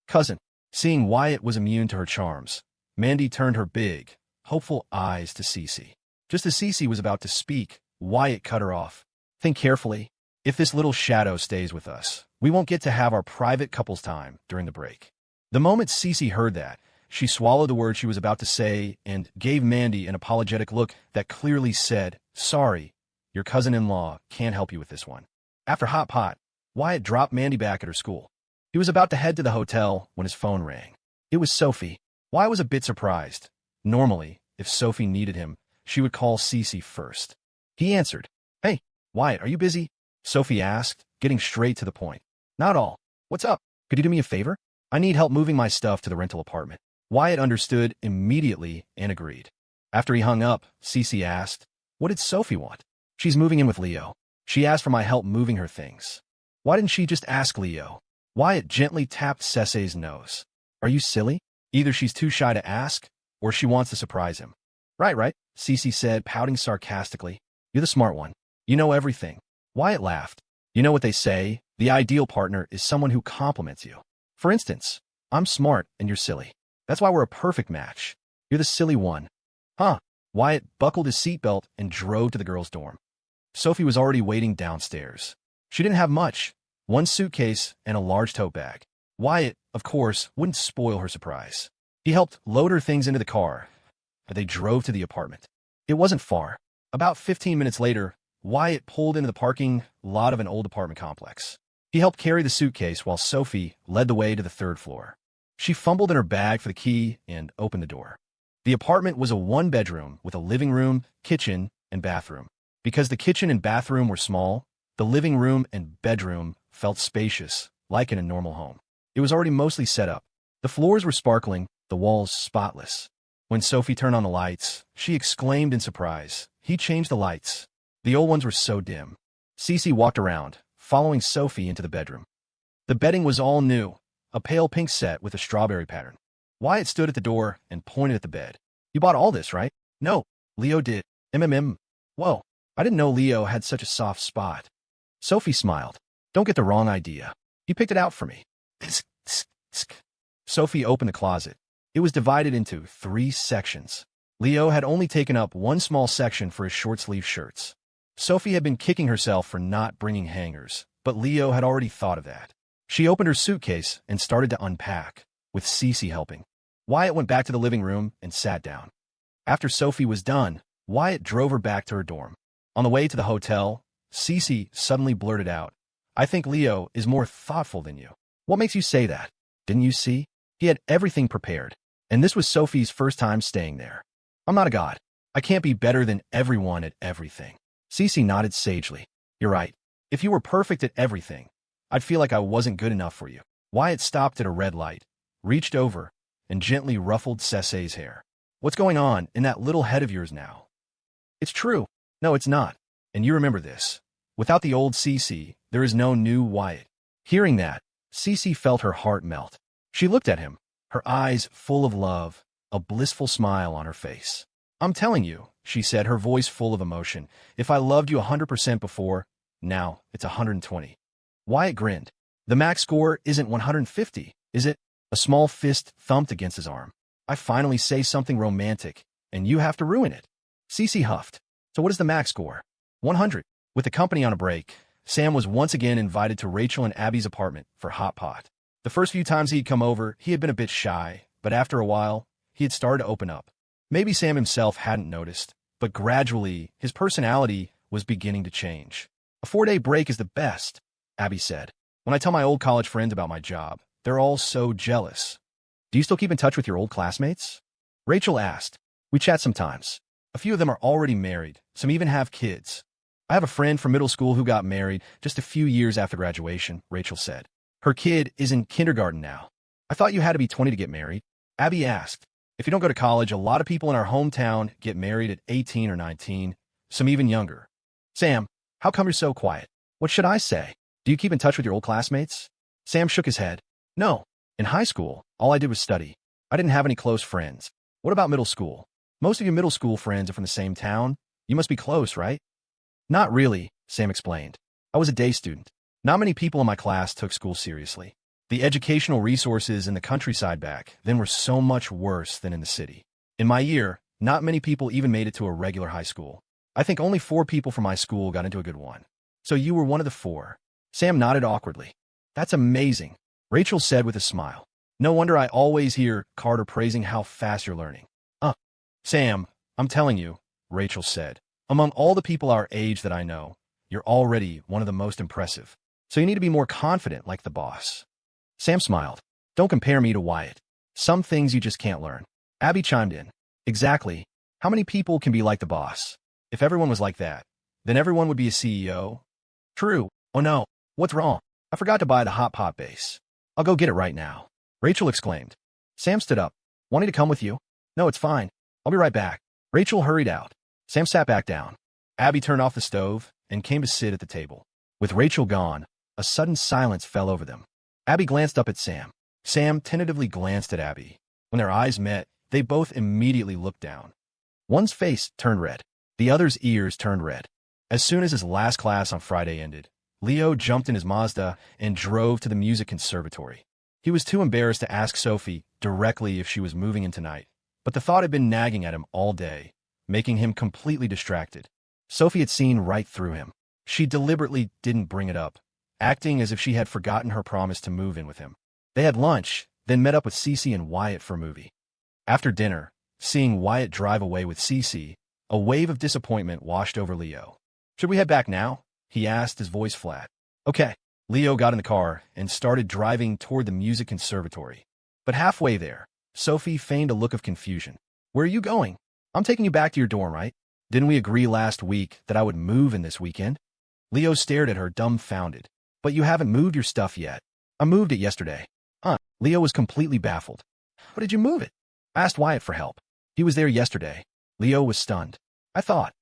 Cousin. Seeing Wyatt was immune to her charms, Mandy turned her big, hopeful eyes to Cece. Just as Cece was about to speak, Wyatt cut her off. Think carefully. If this little shadow stays with us, we won't get to have our private couples time during the break. The moment Cece heard that, she swallowed the word she was about to say and gave Mandy an apologetic look that clearly said, sorry, your cousin-in-law can't help you with this one. After hot pot, Wyatt dropped Mandy back at her school. He was about to head to the hotel when his phone rang. It was Sophie. Wyatt was a bit surprised. Normally, if Sophie needed him, she would call Cece first. He answered. Hey, Wyatt, are you busy? Sophie asked, getting straight to the point. Not all. What's up? Could you do me a favor? I need help moving my stuff to the rental apartment. Wyatt understood immediately and agreed. After he hung up, Cece asked, what did Sophie want? She's moving in with Leo. She asked for my help moving her things. Why didn't she just ask Leo? Wyatt gently tapped Cece's nose. Are you silly? Either she's too shy to ask, or she wants to surprise him. Right, Cece said, pouting sarcastically. You're the smart one. You know everything. Wyatt laughed. You know what they say, the ideal partner is someone who compliments you. For instance, I'm smart and you're silly. That's why we're a perfect match. You're the silly one. Huh? Wyatt buckled his seatbelt and drove to the girls' dorm. Sophie was already waiting downstairs. She didn't have much, one suitcase and a large tote bag. Wyatt, of course, wouldn't spoil her surprise. He helped load her things into the car, and they drove to the apartment. It wasn't far. About 15 minutes later, Wyatt pulled into the parking lot of an old apartment complex. He helped carry the suitcase while Sophie led the way to the third floor. She fumbled in her bag for the key and opened the door. The apartment was a one-bedroom with a living room, kitchen, and bathroom. Because the kitchen and bathroom were small, the living room and bedroom felt spacious, like in a normal home. It was already mostly set up. The floors were sparkling, the walls spotless. When Sophie turned on the lights, she exclaimed in surprise. He changed the lights. The old ones were so dim. Cece walked around, following Sophie into the bedroom. The bedding was all new, a pale pink set with a strawberry pattern. Wyatt stood at the door and pointed at the bed. You bought all this, right? No, Leo did. Whoa, I didn't know Leo had such a soft spot. Sophie smiled. Don't get the wrong idea. He picked it out for me. Sophie opened the closet. It was divided into 3 sections. Leo had only taken up one small section for his short-sleeve shirts. Sophie had been kicking herself for not bringing hangers, but Leo had already thought of that. She opened her suitcase and started to unpack, with Cece helping. Wyatt went back to the living room and sat down. After Sophie was done, Wyatt drove her back to her dorm. On the way to the hotel, Cece suddenly blurted out, I think Leo is more thoughtful than you. What makes you say that? Didn't you see? He had everything prepared. And this was Sophie's first time staying there. I'm not a god. I can't be better than everyone at everything. Cece nodded sagely. You're right. If you were perfect at everything, I'd feel like I wasn't good enough for you. Wyatt stopped at a red light, reached over, and gently ruffled Cece's hair. What's going on in that little head of yours now? It's true. No, it's not. And you remember this. Without the old Cece, there is no new Wyatt. Hearing that, Cece felt her heart melt. She looked at him, her eyes full of love, a blissful smile on her face. I'm telling you, she said, her voice full of emotion, if I loved you 100% before, now it's 120. Wyatt grinned. The max score isn't 150, is it? A small fist thumped against his arm. I finally say something romantic, and you have to ruin it. Cece huffed. So what is the max score? 100. With the company on a break, Sam was once again invited to Rachel and Abby's apartment for hot pot. The first few times he'd come over, he had been a bit shy, but after a while, he had started to open up. Maybe Sam himself hadn't noticed, but gradually, his personality was beginning to change. A 4-day break is the best, Abby said. When I tell my old college friends about my job, they're all so jealous. Do you still keep in touch with your old classmates? Rachel asked. We chat sometimes. A few of them are already married. Some even have kids. I have a friend from middle school who got married just a few years after graduation, Rachel said. Her kid is in kindergarten now. I thought you had to be 20 to get married. Abby asked. If you don't go to college, a lot of people in our hometown get married at 18 or 19, some even younger. Sam, how come you're so quiet? What should I say? Do you keep in touch with your old classmates? Sam shook his head. No. In high school, all I did was study. I didn't have any close friends. What about middle school? Most of your middle school friends are from the same town. You must be close, right? Not really, Sam explained. I was a day student. Not many people in my class took school seriously. The educational resources in the countryside back then were so much worse than in the city. In my year, not many people even made it to a regular high school. I think only 4 people from my school got into a good one. So you were one of the 4. Sam nodded awkwardly. That's amazing, Rachel said with a smile. No wonder I always hear Carter praising how fast you're learning. Sam, I'm telling you, Rachel said. Among all the people our age that I know, you're already one of the most impressive. So you need to be more confident like the boss. Sam smiled. Don't compare me to Wyatt. Some things you just can't learn. Abby chimed in. Exactly. How many people can be like the boss? If everyone was like that, then everyone would be a CEO. True. Oh no. What's wrong? I forgot to buy the hot pot base. I'll go get it right now, Rachel exclaimed. Sam stood up. Wanting to come with you? No, it's fine. I'll be right back. Rachel hurried out. Sam sat back down. Abby turned off the stove and came to sit at the table. With Rachel gone, a sudden silence fell over them. Abby glanced up at Sam. Sam tentatively glanced at Abby. When their eyes met, they both immediately looked down. One's face turned red. The other's ears turned red. As soon as his last class on Friday ended, Leo jumped in his Mazda and drove to the music conservatory. He was too embarrassed to ask Sophie directly if she was moving in tonight, but the thought had been nagging at him all day, making him completely distracted. Sophie had seen right through him. She deliberately didn't bring it up, acting as if she had forgotten her promise to move in with him. They had lunch, then met up with Cece and Wyatt for a movie. After dinner, seeing Wyatt drive away with Cece, a wave of disappointment washed over Leo. Should we head back now? He asked, his voice flat. Okay. Leo got in the car and started driving toward the music conservatory. But halfway there, Sophie feigned a look of confusion. Where are you going? I'm taking you back to your dorm, right? Didn't we agree last week that I would move in this weekend? Leo stared at her, dumbfounded. But you haven't moved your stuff yet. I moved it yesterday. Leo was completely baffled. How did you move it? I asked Wyatt for help. He was there yesterday. Leo was stunned. I thought.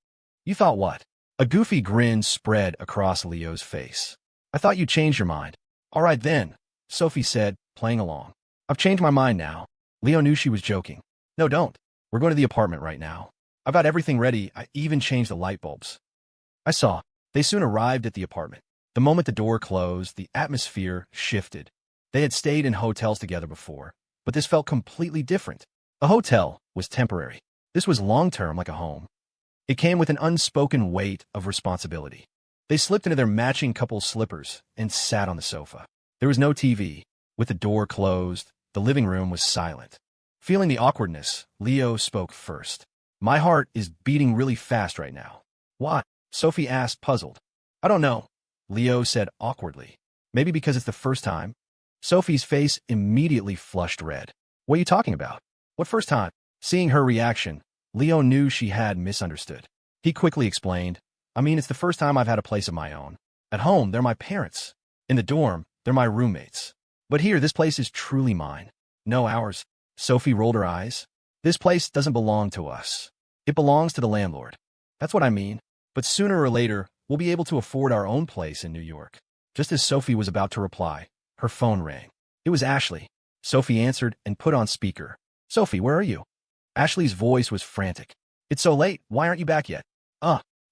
You thought what? A goofy grin spread across Leo's face. I thought you changed your mind. All right then, Sophie said, playing along. I've changed my mind now. Leo knew she was joking. No, don't. We're going to the apartment right now. I've got everything ready. I even changed the light bulbs. I saw. They soon arrived at the apartment. The moment the door closed, the atmosphere shifted. They had stayed in hotels together before, but this felt completely different. A hotel was temporary. This was long-term, like a home. It came with an unspoken weight of responsibility. They slipped into their matching couple slippers and sat on the sofa. There was no TV. With the door closed, the living room was silent. Feeling the awkwardness, Leo spoke first. My heart is beating really fast right now. Why? Sophie asked, puzzled. I don't know, Leo said awkwardly. Maybe because it's the first time. Sophie's face immediately flushed red. What are you talking about? What first time? Seeing her reaction, Leo knew she had misunderstood. He quickly explained, I mean, it's the first time I've had a place of my own. At home, they're my parents. In the dorm, they're my roommates. But here, this place is truly mine. No, ours. Sophie rolled her eyes. This place doesn't belong to us. It belongs to the landlord. That's what I mean. But sooner or later, we'll be able to afford our own place in New York. Just as Sophie was about to reply, her phone rang. It was Ashley. Sophie answered and put on speaker. Sophie, where are you? Ashley's voice was frantic. It's so late. Why aren't you back yet?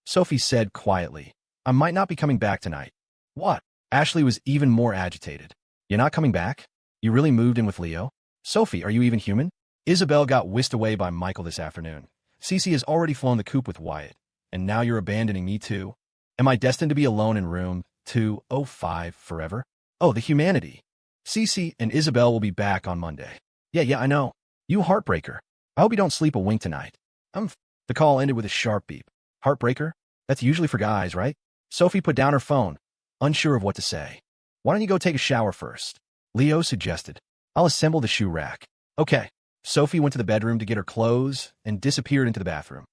Sophie said quietly. I might not be coming back tonight. What? Ashley was even more agitated. You're not coming back? You really moved in with Leo? Sophie, are you even human? Isabel got whisked away by Michael this afternoon. Cece has already flown the coop with Wyatt. And now you're abandoning me too? Am I destined to be alone in room 205 forever? Oh, the humanity. Cece and Isabel will be back on Monday. Yeah, I know. You heartbreaker. I hope you don't sleep a wink tonight. The call ended with a sharp beep. Heartbreaker? That's usually for guys, right? Sophie put down her phone, unsure of what to say. Why don't you go take a shower first? Leo suggested. I'll assemble the shoe rack. Okay. Sophie went to the bedroom to get her clothes and disappeared into the bathroom.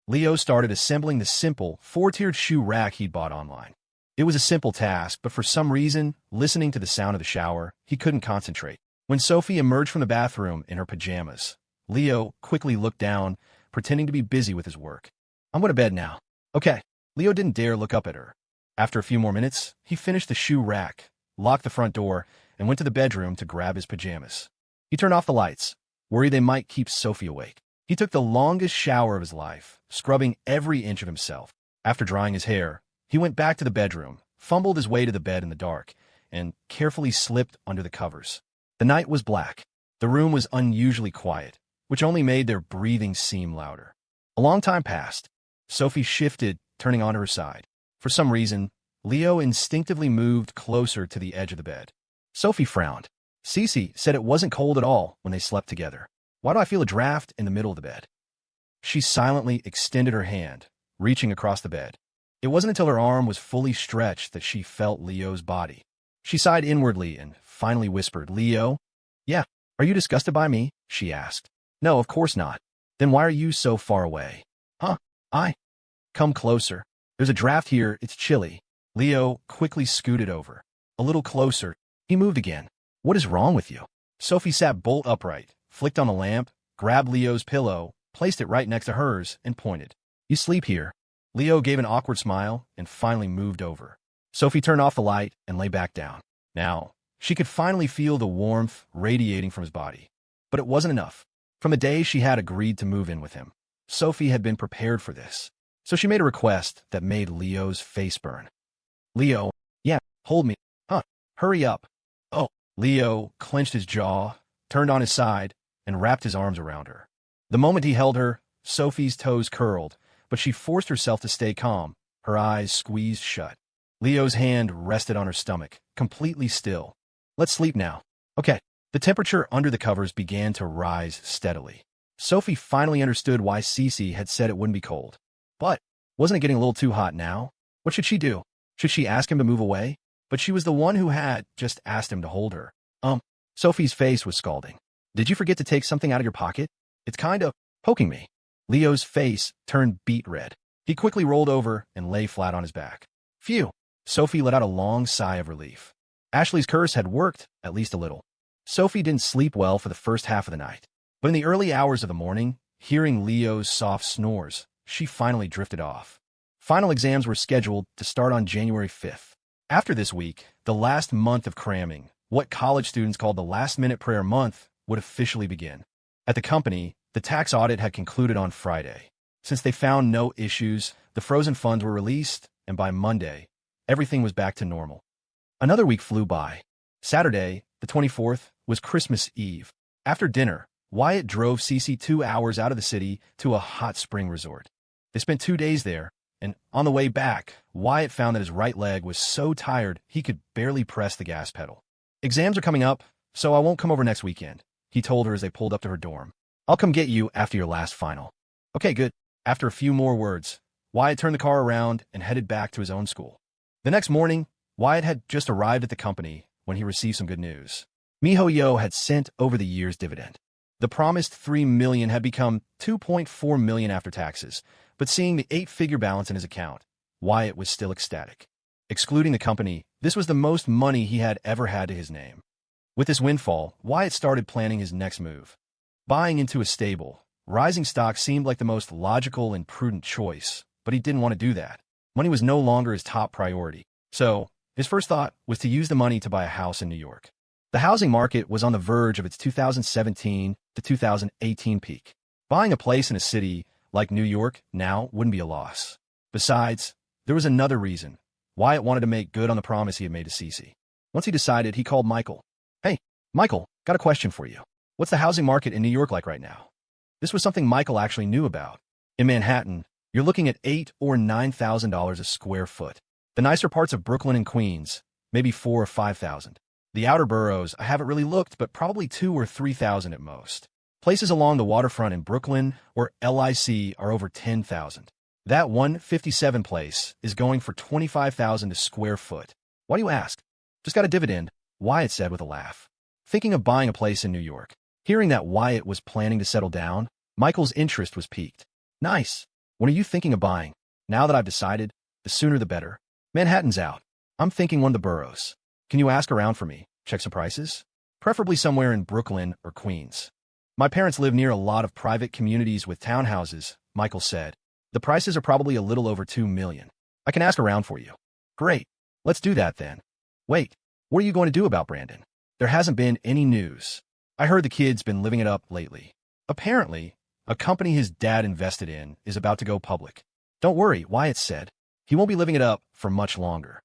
Leo started assembling the simple, 4-tiered shoe rack he'd bought online. It was a simple task, but for some reason, listening to the sound of the shower, he couldn't concentrate. When Sophie emerged from the bathroom in her pajamas, Leo quickly looked down, pretending to be busy with his work. I'm going to bed now. Okay. Leo didn't dare look up at her. After a few more minutes, he finished the shoe rack, locked the front door, and went to the bedroom to grab his pajamas. He turned off the lights, worried they might keep Sophie awake. He took the longest shower of his life, scrubbing every inch of himself. After drying his hair, he went back to the bedroom, fumbled his way to the bed in the dark, and carefully slipped under the covers. The night was black. The room was unusually quiet, which only made their breathing seem louder. A long time passed. Sophie shifted, turning onto her side. For some reason, Leo instinctively moved closer to the edge of the bed. Sophie frowned. Cece said it wasn't cold at all when they slept together. Why do I feel a draft in the middle of the bed? She silently extended her hand, reaching across the bed. It wasn't until her arm was fully stretched that she felt Leo's body. She sighed inwardly and finally whispered, Leo? Yeah. Are you disgusted by me? She asked. No, of course not. Then why are you so far away? Come closer. There's a draft here. It's chilly. Leo quickly scooted over. A little closer. He moved again. What is wrong with you? Sophie sat bolt upright, flicked on the lamp, grabbed Leo's pillow, placed it right next to hers, and pointed. You sleep here. Leo gave an awkward smile and finally moved over. Sophie turned off the light and lay back down. Now, she could finally feel the warmth radiating from his body. But it wasn't enough. From the day she had agreed to move in with him, Sophie had been prepared for this. So she made a request that made Leo's face burn. Leo, yeah, hold me. Hurry up. Oh, Leo clenched his jaw, turned on his side, and wrapped his arms around her. The moment he held her, Sophie's toes curled, but she forced herself to stay calm, her eyes squeezed shut. Leo's hand rested on her stomach, completely still. Let's sleep now. Okay. The temperature under the covers began to rise steadily. Sophie finally understood why Cece had said it wouldn't be cold. But wasn't it getting a little too hot now? What should she do? Should she ask him to move away? But she was the one who had just asked him to hold her. Sophie's face was scalding. Did you forget to take something out of your pocket? It's kind of poking me. Leo's face turned beet red. He quickly rolled over and lay flat on his back. Phew. Sophie let out a long sigh of relief. Ashley's curse had worked, at least a little. Sophie didn't sleep well for the first half of the night. But in the early hours of the morning, hearing Leo's soft snores, she finally drifted off. Final exams were scheduled to start on January 5th. After this week, the last month of cramming, what college students called the last-minute prayer month, would officially begin. At the company, the tax audit had concluded on Friday. Since they found no issues, the frozen funds were released, and by Monday, everything was back to normal. Another week flew by. Saturday, the 24th, was Christmas Eve. After dinner, Wyatt drove Cece 2 hours out of the city to a hot spring resort. They spent 2 days there, and on the way back, Wyatt found that his right leg was so tired he could barely press the gas pedal. Exams are coming up, so I won't come over next weekend, he told her as they pulled up to her dorm. I'll come get you after your last final. Okay, good. After a few more words, Wyatt turned the car around and headed back to his own school. The next morning, Wyatt had just arrived at the company when he received some good news. MiHoYo had sent over the year's dividend. The promised $3 million had become $2.4 million after taxes, but seeing the 8-figure balance in his account, Wyatt was still ecstatic. Excluding the company, this was the most money he had ever had to his name. With this windfall, Wyatt started planning his next move. Buying into a stable, rising stock seemed like the most logical and prudent choice, but he didn't want to do that. Money was no longer his top priority. So, his first thought was to use the money to buy a house in New York. The housing market was on the verge of its 2017 to 2018 peak. Buying a place in a city like New York now wouldn't be a loss. Besides, there was another reason. Wyatt wanted to make good on the promise he had made to Cece. Once he decided, he called Michael. "Hey, Michael, got a question for you. What's the housing market in New York like right now?" This was something Michael actually knew about. In Manhattan, you're looking at $8,000 or $9,000 a square foot. The nicer parts of Brooklyn and Queens, maybe $4,000 or $5,000. The outer boroughs, I haven't really looked, but probably $2,000 or $3,000 at most. Places along the waterfront in Brooklyn or LIC are over $10,000. That 157 place is going for $25,000 a square foot. Why do you ask? Just got a dividend, Wyatt said with a laugh. Thinking of buying a place in New York. Hearing that Wyatt was planning to settle down, Michael's interest was piqued. Nice. When are you thinking of buying? Now that I've decided, the sooner the better. Manhattan's out. I'm thinking one of the boroughs. Can you ask around for me? Check some prices? Preferably somewhere in Brooklyn or Queens. My parents live near a lot of private communities with townhouses, Michael said. The prices are probably a little over $2 million. I can ask around for you. Great. Let's do that then. Wait, what are you going to do about Brandon? There hasn't been any news. I heard the kid's been living it up lately. Apparently, a company his dad invested in is about to go public. Don't worry, Wyatt said. He won't be living it up for much longer.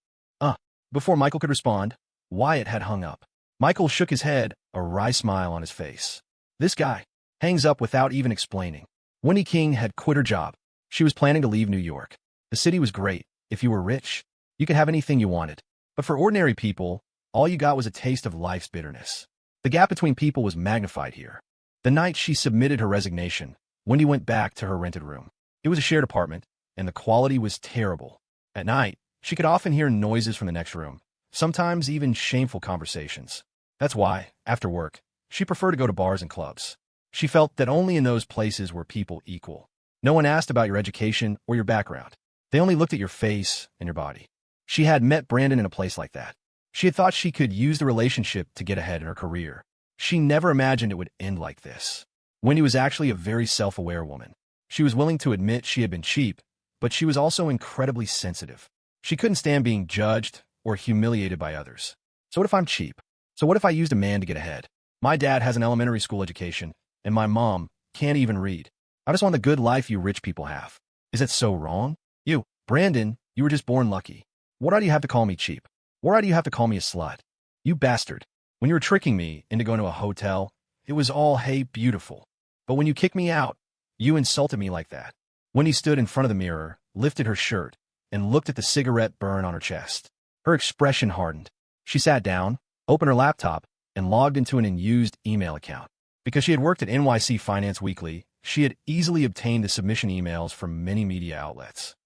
Before Michael could respond, Wyatt had hung up. Michael shook his head, a wry smile on his face. This guy hangs up without even explaining. Wendy King had quit her job. She was planning to leave New York. The city was great. If you were rich, you could have anything you wanted. But for ordinary people, all you got was a taste of life's bitterness. The gap between people was magnified here. The night she submitted her resignation, Wendy went back to her rented room. It was a shared apartment, and the quality was terrible. At night, she could often hear noises from the next room, sometimes even shameful conversations. That's why, after work, she preferred to go to bars and clubs. She felt that only in those places were people equal. No one asked about your education or your background. They only looked at your face and your body. She had met Brandon in a place like that. She had thought she could use the relationship to get ahead in her career. She never imagined it would end like this. Wendy was actually a very self-aware woman. She was willing to admit she had been cheap, but she was also incredibly sensitive. She couldn't stand being judged or humiliated by others. So what if I'm cheap? So what if I used a man to get ahead? My dad has an elementary school education, and my mom can't even read. I just want the good life you rich people have. Is it so wrong? You, Brandon, you were just born lucky. What right do you have to call me cheap? What right do you have to call me a slut? You bastard. When you were tricking me into going to a hotel, it was all, hey, beautiful. But when you kicked me out, you insulted me like that. Wendy stood in front of the mirror, lifted her shirt, and looked at the cigarette burn on her chest. Her expression hardened. She sat down, opened her laptop, and logged into an unused email account. Because she had worked at NYC Finance Weekly, she had easily obtained the submission emails from many media outlets.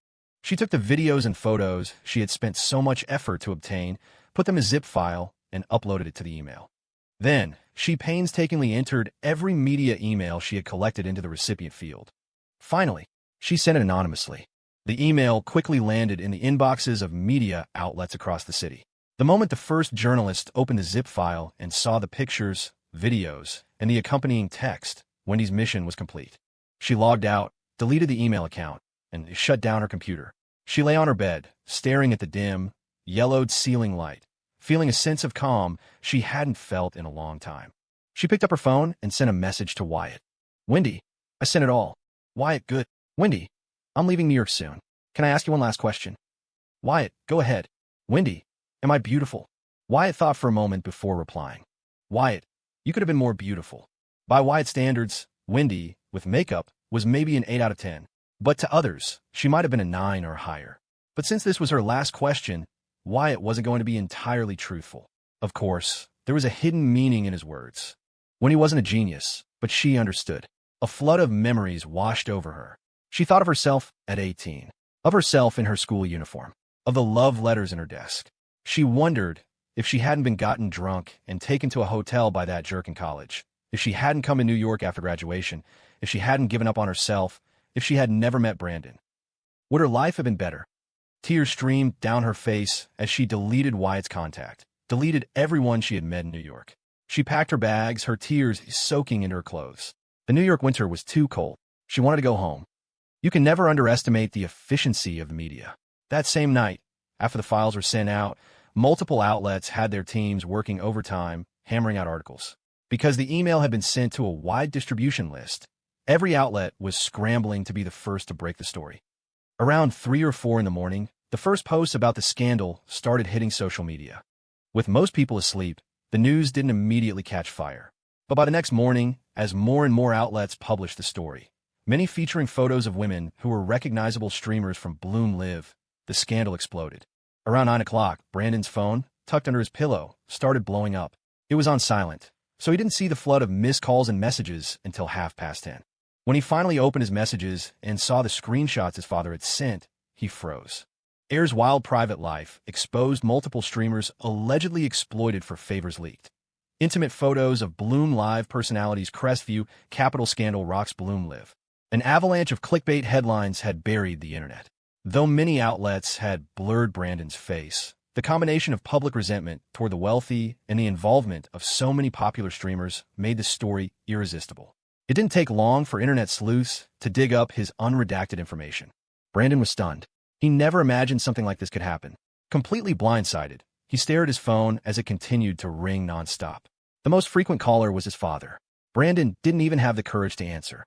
She took the videos and photos she had spent so much effort to obtain, put them in a zip file, and uploaded it to the email. Then, she painstakingly entered every media email she had collected into the recipient field. Finally, she sent it anonymously. The email quickly landed in the inboxes of media outlets across the city. The moment the first journalist opened the zip file and saw the pictures, videos, and the accompanying text, Wendy's mission was complete. She logged out, deleted the email account, and shut down her computer. She lay on her bed, staring at the dim, yellowed ceiling light, feeling a sense of calm she hadn't felt in a long time. She picked up her phone and sent a message to Wyatt. Wendy, I sent it all. Wyatt, good. Wendy, I'm leaving New York soon. Can I ask you one last question? Wyatt, go ahead. Wendy, am I beautiful? Wyatt thought for a moment before replying. Wyatt, you could have been more beautiful. By Wyatt's standards, Wendy, with makeup, was maybe an 8 out of 10. But to others, she might have been a 9 or higher. But since this was her last question, Wyatt wasn't going to be entirely truthful. Of course, there was a hidden meaning in his words. When he wasn't a genius, but she understood. A flood of memories washed over her. She thought of herself at 18, of herself in her school uniform, of the love letters in her desk. She wondered if she hadn't been gotten drunk and taken to a hotel by that jerk in college, if she hadn't come to New York after graduation, if she hadn't given up on herself, if she had never met Brandon. Would her life have been better? Tears streamed down her face as she deleted Wyatt's contact, deleted everyone she had met in New York. She packed her bags, her tears soaking into her clothes. The New York winter was too cold. She wanted to go home. You can never underestimate the efficiency of the media. That same night, after the files were sent out, multiple outlets had their teams working overtime, hammering out articles. Because the email had been sent to a wide distribution list, every outlet was scrambling to be the first to break the story. Around 3 or 4 in the morning, the first posts about the scandal started hitting social media. With most people asleep, the news didn't immediately catch fire. But by the next morning, as more and more outlets published the story, many featuring photos of women who were recognizable streamers from Bloom Live, the scandal exploded. Around 9 o'clock, Brandon's phone, tucked under his pillow, started blowing up. It was on silent, so he didn't see the flood of missed calls and messages until 10:30. When he finally opened his messages and saw the screenshots his father had sent, he froze. Air's wild private life exposed multiple streamers allegedly exploited for favors leaked. Intimate photos of Bloom Live personalities Crestview, Capital Scandal rocks Bloom Live. An avalanche of clickbait headlines had buried the internet. Though many outlets had blurred Brandon's face, the combination of public resentment toward the wealthy and the involvement of so many popular streamers made the story irresistible. It didn't take long for internet sleuths to dig up his unredacted information. Brandon was stunned. He never imagined something like this could happen. Completely blindsided, he stared at his phone as it continued to ring nonstop. The most frequent caller was his father. Brandon didn't even have the courage to answer.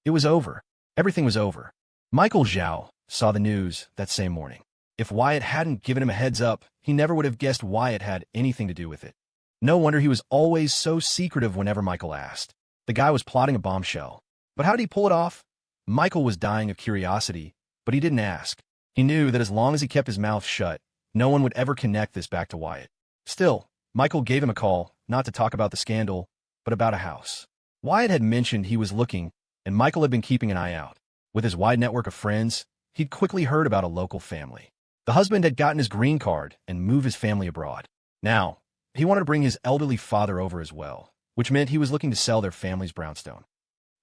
It was over. Everything was over. Michael Zhao saw the news that same morning. If Wyatt hadn't given him a heads up, he never would have guessed Wyatt had anything to do with it. No wonder he was always so secretive whenever Michael asked. The guy was plotting a bombshell. But how did he pull it off? Michael was dying of curiosity, but he didn't ask. He knew that as long as he kept his mouth shut, no one would ever connect this back to Wyatt. Still, Michael gave him a call, not to talk about the scandal, but about a house. Wyatt had mentioned he was looking, and Michael had been keeping an eye out. With his wide network of friends, he'd quickly heard about a local family. The husband had gotten his green card and moved his family abroad. Now, he wanted to bring his elderly father over as well, which meant he was looking to sell their family's brownstone.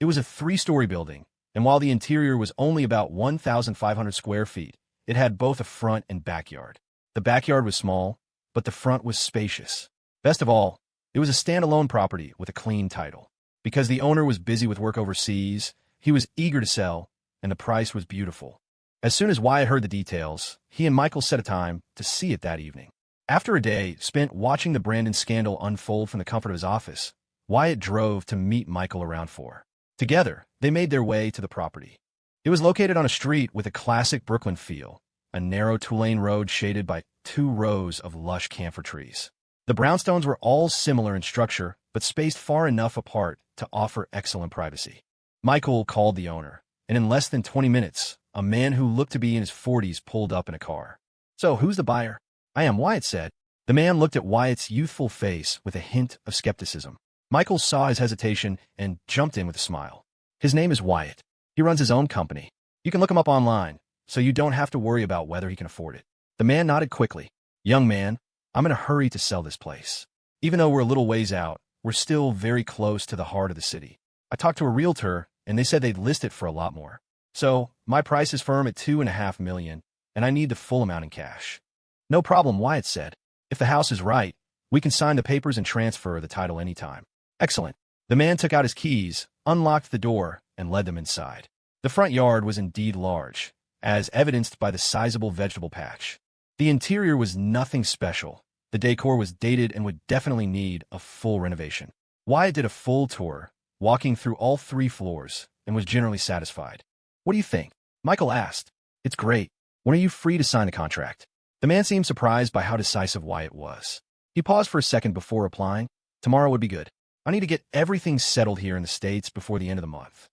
It was a 3-story building, and while the interior was only about 1,500 square feet, it had both a front and backyard. The backyard was small, but the front was spacious. Best of all, it was a standalone property with a clean title. Because the owner was busy with work overseas, he was eager to sell, and the price was beautiful. As soon as Wyatt heard the details, he and Michael set a time to see it that evening. After a day spent watching the Brandon scandal unfold from the comfort of his office, Wyatt drove to meet Michael around 4. Together, they made their way to the property. It was located on a street with a classic Brooklyn feel, a narrow two-lane road shaded by 2 rows of lush camphor trees. The brownstones were all similar in structure, but spaced far enough apart to offer excellent privacy. Michael called the owner, and in less than 20 minutes, a man who looked to be in his 40s pulled up in a car. "So, who's the buyer?" "I am," Wyatt said. The man looked at Wyatt's youthful face with a hint of skepticism. Michael saw his hesitation and jumped in with a smile. "His name is Wyatt. He runs his own company. You can look him up online, so you don't have to worry about whether he can afford it." The man nodded quickly. "Young man, I'm in a hurry to sell this place. Even though we're a little ways out, we're still very close to the heart of the city. I talked to a realtor, and they said they'd list it for a lot more. So, my price is firm at $2.5 million, and I need the full amount in cash." "No problem," Wyatt said. "If the house is right, we can sign the papers and transfer the title anytime." "Excellent." The man took out his keys, unlocked the door, and led them inside. The front yard was indeed large, as evidenced by the sizable vegetable patch. The interior was nothing special. The decor was dated and would definitely need a full renovation. Wyatt did a full tour, walking through all 3 floors, and was generally satisfied. "What do you think?" Michael asked. "It's great. When are you free to sign the contract?" The man seemed surprised by how decisive Wyatt was. He paused for a second before replying. "Tomorrow would be good. I need to get everything settled here in the States before the end of the month."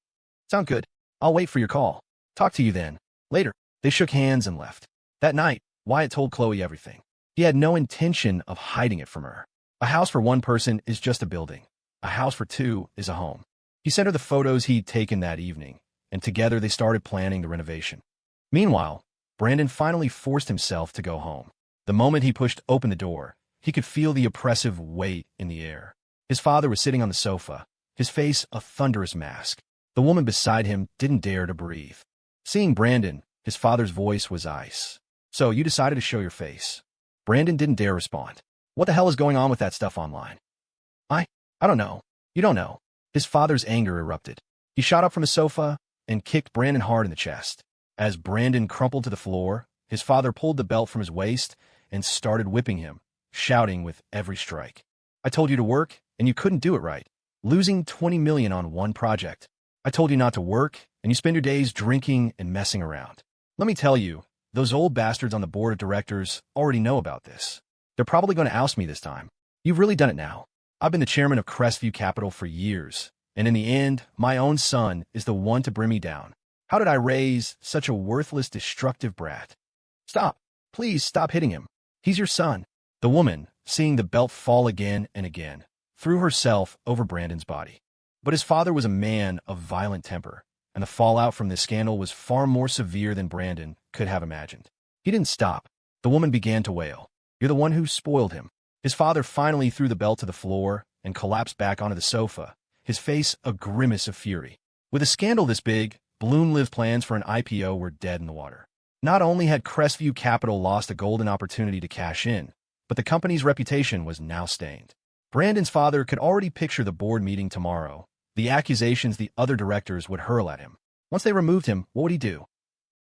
"Sound good. I'll wait for your call. Talk to you then." Later, they shook hands and left. That night, Wyatt told Khloe everything. He had no intention of hiding it from her. A house for one person is just a building. A house for 2 is a home. He sent her the photos he'd taken that evening, and together they started planning the renovation. Meanwhile, Brandon finally forced himself to go home. The moment he pushed open the door, He could feel the oppressive weight in the air. His father was sitting on the sofa, his face a thunderous mask. The woman beside him didn't dare to breathe. Seeing Brandon, his father's voice was ice. "So you decided to show your face." Brandon didn't dare respond. "What the hell is going on with that stuff online?" I don't know. You don't know." His father's anger erupted. He shot up from the sofa and kicked Brandon hard in the chest. As Brandon crumpled to the floor, his father pulled the belt from his waist and started whipping him, shouting with every strike. "I told you to work, and you couldn't do it right. Losing $20 million on one project. I told you not to work, and you spend your days drinking and messing around. Let me tell you, those old bastards on the board of directors already know about this. They're probably going to oust me this time. You've really done it now. I've been the chairman of Crestview Capital for years, and in the end, my own son is the one to bring me down. How did I raise such a worthless, destructive brat?" "Stop. Please stop hitting him. He's your son." The woman, seeing the belt fall again and again, threw herself over Brandon's body. But his father was a man of violent temper, and the fallout from this scandal was far more severe than Brandon could have imagined. He didn't stop. The woman began to wail. "You're the one who spoiled him." His father finally threw the belt to the floor and collapsed back onto the sofa, his face a grimace of fury. With a scandal this big, Bloom-Liv's plans for an IPO were dead in the water. Not only had Crestview Capital lost a golden opportunity to cash in, but the company's reputation was now stained. Brandon's father could already picture the board meeting tomorrow, the accusations the other directors would hurl at him. Once they removed him, what would he do?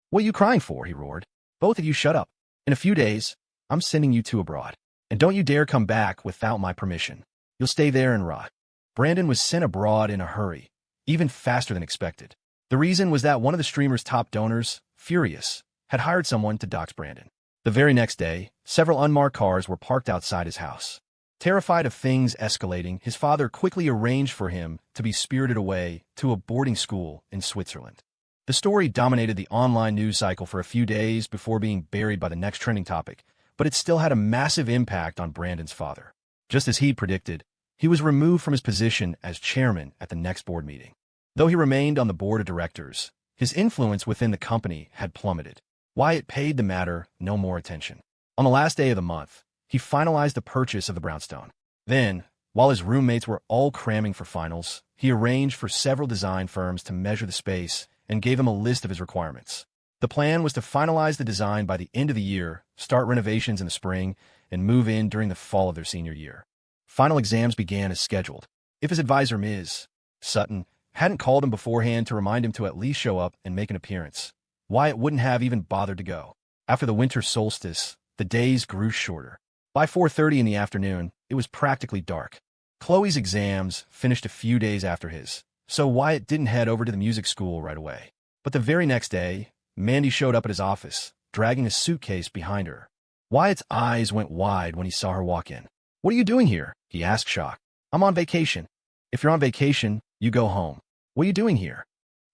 "What are you crying for?" he roared. "Both of you shut up. In a few days, I'm sending you two abroad. And don't you dare come back without my permission. You'll stay there and rot." Brandon was sent abroad in a hurry, even faster than expected. The reason was that one of the streamer's top donors, Furious, had hired someone to dox Brandon. The very next day, several unmarked cars were parked outside his house. Terrified of things escalating, his father quickly arranged for him to be spirited away to a boarding school in Switzerland. The story dominated the online news cycle for a few days before being buried by the next trending topic, but it still had a massive impact on Brandon's father. Just as he'd predicted, he was removed from his position as chairman at the next board meeting. Though he remained on the board of directors, his influence within the company had plummeted. Wyatt paid the matter no more attention. On the last day of the month, he finalized the purchase of the brownstone. Then, while his roommates were all cramming for finals, he arranged for several design firms to measure the space and gave them a list of his requirements. The plan was to finalize the design by the end of the year, start renovations in the spring, and move in during the fall of their senior year. Final exams began as scheduled. If his advisor, Ms. Sutton, hadn't called him beforehand to remind him to at least show up and make an appearance, Wyatt wouldn't have even bothered to go. After the winter solstice, the days grew shorter. By 4:30 in the afternoon, it was practically dark. Khloe's exams finished a few days after his, so Wyatt didn't head over to the music school right away. But the very next day, Mandy showed up at his office, dragging a suitcase behind her. Wyatt's eyes went wide when he saw her walk in. "What are you doing here?" he asked, shocked. "I'm on vacation." "If you're on vacation, you go home. What are you doing here?"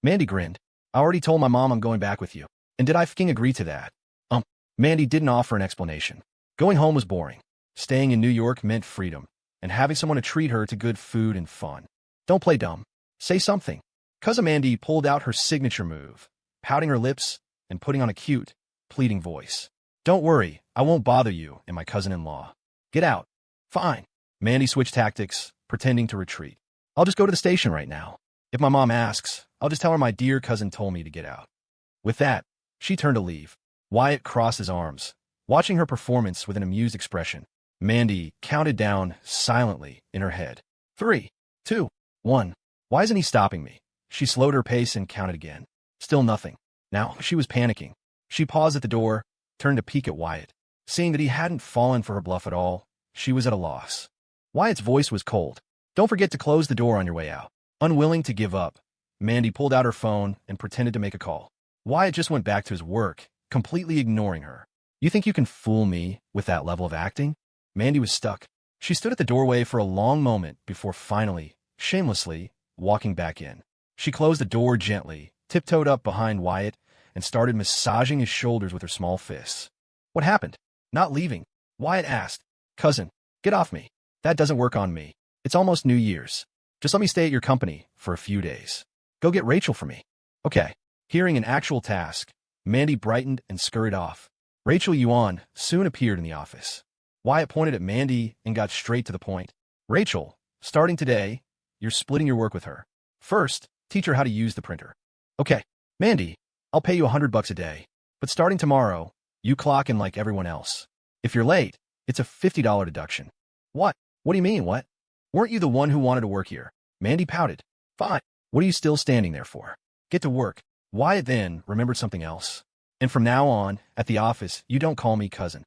Mandy grinned. "I already told my mom I'm going back with you. And did I fucking agree to that?" Mandy didn't offer an explanation. Going home was boring. Staying in New York meant freedom, and having someone to treat her to good food and fun. "Don't play dumb. Say something." Cousin Mandy pulled out her signature move, pouting her lips and putting on a cute, pleading voice. "Don't worry, I won't bother you and my cousin-in-law. Get out." "Fine." Mandy switched tactics, pretending to retreat. "I'll just go to the station right now. If my mom asks, I'll just tell her my dear cousin told me to get out." With that, she turned to leave. Wyatt crossed his arms, watching her performance with an amused expression. Mandy counted down silently in her head. 3, 2, 1. Why isn't he stopping me? She slowed her pace and counted again. Still nothing. Now she was panicking. She paused at the door, turned to peek at Wyatt. Seeing that he hadn't fallen for her bluff at all, she was at a loss. Wyatt's voice was cold. "Don't forget to close the door on your way out." Unwilling to give up, Mandy pulled out her phone and pretended to make a call. Wyatt just went back to his work, completely ignoring her. "You think you can fool me with that level of acting?" Mandy was stuck. She stood at the doorway for a long moment before finally, shamelessly, walking back in. She closed the door gently, tiptoed up behind Wyatt, and started massaging his shoulders with her small fists. "What happened?" "Not leaving." Wyatt asked. "Cousin, get off me. That doesn't work on me. It's almost New Year's. Just let me stay at your company for a few days. Go get Rachel for me." "Okay." Hearing an actual task, Mandy brightened and scurried off. Rachel Yuan soon appeared in the office. Wyatt pointed at Mandy and got straight to the point. Rachel, starting today, you're splitting your work with her. First, teach her how to use the printer. Okay, Mandy, I'll pay you $100 a day. But starting tomorrow, you clock in like everyone else. If you're late, it's a $50 deduction. What? What do you mean, what? Weren't you the one who wanted to work here? Mandy pouted. Fine. What are you still standing there for? Get to work. Wyatt then remembered something else. And from now on, at the office, you don't call me cousin.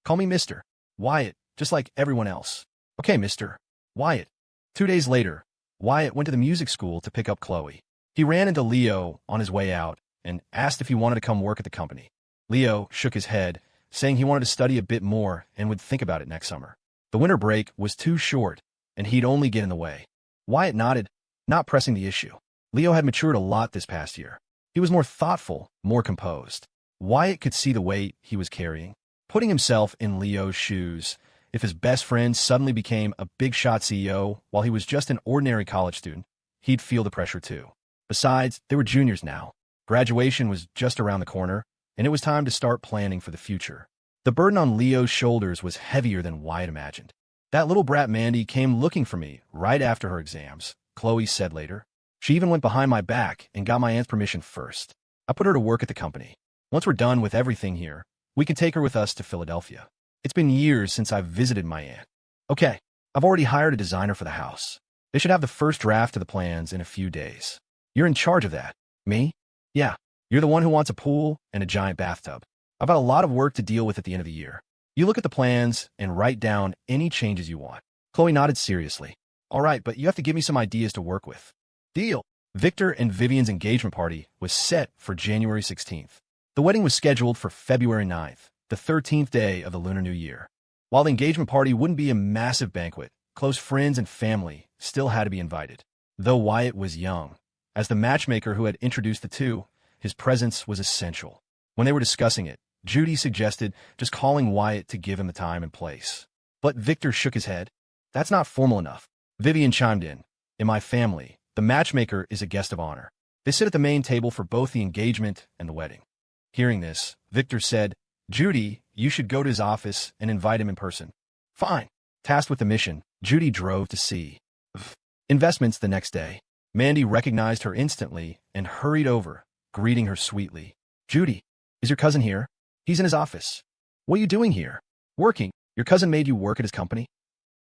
Call me Mr. Wyatt, just like everyone else. Okay, Mr. Wyatt. 2 days later, Wyatt went to the music school to pick up Khloe. He ran into Leo on his way out and asked if he wanted to come work at the company. Leo shook his head, saying he wanted to study a bit more and would think about it next summer. The winter break was too short, and he'd only get in the way. Wyatt nodded, not pressing the issue. Leo had matured a lot this past year. He was more thoughtful, more composed. Wyatt could see the weight he was carrying. Putting himself in Leo's shoes, if his best friend suddenly became a big-shot CEO while he was just an ordinary college student, he'd feel the pressure too. Besides, they were juniors now. Graduation was just around the corner, and it was time to start planning for the future. The burden on Leo's shoulders was heavier than Wyatt imagined. That little brat Mandy came looking for me right after her exams, Khloe said later. She even went behind my back and got my aunt's permission first. I put her to work at the company. Once we're done with everything here, we can take her with us to Philadelphia. It's been years since I've visited my aunt. Okay, I've already hired a designer for the house. They should have the first draft of the plans in a few days. You're in charge of that. Me? Yeah, you're the one who wants a pool and a giant bathtub. I've got a lot of work to deal with at the end of the year. You look at the plans and write down any changes you want. Khloe nodded seriously. All right, but you have to give me some ideas to work with. Deal. Victor and Vivien's engagement party was set for January 16th. The wedding was scheduled for February 9th, the 13th day of the Lunar New Year. While the engagement party wouldn't be a massive banquet, close friends and family still had to be invited. Though Wyatt was young, as the matchmaker who had introduced the two, his presence was essential. When they were discussing it, Judy suggested just calling Wyatt to give him the time and place. But Victor shook his head. That's not formal enough. Vivien chimed in. In my family, the matchmaker is a guest of honor. They sit at the main table for both the engagement and the wedding. Hearing this, Victor said, Judy, you should go to his office and invite him in person. Fine. Tasked with the mission, Judy drove to see investments the next day. Mandy recognized her instantly and hurried over, greeting her sweetly. Judy, is your cousin here? He's in his office. What are you doing here? Working. Your cousin made you work at his company?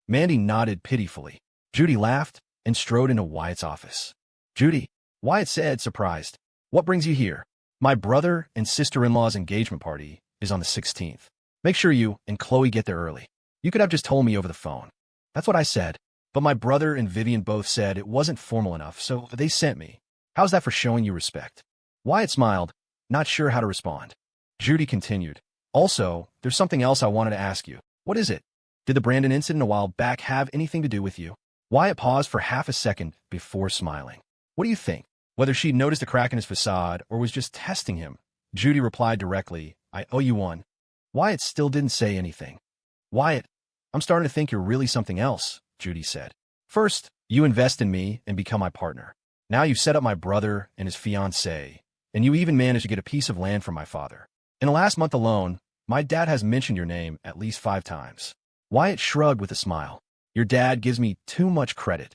Mandy nodded pitifully. Judy laughed and strode into Wyatt's office. Judy, Wyatt said, surprised. What brings you here? My brother and sister-in-law's engagement party is on the 16th. Make sure you and Khloe get there early. You could have just told me over the phone. That's what I said. But my brother and Vivien both said it wasn't formal enough, so they sent me. How's that for showing you respect? Wyatt smiled, not sure how to respond. Judy continued. Also, there's something else I wanted to ask you. What is it? Did the Brandon incident a while back have anything to do with you? Wyatt paused for half a second before smiling. What do you think? Whether she'd noticed a crack in his facade or was just testing him, Judy replied directly, I owe you one. Wyatt still didn't say anything. Wyatt, I'm starting to think you're really something else, Judy said. First, you invest in me and become my partner. Now you've set up my brother and his fiancée, and you even managed to get a piece of land from my father. In the last month alone, my dad has mentioned your name at least 5 times. Wyatt shrugged with a smile. Your dad gives me too much credit.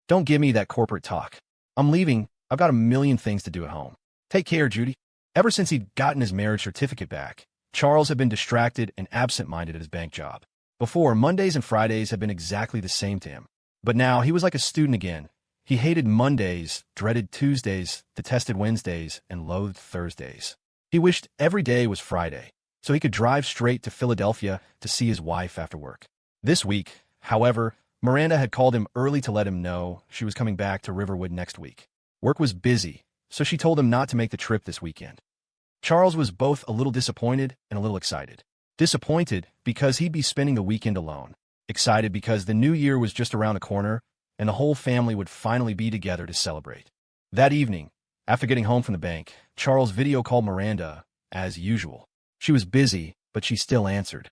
Don't give me that corporate talk. I'm leaving. I've got a million things to do at home. Take care, Judy. Ever since he'd gotten his marriage certificate back, Charles had been distracted and absent-minded at his bank job. Before, Mondays and Fridays had been exactly the same to him. But now he was like a student again. He hated Mondays, dreaded Tuesdays, detested Wednesdays, and loathed Thursdays. He wished every day was Friday, so he could drive straight to Philadelphia to see his wife after work. This week, however, Miranda had called him early to let him know she was coming back to Riverwood next week. Work was busy, so she told him not to make the trip this weekend. Charles was both a little disappointed and a little excited. Disappointed because he'd be spending the weekend alone. Excited because the new year was just around the corner and the whole family would finally be together to celebrate. That evening, after getting home from the bank, Charles video called Miranda, as usual. She was busy, but she still answered.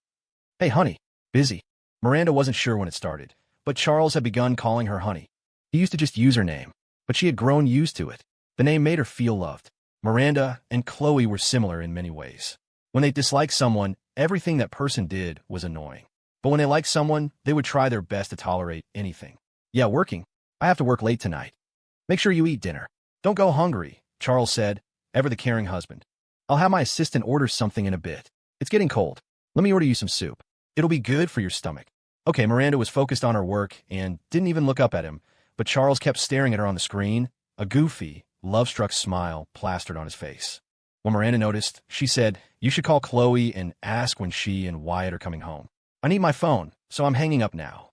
Hey, honey. Busy. Miranda wasn't sure when it started, but Charles had begun calling her honey. He used to just use her name, but she had grown used to it. The name made her feel loved. Miranda and Khloe were similar in many ways. When they disliked someone, everything that person did was annoying. But when they like someone, they would try their best to tolerate anything. Yeah, working. I have to work late tonight. Make sure you eat dinner. Don't go hungry, Charles said, ever the caring husband. I'll have my assistant order something in a bit. It's getting cold. Let me order you some soup. It'll be good for your stomach. Okay, Miranda was focused on her work and didn't even look up at him, but Charles kept staring at her on the screen, a goofy, love-struck smile plastered on his face. When Miranda noticed, she said, "You should call Khloe and ask when she and Wyatt are coming home. I need my phone, so I'm hanging up now."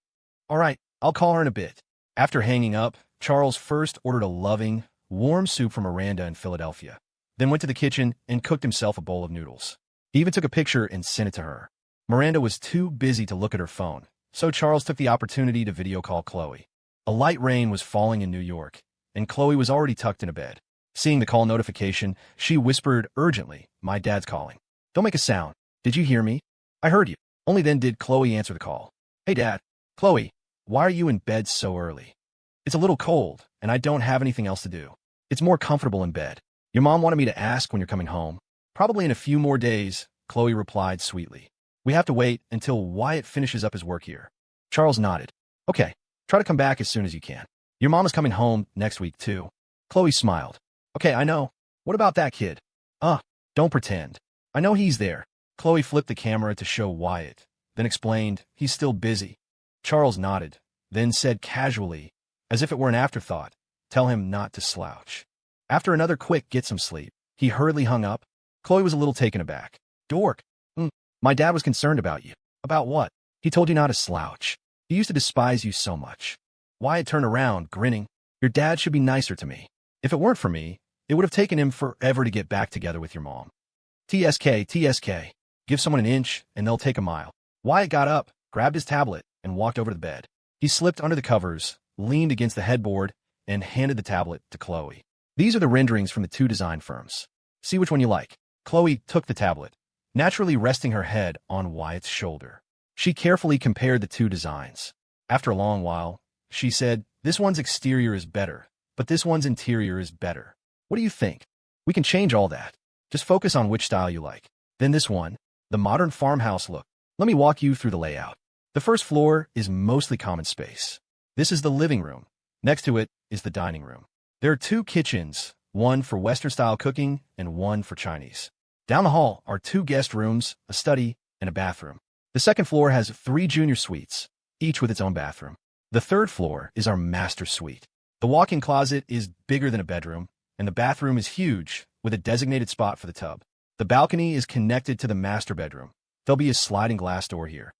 "All right, I'll call her in a bit." After hanging up, Charles first ordered a loving, warm soup for Miranda in Philadelphia, then went to the kitchen and cooked himself a bowl of noodles. He even took a picture and sent it to her. Miranda was too busy to look at her phone, so Charles took the opportunity to video call Khloe. A light rain was falling in New York, and Khloe was already tucked in a bed. Seeing the call notification, she whispered urgently, "My dad's calling. Don't make a sound. Did you hear me?" "I heard you." Only then did Khloe answer the call. "Hey, Dad." "Khloe, why are you in bed so early?" "It's a little cold, and I don't have anything else to do. It's more comfortable in bed. Your mom wanted me to ask when you're coming home." "Probably in a few more days," Khloe replied sweetly. "We have to wait until Wyatt finishes up his work here." Charles nodded. "Okay, try to come back as soon as you can. Your mom is coming home next week, too." Khloe smiled. "Okay, I know. What about that kid?" Don't pretend. I know he's there." Khloe flipped the camera to show Wyatt, then explained, "He's still busy." Charles nodded, then said casually, as if it were an afterthought, "Tell him not to slouch." After another quick "get some sleep," he hurriedly hung up. Khloe was a little taken aback. "Dork. My dad was concerned about you." "About what?" "He told you not to slouch. He used to despise you so much." Wyatt turned around, grinning. "Your dad should be nicer to me. If it weren't for me, it would have taken him forever to get back together with your mom." TSK. Give someone an inch, and they'll take a mile. Wyatt got up, grabbed his tablet, and walked over to the bed. He slipped under the covers, leaned against the headboard, and handed the tablet to Khloe. "These are the renderings from the two design firms. See which one you like." Khloe took the tablet, naturally resting her head on Wyatt's shoulder. She carefully compared the two designs. After a long while, she said, "This one's exterior is better, but this one's interior is better. What do you think? We can change all that. Just focus on which style you like." Then this one, the modern farmhouse look. Let me walk you through the layout. The first floor is mostly common space. This is the living room. Next to it is the dining room. There are two kitchens, one for Western-style cooking and one for Chinese. Down the hall are two guest rooms, a study, and a bathroom. The second floor has 3 junior suites, each with its own bathroom. The third floor is our master suite. The walk-in closet is bigger than a bedroom, and the bathroom is huge, with a designated spot for the tub. The balcony is connected to the master bedroom. There'll be a sliding glass door here.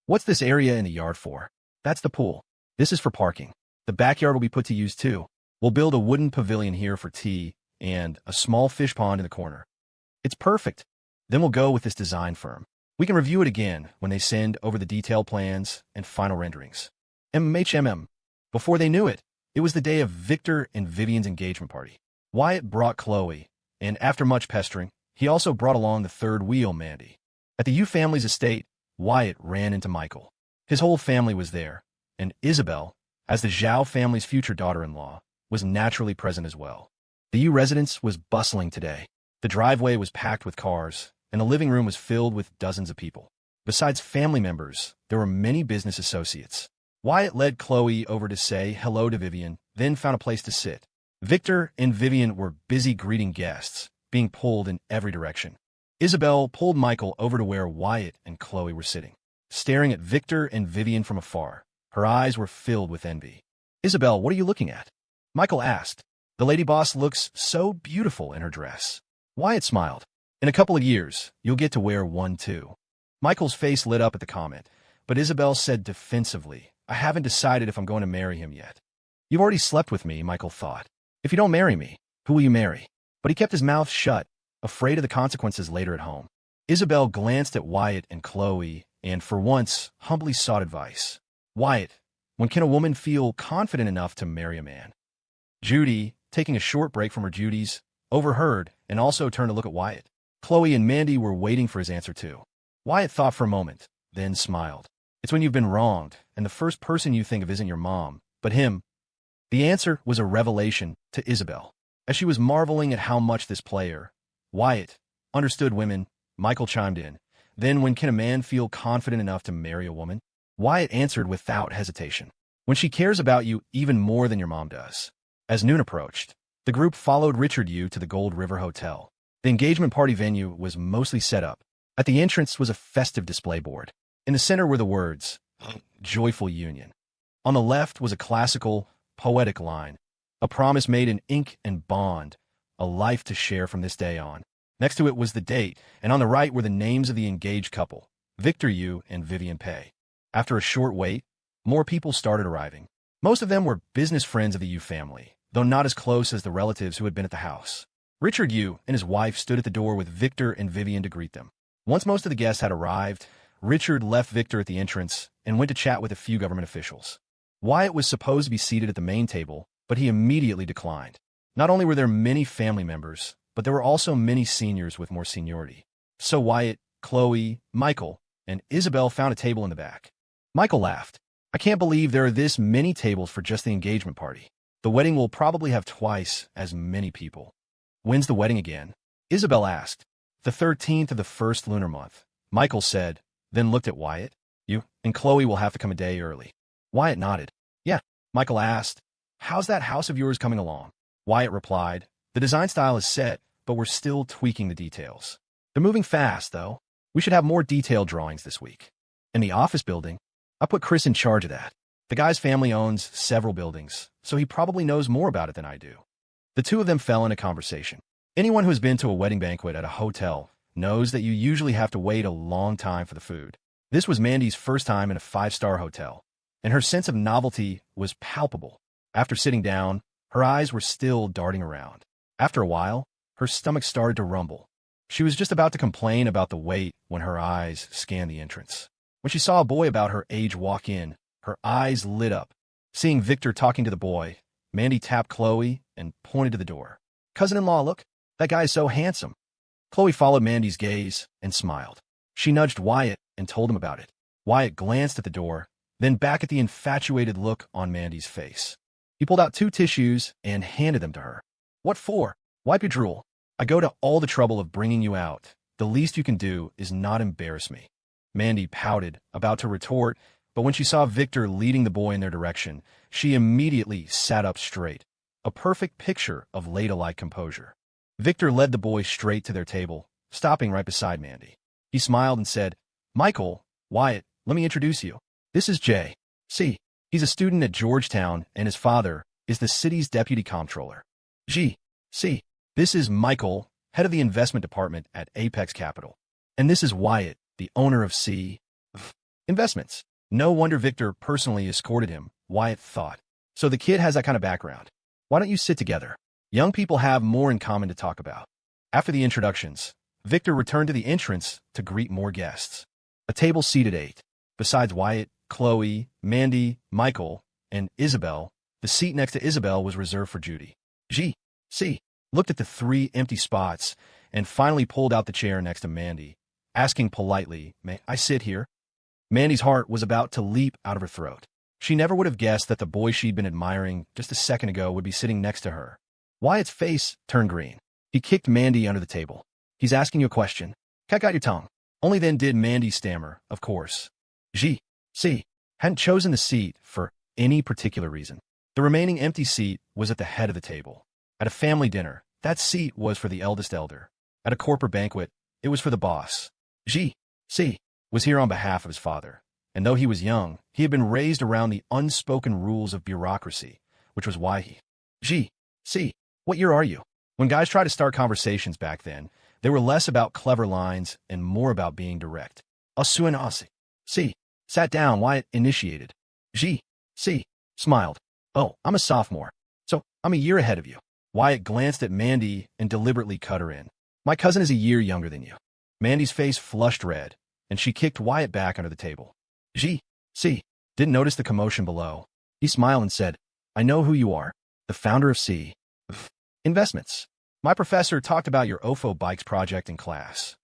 What's this area in the yard for? That's the pool. This is for parking. The backyard will be put to use too. We'll build a wooden pavilion here for tea and a small fish pond in the corner. It's perfect. Then we'll go with this design firm. We can review it again when they send over the detailed plans and final renderings. Before they knew it, it was the day of Victor and Vivien's engagement party. Wyatt brought Khloe, and after much pestering, he also brought along the third wheel, Mandy. At the Yu family's estate, Wyatt ran into Michael. His whole family was there, and Isabel, as the Zhao family's future daughter-in-law, was naturally present as well. The Yu residence was bustling today. The driveway was packed with cars, and the living room was filled with dozens of people. Besides family members, there were many business associates. Wyatt led Khloe over to say hello to Vivien, then found a place to sit. Victor and Vivien were busy greeting guests, being pulled in every direction. Isabel pulled Michael over to where Wyatt and Khloe were sitting, staring at Victor and Vivien from afar. Her eyes were filled with envy. "Isabel, what are you looking at?" Michael asked. "The lady boss looks so beautiful in her dress." Wyatt smiled. "In a couple of years, you'll get to wear one too." Michael's face lit up at the comment, but Isabel said defensively, "I haven't decided if I'm going to marry him yet." "You've already slept with me," Michael thought. "If you don't marry me, who will you marry?" But he kept his mouth shut, afraid of the consequences later at home. Isabel glanced at Wyatt and Khloe and, for once, humbly sought advice. "Wyatt, when can a woman feel confident enough to marry a man?" Judy, taking a short break from her duties, overheard and also turned to look at Wyatt. Khloe and Mandy were waiting for his answer too. Wyatt thought for a moment, then smiled. "It's when you've been wronged, and the first person you think of isn't your mom, but him." The answer was a revelation to Isabel. As she was marveling at how much this player, Wyatt, understood women, Michael chimed in. Then when can a man feel confident enough to marry a woman? Wyatt answered without hesitation. When she cares about you even more than your mom does. As noon approached, the group followed Richard Yu to the Gold River Hotel. The engagement party venue was mostly set up. At the entrance was a festive display board. In the center were the words, Joyful Union. On the left was a classical, poetic line, a promise made in ink and bond, a life to share from this day on. Next to it was the date, and on the right were the names of the engaged couple, Victor Yu and Vivien Pei. After a short wait, more people started arriving. Most of them were business friends of the Yu family, though not as close as the relatives who had been at the house. Richard Yu and his wife stood at the door with Victor and Vivien to greet them. Once most of the guests had arrived, Richard left Victor at the entrance and went to chat with a few government officials. Wyatt was supposed to be seated at the main table, but he immediately declined. Not only were there many family members, but there were also many seniors with more seniority. So Wyatt, Khloe, Michael, and Isabel found a table in the back. Michael laughed. I can't believe there are this many tables for just the engagement party. The wedding will probably have twice as many people. When's the wedding again? Isabel asked. The 13th of the first lunar month, Michael said, then looked at Wyatt. You and Khloe will have to come a day early. Wyatt nodded. Yeah. Michael asked, how's that house of yours coming along? Wyatt replied, the design style is set, but we're still tweaking the details. They're moving fast, though. We should have more detailed drawings this week. In the office building, I put Chris in charge of that. The guy's family owns several buildings, so he probably knows more about it than I do. The two of them fell into conversation. Anyone who has been to a wedding banquet at a hotel knows that you usually have to wait a long time for the food. This was Mandy's first time in a five-star hotel, and her sense of novelty was palpable. After sitting down, her eyes were still darting around. After a while, her stomach started to rumble. She was just about to complain about the wait when her eyes scanned the entrance. When she saw a boy about her age walk in, her eyes lit up. Seeing Victor talking to the boy, Mandy tapped Khloe and pointed to the door. Cousin-in-law, look, that guy is so handsome. Khloe followed Mandy's gaze and smiled. She nudged Wyatt and told him about it. Wyatt glanced at the door, then back at the infatuated look on Mandy's face. He pulled out 2 tissues and handed them to her. What for? Wipe your drool. I go to all the trouble of bringing you out. The least you can do is not embarrass me. Mandy pouted, about to retort, but when she saw Victor leading the boy in their direction, she immediately sat up straight, a perfect picture of ladylike composure. Victor led the boy straight to their table, stopping right beside Mandy. He smiled and said, Michael, Wyatt, let me introduce you. This is Jay. See, he's a student at Georgetown, and his father is the city's deputy comptroller. See, this is Michael, head of the investment department at Apex Capital. And this is Wyatt, the owner of Investments. No wonder Victor personally escorted him, Wyatt thought. So the kid has that kind of background. Why don't you sit together? Young people have more in common to talk about. After the introductions, Victor returned to the entrance to greet more guests. A table seated 8. Besides Wyatt, Khloe, Mandy, Michael, and Isabel, the seat next to Isabel was reserved for Judy. She looked at the 3 empty spots and finally pulled out the chair next to Mandy, asking politely, may I sit here? Mandy's heart was about to leap out of her throat. She never would have guessed that the boy she'd been admiring just a second ago would be sitting next to her. Wyatt's face turned green. He kicked Mandy under the table. He's asking you a question. Cat got your tongue. Only then did Mandy stammer, of course. Hadn't chosen the seat for any particular reason. The remaining empty seat was at the head of the table. At a family dinner, that seat was for the eldest elder. At a corporate banquet, it was for the boss. Was here on behalf of his father, and though he was young, he had been raised around the unspoken rules of bureaucracy, which was why what year are you? When guys tried to start conversations back then, they were less about clever lines and more about being direct. Sat down, Wyatt initiated. Smiled. Oh, I'm a sophomore, so I'm a year ahead of you. Wyatt glanced at Mandy and deliberately cut her in. My cousin is a year younger than you. Mandy's face flushed red, and she kicked Wyatt back under the table. Didn't notice the commotion below. He smiled and said, I know who you are, the founder of Investments. My professor talked about your OFO bikes project in class.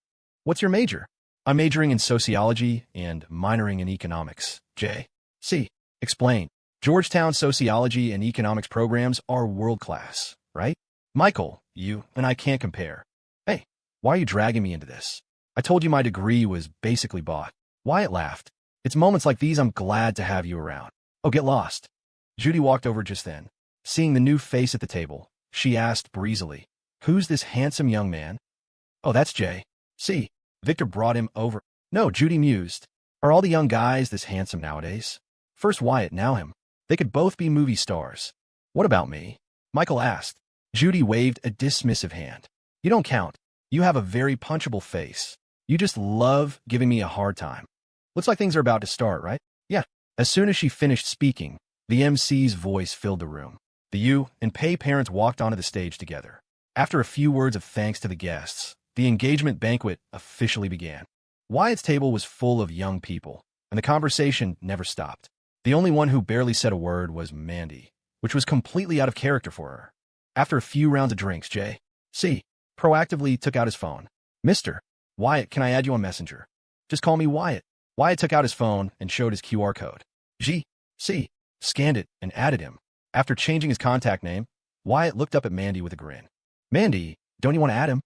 What's your major? I'm majoring in sociology and minoring in economics. Explain. Georgetown sociology and economics programs are world-class, right? Michael, you and I can't compare. Hey, why are you dragging me into this? I told you my degree was basically bought. Wyatt laughed. It's moments like these I'm glad to have you around. Oh, get lost. Judy walked over just then. Seeing the new face at the table, she asked breezily, "Who's this handsome young man?" "Oh, that's Jay. See, Victor brought him over." "No," Judy mused. "Are all the young guys this handsome nowadays? First Wyatt, now him. They could both be movie stars." "What about me?" Michael asked. Judy waved a dismissive hand. "You don't count. You have a very punchable face. You just love giving me a hard time." "Looks like things are about to start, right?" "Yeah." As soon as she finished speaking, the MC's voice filled the room. The U and Pei parents walked onto the stage together. After a few words of thanks to the guests, the engagement banquet officially began. Wyatt's table was full of young people, and the conversation never stopped. The only one who barely said a word was Mandy, which was completely out of character for her. After a few rounds of drinks, J.C. proactively took out his phone. "Mr. Wyatt, can I add you on Messenger?" "Just call me Wyatt." Wyatt took out his phone and showed his QR code. G.C. scanned it and added him. After changing his contact name, Wyatt looked up at Mandy with a grin. "Mandy, don't you want to add him?"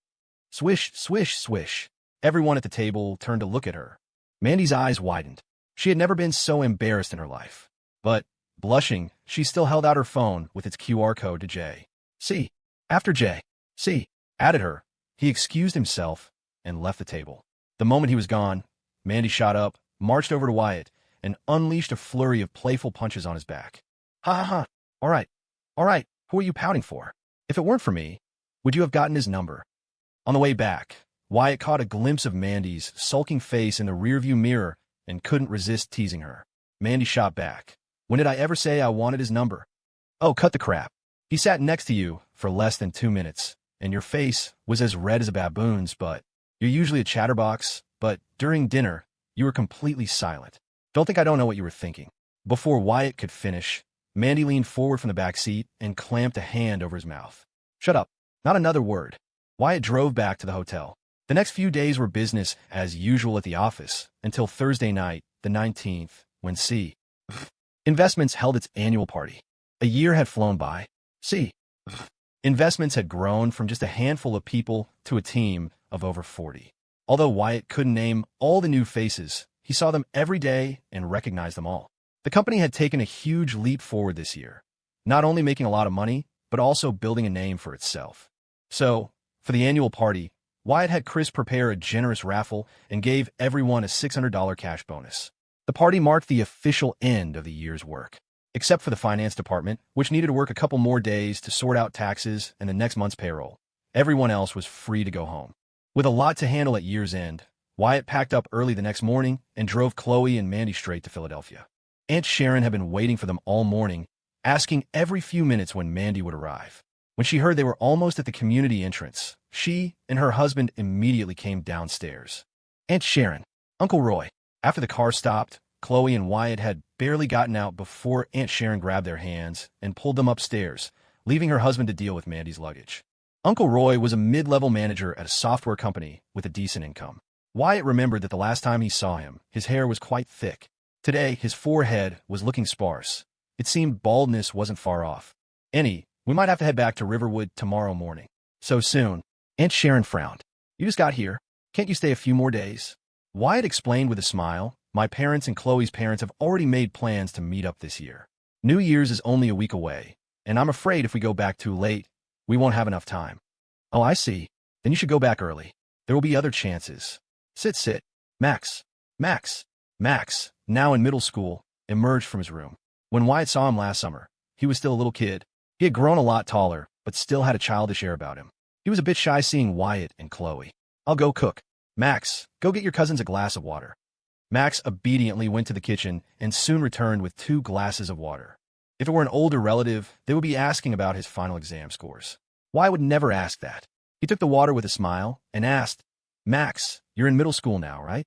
Swish, swish, swish. Everyone at the table turned to look at her. Mandy's eyes widened. She had never been so embarrassed in her life. But, blushing, she still held out her phone with its QR code to J.C. After J.C. added her, he excused himself and left the table. The moment he was gone, Mandy shot up, marched over to Wyatt, and unleashed a flurry of playful punches on his back. "Ha ha ha. All right, who are you pouting for? If it weren't for me, would you have gotten his number?" On the way back, Wyatt caught a glimpse of Mandy's sulking face in the rearview mirror and couldn't resist teasing her. Mandy shot back. "When did I ever say I wanted his number?" "Oh, cut the crap. He sat next to you for less than 2 minutes, and your face was as red as a baboon's, but you're usually a chatterbox, but during dinner, you were completely silent. Don't think I don't know what you were thinking." Before Wyatt could finish, Mandy leaned forward from the back seat and clamped a hand over his mouth. "Shut up. Not another word." Wyatt drove back to the hotel. The next few days were business as usual at the office until Thursday night, the 19th, when C. Investments held its annual party. A year had flown by. C. Investments had grown from just a handful of people to a team of over 40. Although Wyatt couldn't name all the new faces, he saw them every day and recognized them all. The company had taken a huge leap forward this year, not only making a lot of money, but also building a name for itself. So, for the annual party, Wyatt had Chris prepare a generous raffle and gave everyone a $600 cash bonus. The party marked the official end of the year's work, except for the finance department, which needed to work a couple more days to sort out taxes and the next month's payroll. Everyone else was free to go home. With a lot to handle at year's end, Wyatt packed up early the next morning and drove Khloe and Mandy straight to Philadelphia. Aunt Sharon had been waiting for them all morning, asking every few minutes when Mandy would arrive. When she heard they were almost at the community entrance, she and her husband immediately came downstairs. "Aunt Sharon, Uncle Roy." After the car stopped, Khloe and Wyatt had barely gotten out before Aunt Sharon grabbed their hands and pulled them upstairs, leaving her husband to deal with Mandy's luggage. Uncle Roy was a mid-level manager at a software company with a decent income. Wyatt remembered that the last time he saw him, his hair was quite thick. Today, his forehead was looking sparse. It seemed baldness wasn't far off. We might have to head back to Riverwood tomorrow morning." "So soon?" Aunt Sharon frowned. "You just got here. Can't you stay a few more days?" Wyatt explained with a smile, "My parents and Chloe's parents have already made plans to meet up this year. New Year's is only a week away, and I'm afraid if we go back too late, we won't have enough time." "Oh, I see. Then you should go back early. There will be other chances." Sit. Max, now in middle school, emerged from his room. When Wyatt saw him last summer, he was still a little kid. He had grown a lot taller, but still had a childish air about him. He was a bit shy seeing Wyatt and Khloe. "I'll go cook." "Max, go get your cousins a glass of water." Max obediently went to the kitchen and soon returned with 2 glasses of water. If it were an older relative, they would be asking about his final exam scores. Wyatt would never ask that. He took the water with a smile and asked, "Max, you're in middle school now, right?"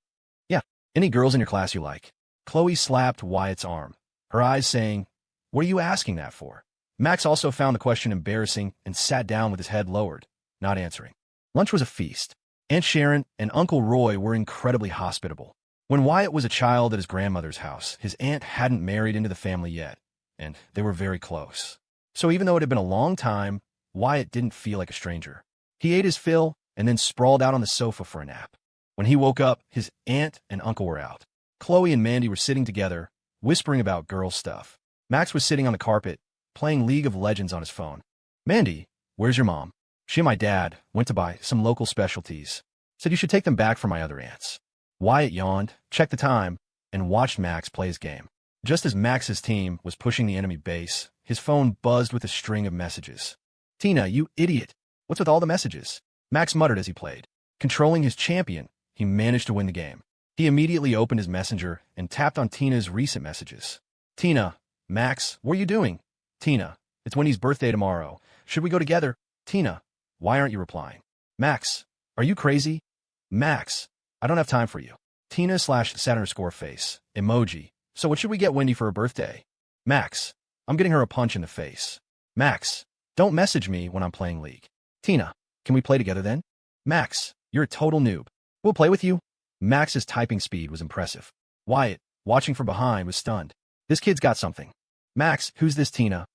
"Yeah. Any girls in your class you like?" Khloe slapped Wyatt's arm, her eyes saying, "What are you asking that for?" Max also found the question embarrassing and sat down with his head lowered, not answering. Lunch was a feast. Aunt Sharon and Uncle Roy were incredibly hospitable. When Wyatt was a child at his grandmother's house, his aunt hadn't married into the family yet, and they were very close. So even though it had been a long time, Wyatt didn't feel like a stranger. He ate his fill and then sprawled out on the sofa for a nap. When he woke up, his aunt and uncle were out. Khloe and Mandy were sitting together, whispering about girl stuff. Max was sitting on the carpet, playing League of Legends on his phone. "Mandy, where's your mom?" "She and my dad went to buy some local specialties. Said you should take them back for my other aunts." Wyatt yawned, checked the time, and watched Max play his game. Just as Max's team was pushing the enemy base, his phone buzzed with a string of messages. "Tina, you idiot! What's with all the messages?" Max muttered as he played. Controlling his champion, he managed to win the game. He immediately opened his messenger and tapped on Tina's recent messages. "Tina, Max, what are you doing?" "Tina, it's Wendy's birthday tomorrow. Should we go together?" "Tina, why aren't you replying?" "Max, are you crazy?" "Max, I don't have time for you." Tina/sad_face emoji. "So what should we get Wendy for her birthday?" "Max, I'm getting her a punch in the face." "Max, don't message me when I'm playing League." "Tina, can we play together then?" "Max, you're a total noob. We'll play with you." Max's typing speed was impressive. Wyatt, watching from behind, was stunned. "This kid's got something." "Max, who's this Tina?"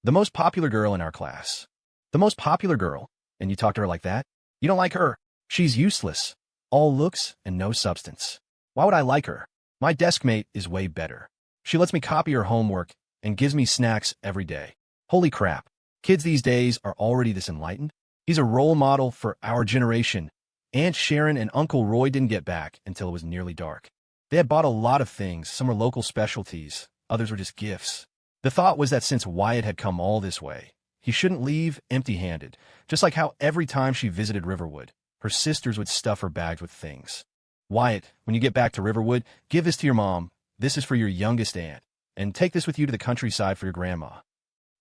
"The most popular girl in our class." "The most popular girl? And you talk to her like that? You don't like her? She's useless. All looks and no substance." "Why would I like her? My desk mate is way better. She lets me copy her homework and gives me snacks every day." Holy crap. Kids these days are already this enlightened? He's a role model for our generation. Aunt Sharon and Uncle Roy didn't get back until it was nearly dark. They had bought a lot of things. Some were local specialties. Others were just gifts. The thought was that since Wyatt had come all this way, he shouldn't leave empty-handed, just like how every time she visited Riverwood, her sisters would stuff her bags with things. "Wyatt, when you get back to Riverwood, give this to your mom. This is for your youngest aunt. And take this with you to the countryside for your grandma."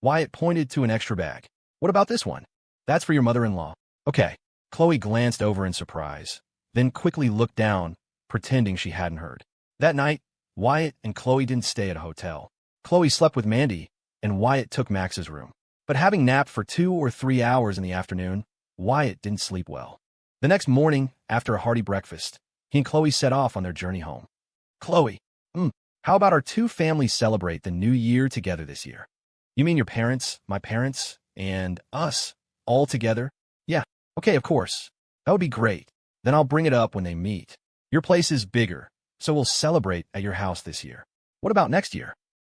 Wyatt pointed to an extra bag. "What about this one?" "That's for your mother-in-law." "Okay." Khloe glanced over in surprise, then quickly looked down, pretending she hadn't heard. That night, Wyatt and Khloe didn't stay at a hotel. Khloe slept with Mandy, and Wyatt took Max's room. But having napped for 2 or 3 hours in the afternoon, Wyatt didn't sleep well. The next morning, after a hearty breakfast, he and Khloe set off on their journey home. "Khloe, how about our two families celebrate the new year together this year?" "You mean your parents, my parents, and us, all together?" "Yeah, okay, of course. That would be great. Then I'll bring it up when they meet. Your place is bigger, so we'll celebrate at your house this year." "What about next year?"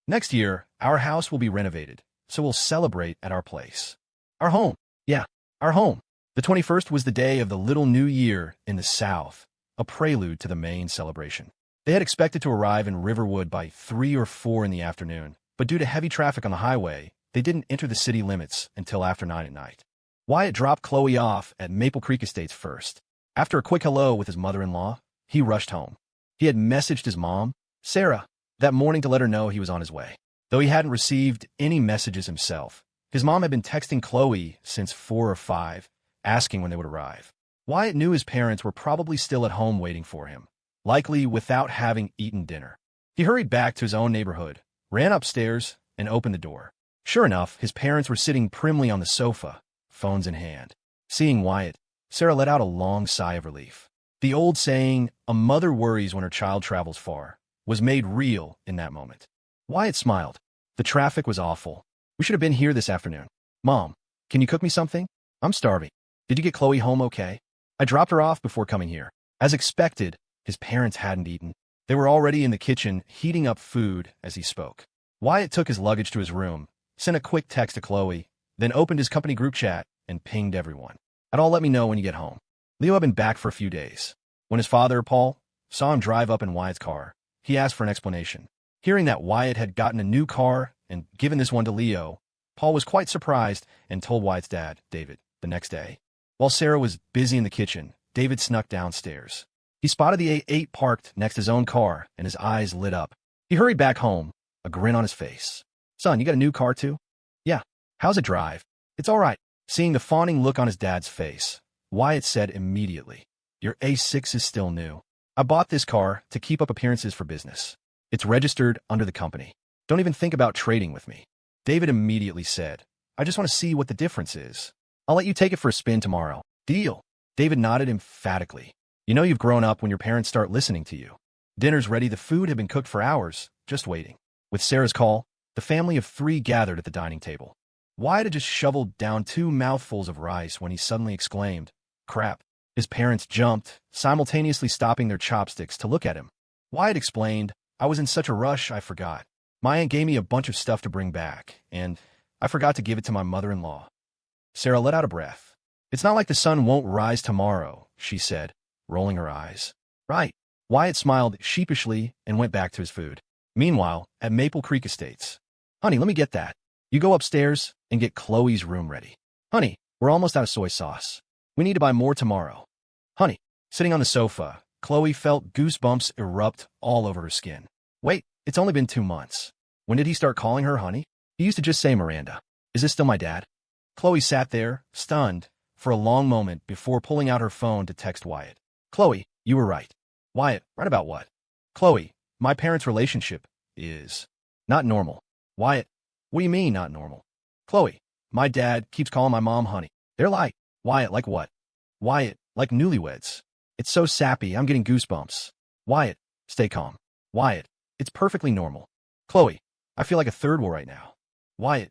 "Next year, our house will be renovated, so we'll celebrate at our place." "Our home?" "Yeah, our home." The 21st was the day of the little new year in the South, a prelude to the main celebration. They had expected to arrive in Riverwood by 3 or 4 in the afternoon, but due to heavy traffic on the highway, they didn't enter the city limits until after 9 at night. Wyatt dropped Khloe off at Maple Creek Estates first. After a quick hello with his mother-in-law, he rushed home. He had messaged his mom, Sarah, that morning to let her know he was on his way. Though he hadn't received any messages himself, his mom had been texting Khloe since 4 or 5, asking when they would arrive. Wyatt knew his parents were probably still at home waiting for him, likely without having eaten dinner. He hurried back to his own neighborhood, ran upstairs, and opened the door. Sure enough, his parents were sitting primly on the sofa, phones in hand. Seeing Wyatt, Sarah let out a long sigh of relief. The old saying, "A mother worries when her child travels far," was made real in that moment. Wyatt smiled. "The traffic was awful. We should have been here this afternoon." "Mom, can you cook me something? I'm starving." "Did you get Khloe home okay?" "I dropped her off before coming here." As expected, his parents hadn't eaten. They were already in the kitchen heating up food as he spoke. Wyatt took his luggage to his room, sent a quick text to Khloe, then opened his company group chat and pinged everyone. "I'd all let me know when you get home." Leo had been back for a few days. When his father, Paul, saw him drive up in Wyatt's car, he asked for an explanation. Hearing that Wyatt had gotten a new car and given this one to Leo, Paul was quite surprised and told Wyatt's dad, David, the next day. While Sarah was busy in the kitchen, David snuck downstairs. He spotted the A8 parked next to his own car, and his eyes lit up. He hurried back home, a grin on his face. "Son, you got a new car too?" "Yeah." "How's it drive?" "It's all right." Seeing the fawning look on his dad's face, Wyatt said immediately, "Your A6 is still new. I bought this car to keep up appearances for business. It's registered under the company. Don't even think about trading with me." David immediately said, "I just want to see what the difference is. I'll let you take it for a spin tomorrow." "Deal." David nodded emphatically. "You know you've grown up when your parents start listening to you." Dinner's ready. The food had been cooked for hours, just waiting. With Sarah's call, the family of 3 gathered at the dining table. Wyatt had just shoveled down 2 mouthfuls of rice when he suddenly exclaimed, "Crap, His parents jumped, simultaneously stopping their chopsticks to look at him. Wyatt explained, I was in such a rush I forgot. My aunt gave me a bunch of stuff to bring back, and I forgot to give it to my mother-in-law. Sarah let out a breath. It's not like the sun won't rise tomorrow, she said, rolling her eyes. Right. Wyatt smiled sheepishly and went back to his food. Meanwhile, at Maple Creek Estates. Honey, let me get that. You go upstairs and get Khloe's room ready. Honey, we're almost out of soy sauce. We need to buy more tomorrow. Honey, sitting on the sofa, Khloe felt goosebumps erupt all over her skin. Wait, it's only been 2 months. When did he start calling her honey? He used to just say Miranda. Is this still my dad? Khloe sat there, stunned, for a long moment before pulling out her phone to text Wyatt. Khloe, you were right. Wyatt, right about what? Khloe, my parents' relationship is not normal. Wyatt, what do you mean not normal? Khloe, my dad keeps calling my mom honey. They're like, Wyatt, like what? Wyatt, like newlyweds. It's so sappy, I'm getting goosebumps. Wyatt, stay calm. Wyatt, it's perfectly normal. Khloe, I feel like a third wheel right now. Wyatt,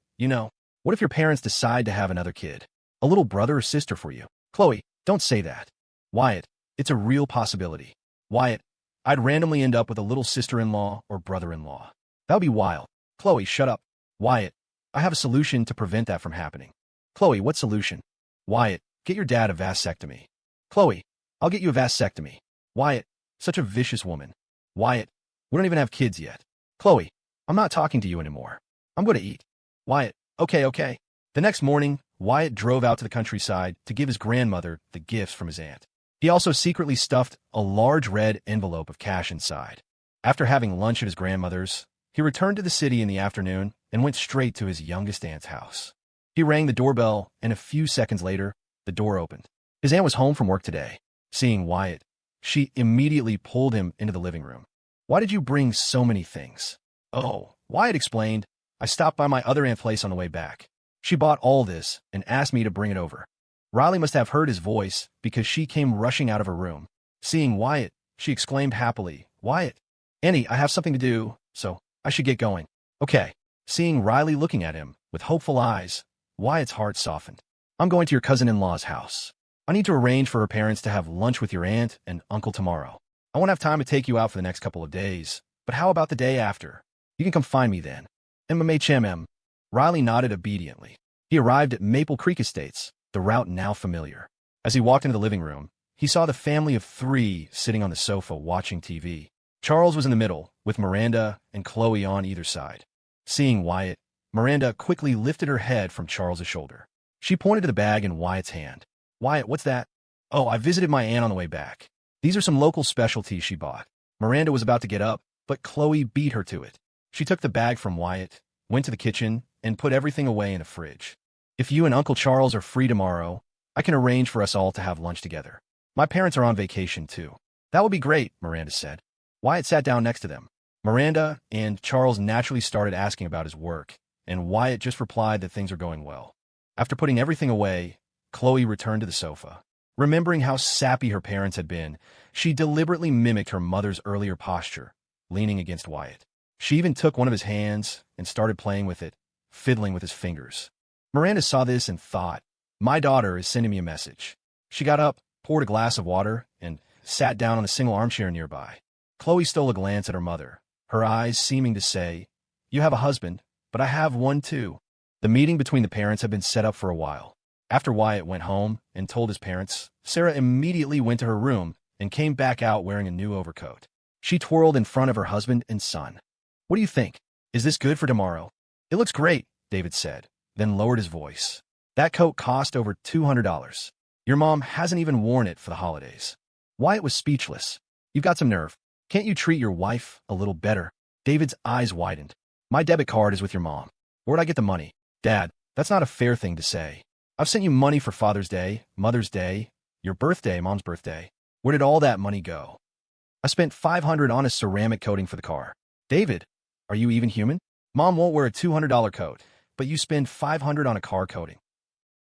what if your parents decide to have another kid? A little brother or sister for you? Khloe, don't say that. Wyatt, it's a real possibility. Wyatt, I'd randomly end up with a little sister-in-law or brother-in-law. That would be wild. Khloe, shut up. Wyatt, I have a solution to prevent that from happening. Khloe, what solution? Wyatt, get your dad a vasectomy. Khloe, I'll get you a vasectomy. Wyatt, such a vicious woman. Wyatt, we don't even have kids yet. Khloe, I'm not talking to you anymore. I'm going to eat. Wyatt, okay. The next morning, Wyatt drove out to the countryside to give his grandmother the gifts from his aunt. He also secretly stuffed a large red envelope of cash inside. After having lunch at his grandmother's, he returned to the city in the afternoon and went straight to his youngest aunt's house. He rang the doorbell, and a few seconds later, the door opened. His aunt was home from work today. Seeing Wyatt, she immediately pulled him into the living room. Why did you bring so many things? Oh, Wyatt explained, I stopped by my other aunt's place on the way back. She bought all this and asked me to bring it over. Riley must have heard his voice because she came rushing out of her room. Seeing Wyatt, she exclaimed happily, Wyatt, Annie, I have something to do, so I should get going. Okay. Seeing Riley looking at him with hopeful eyes, Wyatt's heart softened. I'm going to your cousin-in-law's house. I need to arrange for her parents to have lunch with your aunt and uncle tomorrow. I won't have time to take you out for the next couple of days, but how about the day after? You can come find me then. MMHMM. Riley nodded obediently. He arrived at Maple Creek Estates, the route now familiar. As he walked into the living room, he saw the family of 3 sitting on the sofa watching TV. Charles was in the middle, with Miranda and Khloe on either side. Seeing Wyatt, Miranda quickly lifted her head from Charles's shoulder. She pointed to the bag in Wyatt's hand. Wyatt, what's that? Oh, I visited my aunt on the way back. These are some local specialties she bought. Miranda was about to get up, but Khloe beat her to it. She took the bag from Wyatt, went to the kitchen, and put everything away in the fridge. If you and Uncle Charles are free tomorrow, I can arrange for us all to have lunch together. My parents are on vacation, too. That would be great, Miranda said. Wyatt sat down next to them. Miranda and Charles naturally started asking about his work, and Wyatt just replied that things are going well. After putting everything away, Khloe returned to the sofa. Remembering how sappy her parents had been, she deliberately mimicked her mother's earlier posture, leaning against Wyatt. She even took one of his hands and started playing with it, fiddling with his fingers. Miranda saw this and thought, my daughter is sending me a message. She got up, poured a glass of water, and sat down on a single armchair nearby. Khloe stole a glance at her mother, her eyes seeming to say, you have a husband, but I have one too. The meeting between the parents had been set up for a while. After Wyatt went home and told his parents, Sarah immediately went to her room and came back out wearing a new overcoat. She twirled in front of her husband and son. What do you think? Is this good for tomorrow? It looks great, David said, then lowered his voice. That coat cost over $200. Your mom hasn't even worn it for the holidays. Wyatt was speechless. You've got some nerve. Can't you treat your wife a little better? David's eyes widened. My debit card is with your mom. Where'd I get the money? Dad, that's not a fair thing to say. I've sent you money for Father's Day, Mother's Day, your birthday, Mom's birthday. Where did all that money go? I spent $500 on a ceramic coating for the car. David, are you even human? Mom won't wear a $200 coat, but you spend $500 on a car coating.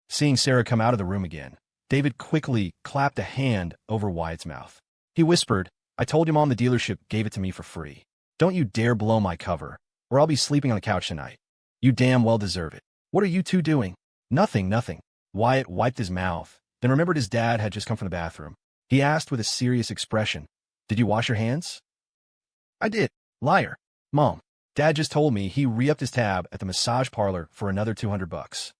Seeing Sarah come out of the room again, David quickly clapped a hand over Wyatt's mouth. He whispered, I told your mom the dealership gave it to me for free. Don't you dare blow my cover, or I'll be sleeping on the couch tonight. You damn well deserve it. What are you two doing? Nothing. Wyatt wiped his mouth then remembered his dad had just come from the bathroom. He asked with a serious expression, "Did you wash your hands?" "I did." "Liar." "Mom, Dad just told me he re-upped his tab at the massage parlor for another $200.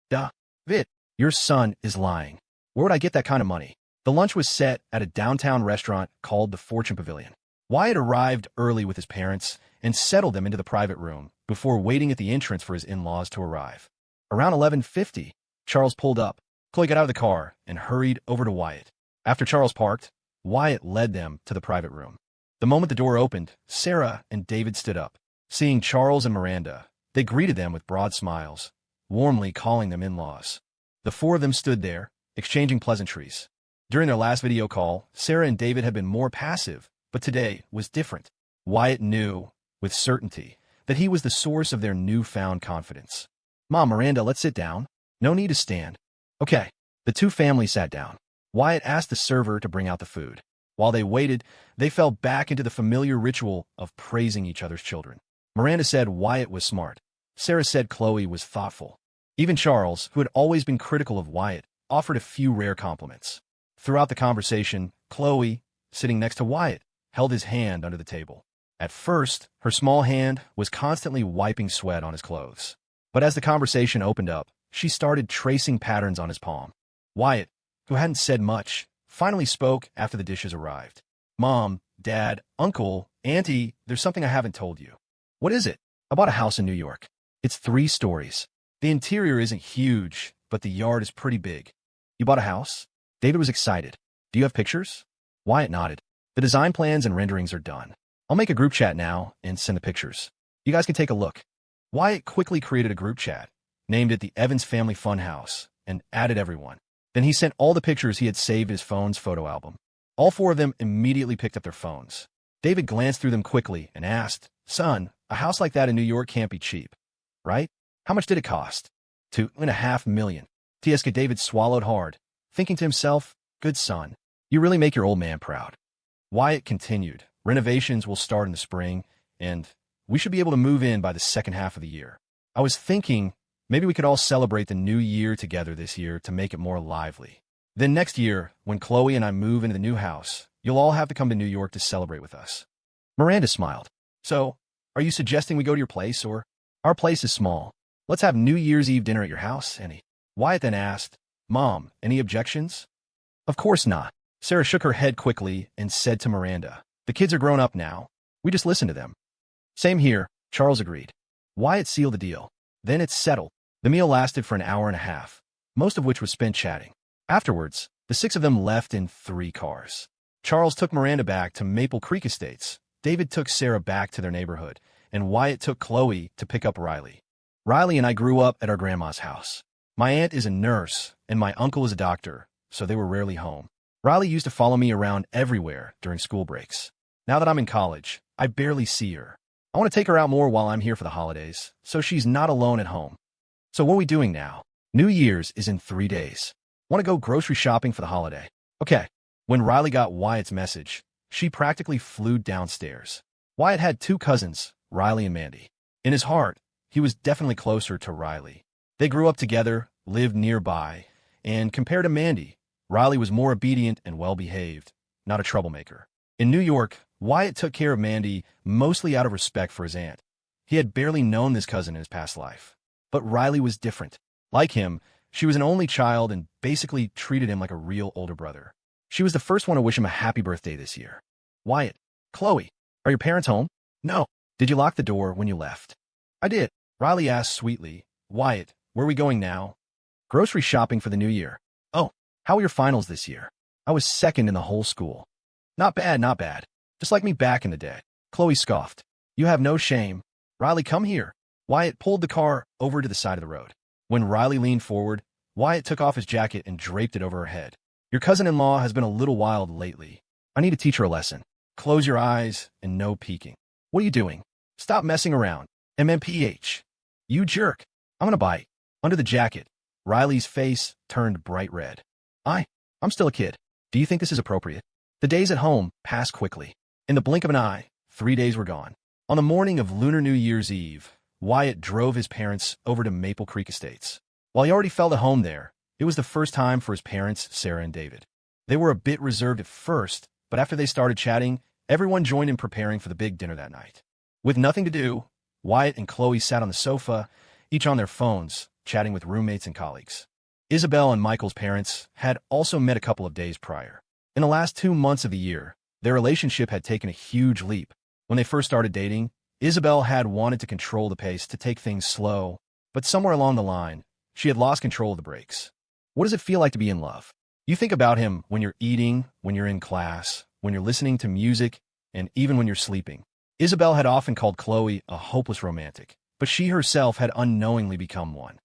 Duh. Vid, your son is lying. Where would I get that kind of money? The lunch was set at a downtown restaurant called the Fortune Pavilion. Wyatt arrived early with his parents and settled them into the private room before waiting at the entrance for his in-laws to arrive. Around 11:50, Charles pulled up. Khloe got out of the car and hurried over to Wyatt. After Charles parked, Wyatt led them to the private room. The moment the door opened, Sarah and David stood up. Seeing Charles and Miranda, they greeted them with broad smiles, warmly calling them in-laws. The four of them stood there, exchanging pleasantries. During their last video call, Sarah and David had been more passive, but today was different. Wyatt knew, with certainty, that he was the source of their newfound confidence. "Mom, Miranda, let's sit down. No need to stand." "Okay." The two families sat down. Wyatt asked the server to bring out the food. While they waited, they fell back into the familiar ritual of praising each other's children. Miranda said Wyatt was smart. Sarah said Khloe was thoughtful. Even Charles, who had always been critical of Wyatt, offered a few rare compliments. Throughout the conversation, Khloe, sitting next to Wyatt, held his hand under the table. At first, her small hand was constantly wiping sweat on his clothes. But as the conversation opened up, she started tracing patterns on his palm. Wyatt, who hadn't said much, finally spoke after the dishes arrived. "Mom, Dad, Uncle, Auntie, there's something I haven't told you." "What is it?" "I bought a house in New York. It's 3 stories. The interior isn't huge, but the yard is pretty big." "You bought a house?" David was excited. "Do you have pictures?" Wyatt nodded. "The design plans and renderings are done. I'll make a group chat now and send the pictures. You guys can take a look." Wyatt quickly created a group chat, named it the Evans Family Funhouse, and added everyone. Then he sent all the pictures he had saved in his phone's photo album. All 4 of them immediately picked up their phones. David glanced through them quickly and asked, "Son, a house like that in New York can't be cheap, right? How much did it cost?" $2.5 million. TSK David swallowed hard, thinking to himself, "Good son, you really make your old man proud." Wyatt continued, "Renovations will start in the spring, and we should be able to move in by the second half of the year. I was thinking maybe we could all celebrate the new year together this year to make it more lively. Then next year, when Khloe and I move into the new house, you'll all have to come to New York to celebrate with us." Miranda smiled. "So, are you suggesting we go to your place, or?" "Our place is small. Let's have New Year's Eve dinner at your house, Annie." Wyatt then asked, "Mom, any objections?" "Of course not." Sarah shook her head quickly and said to Miranda, "The kids are grown up now. We just listen to them." "Same here," Charles agreed. Wyatt sealed the deal. Then it's settled. The meal lasted for an hour and a half, most of which was spent chatting. Afterwards, the 6 of them left in 3 cars. Charles took Miranda back to Maple Creek Estates, David took Sarah back to their neighborhood, and Wyatt took Khloe to pick up Riley. "Riley and I grew up at our grandma's house. My aunt is a nurse, and my uncle is a doctor, so they were rarely home. Riley used to follow me around everywhere during school breaks. Now that I'm in college, I barely see her. I want to take her out more while I'm here for the holidays, so she's not alone at home. So what are we doing now? New Year's is in 3 days. Want to go grocery shopping for the holiday?" "Okay." When Riley got Wyatt's message, she practically flew downstairs. Wyatt had 2 cousins, Riley and Mandy. In his heart, he was definitely closer to Riley. They grew up together, lived nearby, and compared to Mandy, Riley was more obedient and well-behaved, not a troublemaker. In New York, Wyatt took care of Mandy mostly out of respect for his aunt. He had barely known this cousin in his past life. But Riley was different. Like him, she was an only child and basically treated him like a real older brother. She was the first one to wish him a happy birthday this year. "Wyatt, Khloe, are your parents home?" "No." "Did you lock the door when you left?" "I did." Riley asked sweetly, "Wyatt, where are we going now?" "Grocery shopping for the new year." "Oh, how were your finals this year?" "I was second in the whole school." "Not bad, not bad. Just like me back in the day." Khloe scoffed. "You have no shame." "Riley, come here." Wyatt pulled the car over to the side of the road. When Riley leaned forward, Wyatt took off his jacket and draped it over her head. "Your cousin-in-law has been a little wild lately. I need to teach her a lesson. Close your eyes and no peeking." "What are you doing?" "Stop messing around." "MMPH. You jerk." "I'm gonna bite." Under the jacket, Riley's face turned bright red. I'm still a kid. Do you think this is appropriate?" The days at home passed quickly. In the blink of an eye, 3 days were gone. On the morning of Lunar New Year's Eve, Wyatt drove his parents over to Maple Creek Estates. While he already felt at home there, It was the first time for his parents, Sarah and David. They were a bit reserved at first, but after they started chatting, everyone joined in preparing for the big dinner that night. With nothing to do, Wyatt and Khloe sat on the sofa, each on their phones, chatting with roommates and colleagues. Isabel and Michael's parents had also met a couple of days prior. In the last 2 months of the year, their relationship had taken a huge leap. When they first started dating, Isabel had wanted to control the pace, to take things slow, but somewhere along the line, she had lost control of the brakes. What does it feel like to be in love? You think about him when you're eating, when you're in class, when you're listening to music, and even when you're sleeping. Isabel had often called Khloe a hopeless romantic, but she herself had unknowingly become one.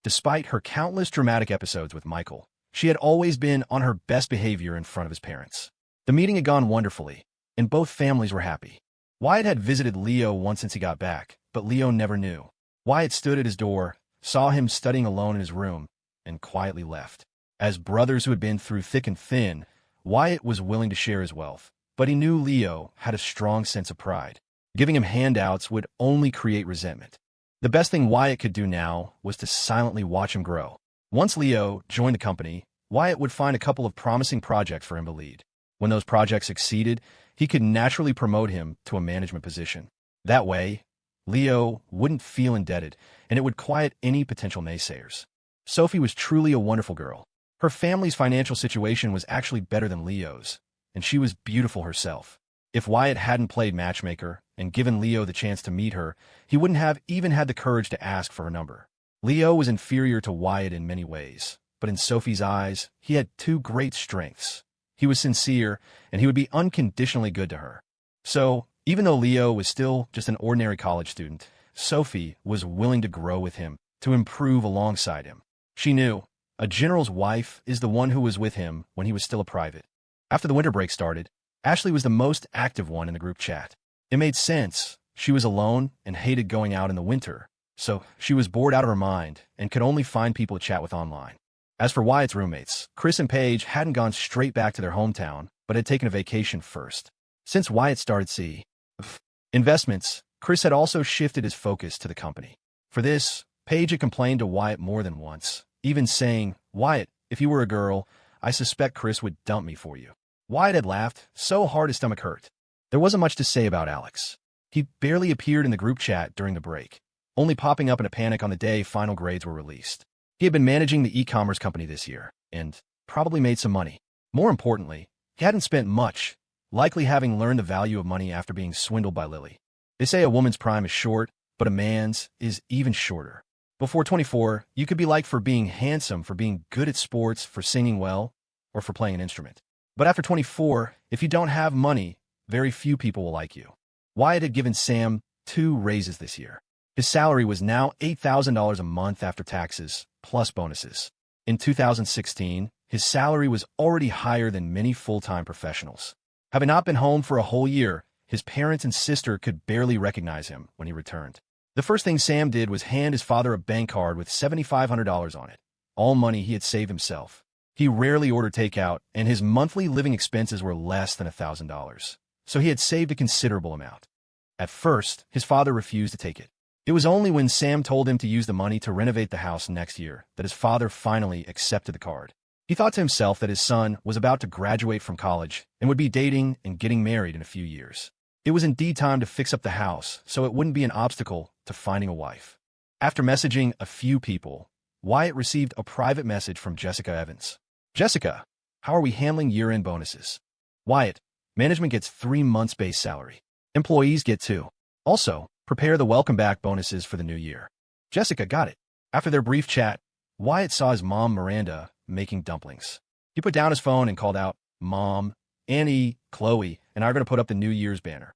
Despite her countless dramatic episodes with Michael, she had always been on her best behavior in front of his parents. The meeting had gone wonderfully, and both families were happy. Wyatt had visited Leo once since he got back, but Leo never knew. Wyatt stood at his door, saw him studying alone in his room, and quietly left. As brothers who had been through thick and thin, Wyatt was willing to share his wealth, but he knew Leo had a strong sense of pride. Giving him handouts would only create resentment. The best thing Wyatt could do now was to silently watch him grow. Once Leo joined the company, Wyatt would find a couple of promising projects for him to lead. When those projects succeeded, he could naturally promote him to a management position. That way, Leo wouldn't feel indebted, and it would quiet any potential naysayers. Sophie was truly a wonderful girl. Her family's financial situation was actually better than Leo's, and she was beautiful herself. If Wyatt hadn't played matchmaker and given Leo the chance to meet her, he wouldn't have even had the courage to ask for her number. Leo was inferior to Wyatt in many ways, but in Sophie's eyes, he had two great strengths. He was sincere, and he would be unconditionally good to her. So, even though Leo was still just an ordinary college student, Sophie was willing to grow with him, to improve alongside him. She knew a general's wife is the one who was with him when he was still a private. After the winter break started, Ashley was the most active one in the group chat. It made sense. She was alone and hated going out in the winter, so she was bored out of her mind and could only find people to chat with online. As for Wyatt's roommates, Chris and Paige hadn't gone straight back to their hometown, but had taken a vacation first. Since Wyatt started investments, Chris had also shifted his focus to the company. For this, Paige had complained to Wyatt more than once, even saying, "Wyatt, if you were a girl, I suspect Chris would dump me for you." Wyatt had laughed so hard his stomach hurt. There wasn't much to say about Alex. He barely appeared in the group chat during the break, only popping up in a panic on the day final grades were released. He had been managing the e-commerce company this year, and probably made some money. More importantly, he hadn't spent much, likely having learned the value of money after being swindled by Lily. They say a woman's prime is short, but a man's is even shorter. Before 24, you could be liked for being handsome, for being good at sports, for singing well, or for playing an instrument. But after 24, if you don't have money, very few people will like you. Wyatt had given Sam 2 raises this year. His salary was now $8,000 a month after taxes, plus bonuses. In 2016, his salary was already higher than many full-time professionals. Having not been home for a whole year, his parents and sister could barely recognize him when he returned. The first thing Sam did was hand his father a bank card with $7,500 on it, all money he had saved himself. He rarely ordered takeout, and his monthly living expenses were less than $1,000, so he had saved a considerable amount. At first, his father refused to take it. It was only when Sam told him to use the money to renovate the house next year that his father finally accepted the card. He thought to himself that his son was about to graduate from college and would be dating and getting married in a few years. It was indeed time to fix up the house so it wouldn't be an obstacle to finding a wife. After messaging a few people, Wyatt received a private message from Jessica Evans. "Jessica, how are we handling year-end bonuses?" "Wyatt, management gets 3 months base salary. Employees get 2. Also, prepare the welcome back bonuses for the new year." Jessica got it. After their brief chat, Wyatt saw his mom, Miranda, making dumplings. He put down his phone and called out, "Mom, Annie, Khloe, and I are going to put up the New Year's banner."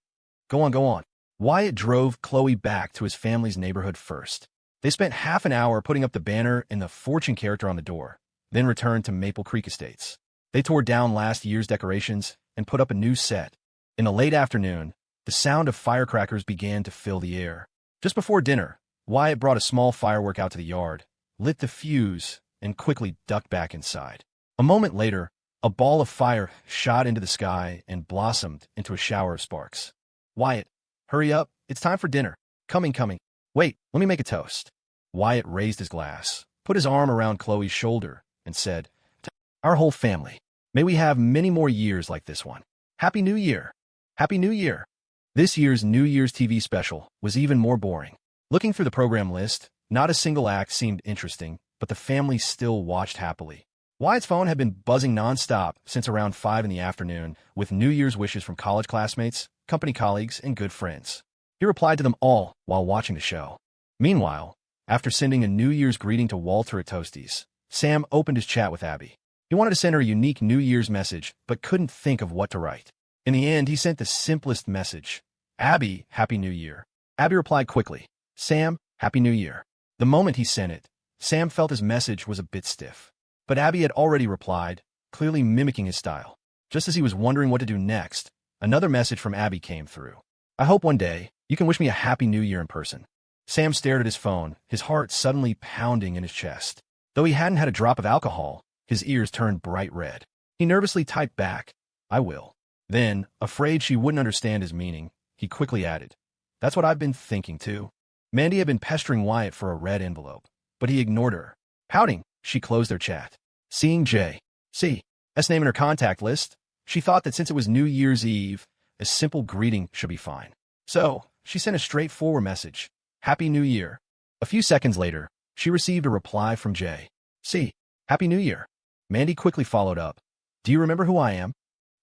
Go on. Wyatt drove Khloe back to his family's neighborhood first. They spent half an hour putting up the banner and the fortune character on the door, then returned to Maple Creek Estates. They tore down last year's decorations and put up a new set. In the late afternoon, the sound of firecrackers began to fill the air. Just before dinner, Wyatt brought a small firework out to the yard, lit the fuse, and quickly ducked back inside. A moment later, a ball of fire shot into the sky and blossomed into a shower of sparks. "Wyatt, hurry up, it's time for dinner." Coming. "Wait, let me make a toast." Wyatt raised his glass, put his arm around Khloe's shoulder, and said, "To our whole family, may we have many more years like this one. Happy New Year! Happy New Year!" This year's New Year's TV special was even more boring. Looking through the program list, not a single act seemed interesting, but the family still watched happily. Wyatt's phone had been buzzing nonstop since around 5 in the afternoon with New Year's wishes from college classmates, company colleagues, and good friends. He replied to them all while watching the show. Meanwhile, after sending a New Year's greeting to Walter at Toasties, Sam opened his chat with Abby. He wanted to send her a unique New Year's message, but couldn't think of what to write. In the end, he sent the simplest message. "Abby, Happy New Year." Abby replied quickly, "Sam, Happy New Year." The moment he sent it, Sam felt his message was a bit stiff. But Abby had already replied, clearly mimicking his style. Just as he was wondering what to do next, another message from Abby came through. "I hope one day you can wish me a Happy New Year in person." Sam stared at his phone, his heart suddenly pounding in his chest. Though he hadn't had a drop of alcohol, his ears turned bright red. He nervously typed back, "I will." Then, afraid she wouldn't understand his meaning, he quickly added, "That's what I've been thinking too." Mandy had been pestering Wyatt for a red envelope, but he ignored her. Pouting, she closed their chat. Seeing J.C.'s name in her contact list, she thought that since it was New Year's Eve, a simple greeting should be fine. So, she sent a straightforward message, "Happy New Year." A few seconds later, she received a reply from J.C. "Happy New Year." Mandy quickly followed up, "Do you remember who I am?"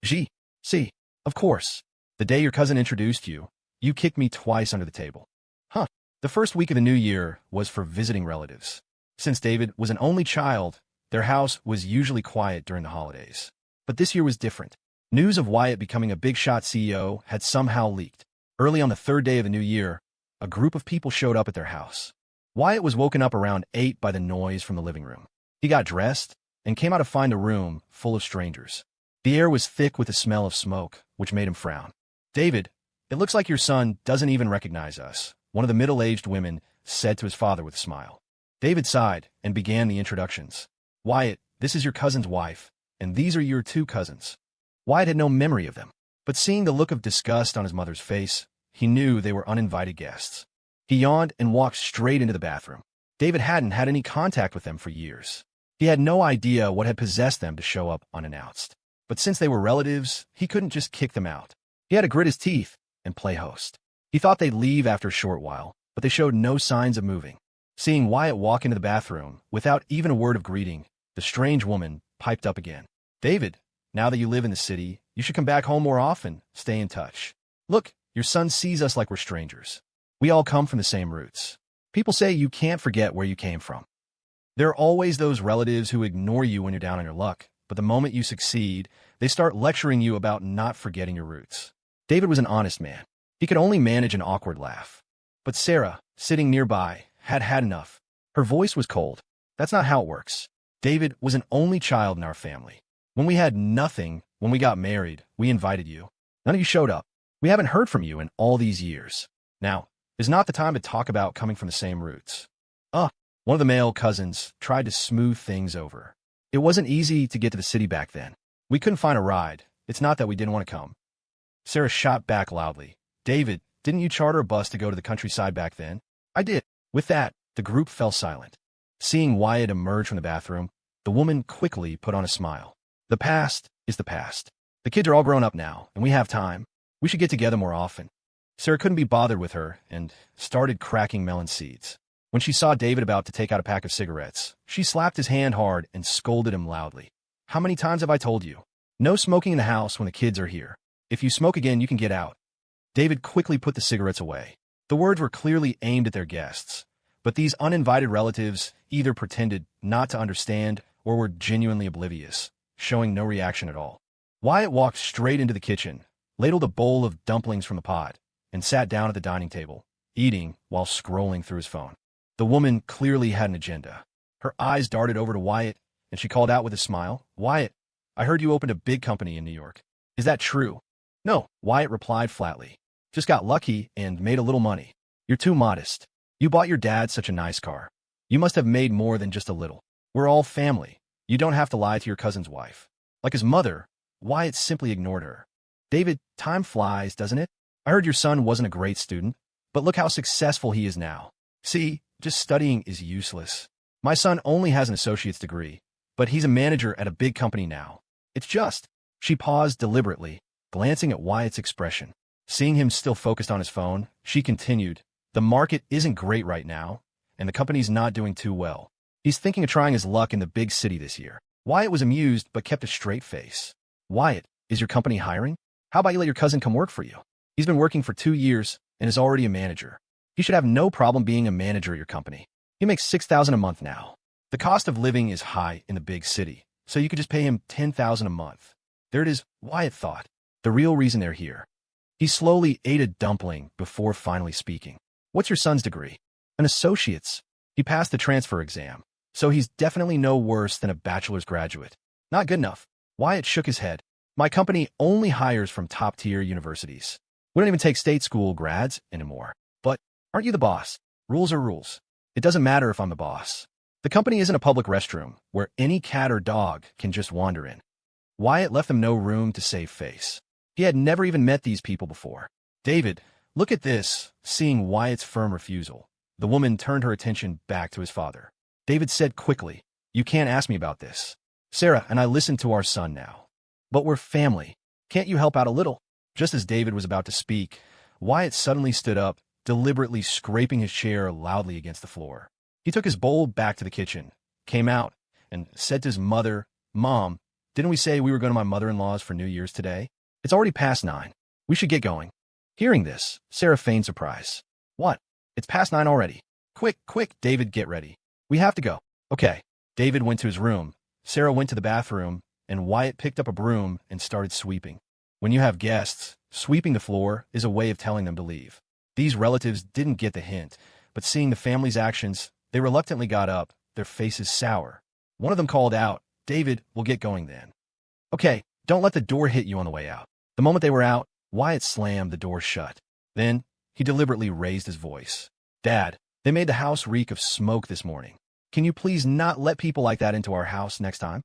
"G.C. Of course. The day your cousin introduced you, you kicked me twice under the table." Huh. The first week of the new year was for visiting relatives. Since David was an only child, their house was usually quiet during the holidays. But this year was different. News of Wyatt becoming a big-shot CEO had somehow leaked. Early on the third day of the new year, a group of people showed up at their house. Wyatt was woken up around 8 by the noise from the living room. He got dressed and came out to find a room full of strangers. The air was thick with the smell of smoke, which made him frown. "David, it looks like your son doesn't even recognize us," one of the middle-aged women said to his father with a smile. David sighed and began the introductions. "Wyatt, this is your cousin's wife, and these are your 2 cousins." Wyatt had no memory of them, but seeing the look of disgust on his mother's face, he knew they were uninvited guests. He yawned and walked straight into the bathroom. David hadn't had any contact with them for years. He had no idea what had possessed them to show up unannounced. But since they were relatives, he couldn't just kick them out. He had to grit his teeth and play host. He thought they'd leave after a short while, but they showed no signs of moving. Seeing Wyatt walk into the bathroom without even a word of greeting, the strange woman piped up again. "David, now that you live in the city, you should come back home more often, stay in touch. Look, your son sees us like we're strangers. We all come from the same roots. People say you can't forget where you came from. There are always those relatives who ignore you when you're down on your luck, but the moment you succeed, they start lecturing you about not forgetting your roots." David was an honest man. He could only manage an awkward laugh. But Sarah, sitting nearby, had had enough. Her voice was cold. "That's not how it works. David was an only child in our family. When we had nothing, when we got married, we invited you. None of you showed up. We haven't heard from you in all these years. Now is not the time to talk about coming from the same roots." One of the male cousins tried to smooth things over. "It wasn't easy to get to the city back then. We couldn't find a ride. It's not that we didn't want to come." Sarah shot back loudly. "David, didn't you charter a bus to go to the countryside back then?" "I did." With that, the group fell silent. Seeing Wyatt emerge from the bathroom, the woman quickly put on a smile. "The past is the past. The kids are all grown up now, and we have time. We should get together more often." Sarah couldn't be bothered with her and started cracking melon seeds. When she saw David about to take out a pack of cigarettes, she slapped his hand hard and scolded him loudly. "How many times have I told you? No smoking in the house when the kids are here. If you smoke again, you can get out." David quickly put the cigarettes away. The words were clearly aimed at their guests, but these uninvited relatives either pretended not to understand or were genuinely oblivious, showing no reaction at all. Wyatt walked straight into the kitchen, ladled a bowl of dumplings from the pot, and sat down at the dining table, eating while scrolling through his phone. The woman clearly had an agenda. Her eyes darted over to Wyatt, and she called out with a smile, "Wyatt, I heard you opened a big company in New York. Is that true?" "No," Wyatt replied flatly. "Just got lucky and made a little money." "You're too modest. You bought your dad such a nice car. You must have made more than just a little. We're all family. You don't have to lie to your cousin's wife." Like his mother, Wyatt simply ignored her. "David, time flies, doesn't it? I heard your son wasn't a great student, but look how successful he is now. See, just studying is useless. My son only has an associate's degree, but he's a manager at a big company now. It's just. She paused deliberately, glancing at Wyatt's expression. Seeing him still focused on his phone, she continued, the market isn't great right now, and the company's not doing too well. He's thinking of trying his luck in the big city this year. Wyatt was amused but kept a straight face. Wyatt, is your company hiring? How about you let your cousin come work for you? He's been working for 2 years and is already a manager. He should have no problem being a manager at your company. He makes $6,000 a month now. The cost of living is high in the big city, so you could just pay him $10,000 a month. There it is, Wyatt thought. The real reason they're here. He slowly ate a dumpling before finally speaking. What's your son's degree? An associate's. He passed the transfer exam, so he's definitely no worse than a bachelor's graduate. Not good enough. Wyatt shook his head. My company only hires from top-tier universities. We don't even take state school grads anymore. But aren't you the boss? Rules are rules. It doesn't matter if I'm the boss. The company isn't a public restroom where any cat or dog can just wander in. Wyatt left them no room to save face. He had never even met these people before. David, look at this. Seeing Wyatt's firm refusal, the woman turned her attention back to his father. David said quickly, you can't ask me about this. Sarah and I listen to our son now. But we're family. Can't you help out a little? Just as David was about to speak, Wyatt suddenly stood up, deliberately scraping his chair loudly against the floor. He took his bowl back to the kitchen, came out, and said to his mother, Mom, didn't we say we were going to my mother-in-law's for New Year's today? It's already past 9. We should get going. Hearing this, Sarah feigned surprise. What? It's past 9 already. Quick, quick, David, get ready. We have to go. Okay. David went to his room. Sarah went to the bathroom, and Wyatt picked up a broom and started sweeping. When you have guests, sweeping the floor is a way of telling them to leave. These relatives didn't get the hint, but seeing the family's actions, they reluctantly got up, their faces sour. One of them called out, David, we'll get going then. Okay, don't let the door hit you on the way out. The moment they were out, Wyatt slammed the door shut. Then, he deliberately raised his voice. Dad, they made the house reek of smoke this morning. Can you please not let people like that into our house next time?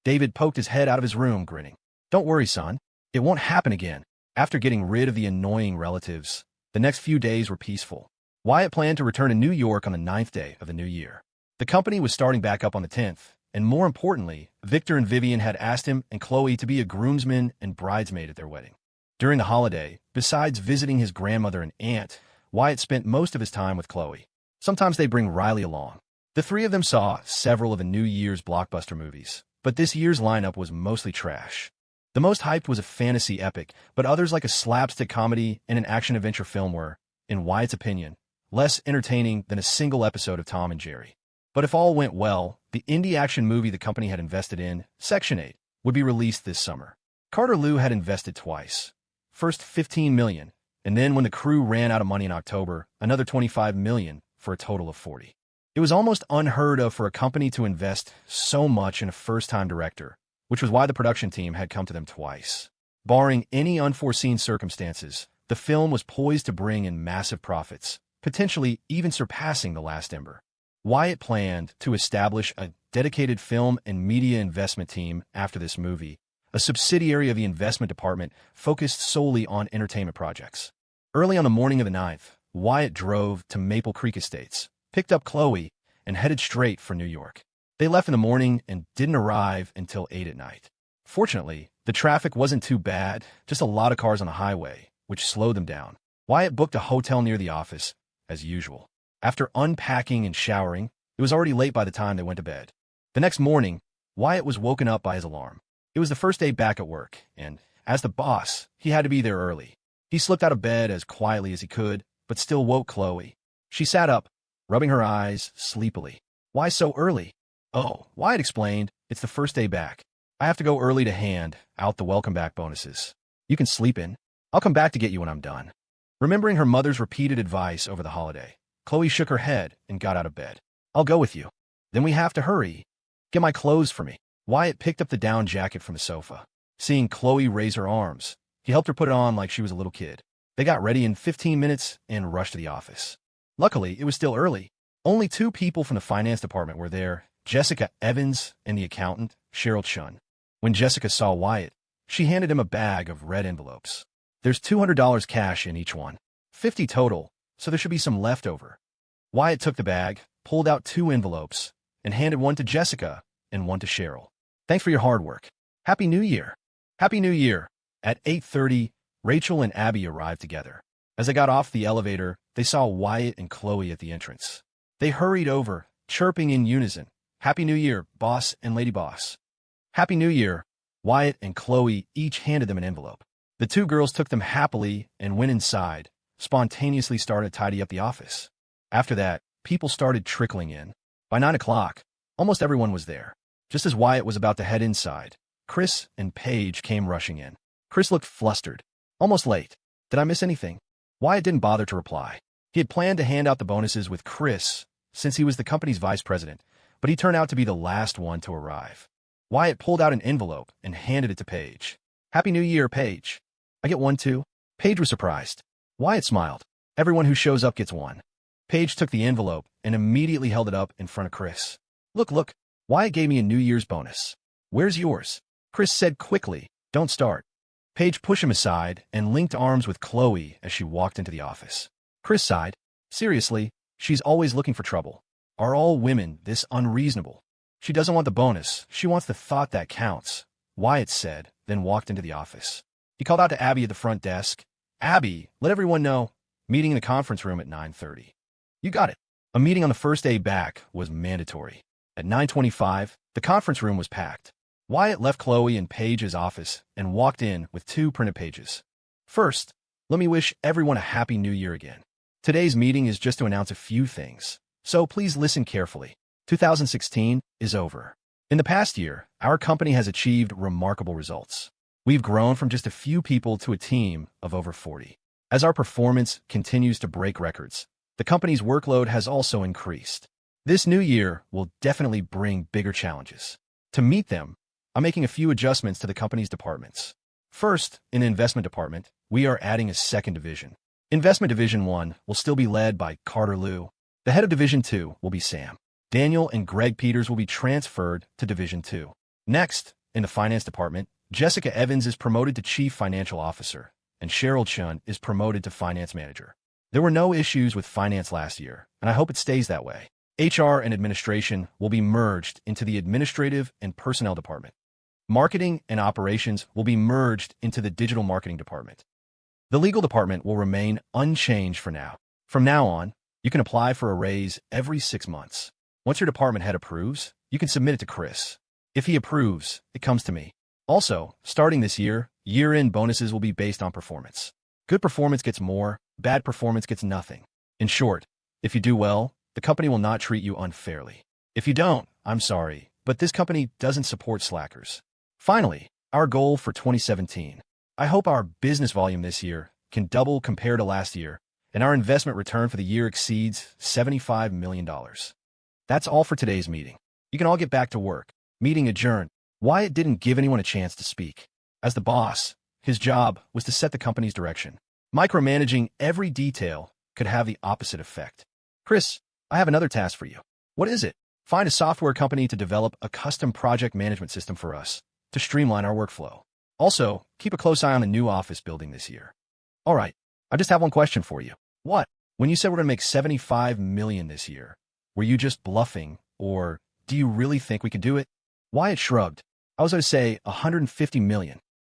David poked his head out of his room, grinning. Don't worry, son. It won't happen again. After getting rid of the annoying relatives, the next few days were peaceful. Wyatt planned to return to New York on the 9th day of the new year. The company was starting back up on the 10th, and more importantly, Victor and Vivien had asked him and Khloe to be a groomsman and bridesmaid at their wedding. During the holiday, besides visiting his grandmother and aunt, Wyatt spent most of his time with Khloe. Sometimes they bring Riley along. The three of them saw several of the New Year's blockbuster movies, but this year's lineup was mostly trash. The most hyped was a fantasy epic, but others like a slapstick comedy and an action-adventure film were, in Wyatt's opinion, less entertaining than a single episode of Tom and Jerry. But if all went well, the indie action movie the company had invested in, Section 8, would be released this summer. Carter Lew had invested twice. First $15 million, and then when the crew ran out of money in October, another $25 million for a total of $40. It was almost unheard of for a company to invest so much in a first-time director, which was why the production team had come to them twice. Barring any unforeseen circumstances, the film was poised to bring in massive profits, potentially even surpassing The Last Ember. Wyatt planned to establish a dedicated film and media investment team after this movie, a subsidiary of the investment department focused solely on entertainment projects. Early on the morning of the 9th, Wyatt drove to Maple Creek Estates, picked up Khloe, and headed straight for New York. They left in the morning and didn't arrive until 8 at night. Fortunately, the traffic wasn't too bad, just a lot of cars on the highway, which slowed them down. Wyatt booked a hotel near the office, as usual. After unpacking and showering, it was already late by the time they went to bed. The next morning, Wyatt was woken up by his alarm. It was the first day back at work, and, as the boss, he had to be there early. He slipped out of bed as quietly as he could, but still woke Khloe. She sat up, rubbing her eyes sleepily. Why so early? Oh, Wyatt explained, it's the first day back. I have to go early to hand out the welcome back bonuses. You can sleep in. I'll come back to get you when I'm done. Remembering her mother's repeated advice over the holiday, Khloe shook her head and got out of bed. I'll go with you. Then we have to hurry. Get my clothes for me. Wyatt picked up the down jacket from the sofa. Seeing Khloe raise her arms, he helped her put it on like she was a little kid. They got ready in 15 minutes and rushed to the office. Luckily, it was still early. Only 2 people from the finance department were there, Jessica Evans and the accountant, Cheryl Chun. When Jessica saw Wyatt, she handed him a bag of red envelopes. There's $200 cash in each one. 50 total, so there should be some left over. Wyatt took the bag, pulled out 2 envelopes, and handed one to Jessica, and one to Cheryl. Thanks for your hard work. Happy New Year. Happy New Year. At 8:30, Rachel and Abby arrived together. As they got off the elevator, they saw Wyatt and Khloe at the entrance. They hurried over, chirping in unison, Happy New Year, boss and lady boss. Happy New Year. Wyatt and Khloe each handed them an envelope. The two girls took them happily and went inside, spontaneously started to tidy up the office. After that, people started trickling in. By 9 o'clock, almost everyone was there. Just as Wyatt was about to head inside, Chris and Paige came rushing in. Chris looked flustered. Almost late. Did I miss anything? Wyatt didn't bother to reply. He had planned to hand out the bonuses with Chris, since he was the company's vice president, but he turned out to be the last one to arrive. Wyatt pulled out an envelope and handed it to Paige. Happy New Year, Paige. I get one too? Paige was surprised. Wyatt smiled. Everyone who shows up gets one. Paige took the envelope and immediately held it up in front of Chris. Look, Wyatt gave me a New Year's bonus. Where's yours? Chris said quickly, Don't start. Paige pushed him aside and linked arms with Khloe as she walked into the office. Chris sighed. Seriously, she's always looking for trouble. Are all women this unreasonable? She doesn't want the bonus. She wants the thought that counts, Wyatt said, then walked into the office. He called out to Abby at the front desk. Abby, let everyone know. Meeting in the conference room at 9:30. You got it. A meeting on the first day back was mandatory. At 9:25, the conference room was packed. Wyatt left Khloe and Paige's office and walked in with 2 printed pages. First, let me wish everyone a Happy New Year again. Today's meeting is just to announce a few things, so please listen carefully. 2016 is over. In the past year, our company has achieved remarkable results. We've grown from just a few people to a team of over 40. As our performance continues to break records, the company's workload has also increased. This new year will definitely bring bigger challenges. To meet them, I'm making a few adjustments to the company's departments. First, in the investment department, we are adding a second division. Investment Division 1 will still be led by Carter Liu. The head of Division 2 will be Sam. Daniel and Greg Peters will be transferred to Division 2. Next, in the finance department, Jessica Evans is promoted to Chief Financial Officer, and Cheryl Chun is promoted to Finance Manager. There were no issues with finance last year, and I hope it stays that way. HR and administration will be merged into the administrative and personnel department. Marketing and operations will be merged into the digital marketing department. The legal department will remain unchanged for now. From now on, you can apply for a raise every 6 months. Once your department head approves, you can submit it to Chris. If he approves, it comes to me. Also, starting this year, year-end bonuses will be based on performance. Good performance gets more, bad performance gets nothing. In short, if you do well, the company will not treat you unfairly. If you don't, I'm sorry, but this company doesn't support slackers. Finally, our goal for 2017. I hope our business volume this year can double compared to last year, and our investment return for the year exceeds $75 million. That's all for today's meeting. You can all get back to work. Meeting adjourned. Wyatt didn't give anyone a chance to speak. As the boss, his job was to set the company's direction. Micromanaging every detail could have the opposite effect. Chris, I have another task for you. What is it? Find a software company to develop a custom project management system for us to streamline our workflow. Also, keep a close eye on the new office building this year. All right, I just have one question for you. What? When you said we're going to make $75 million this year, were you just bluffing, or do you really think we could do it? Wyatt shrugged. I was going to say $150 million.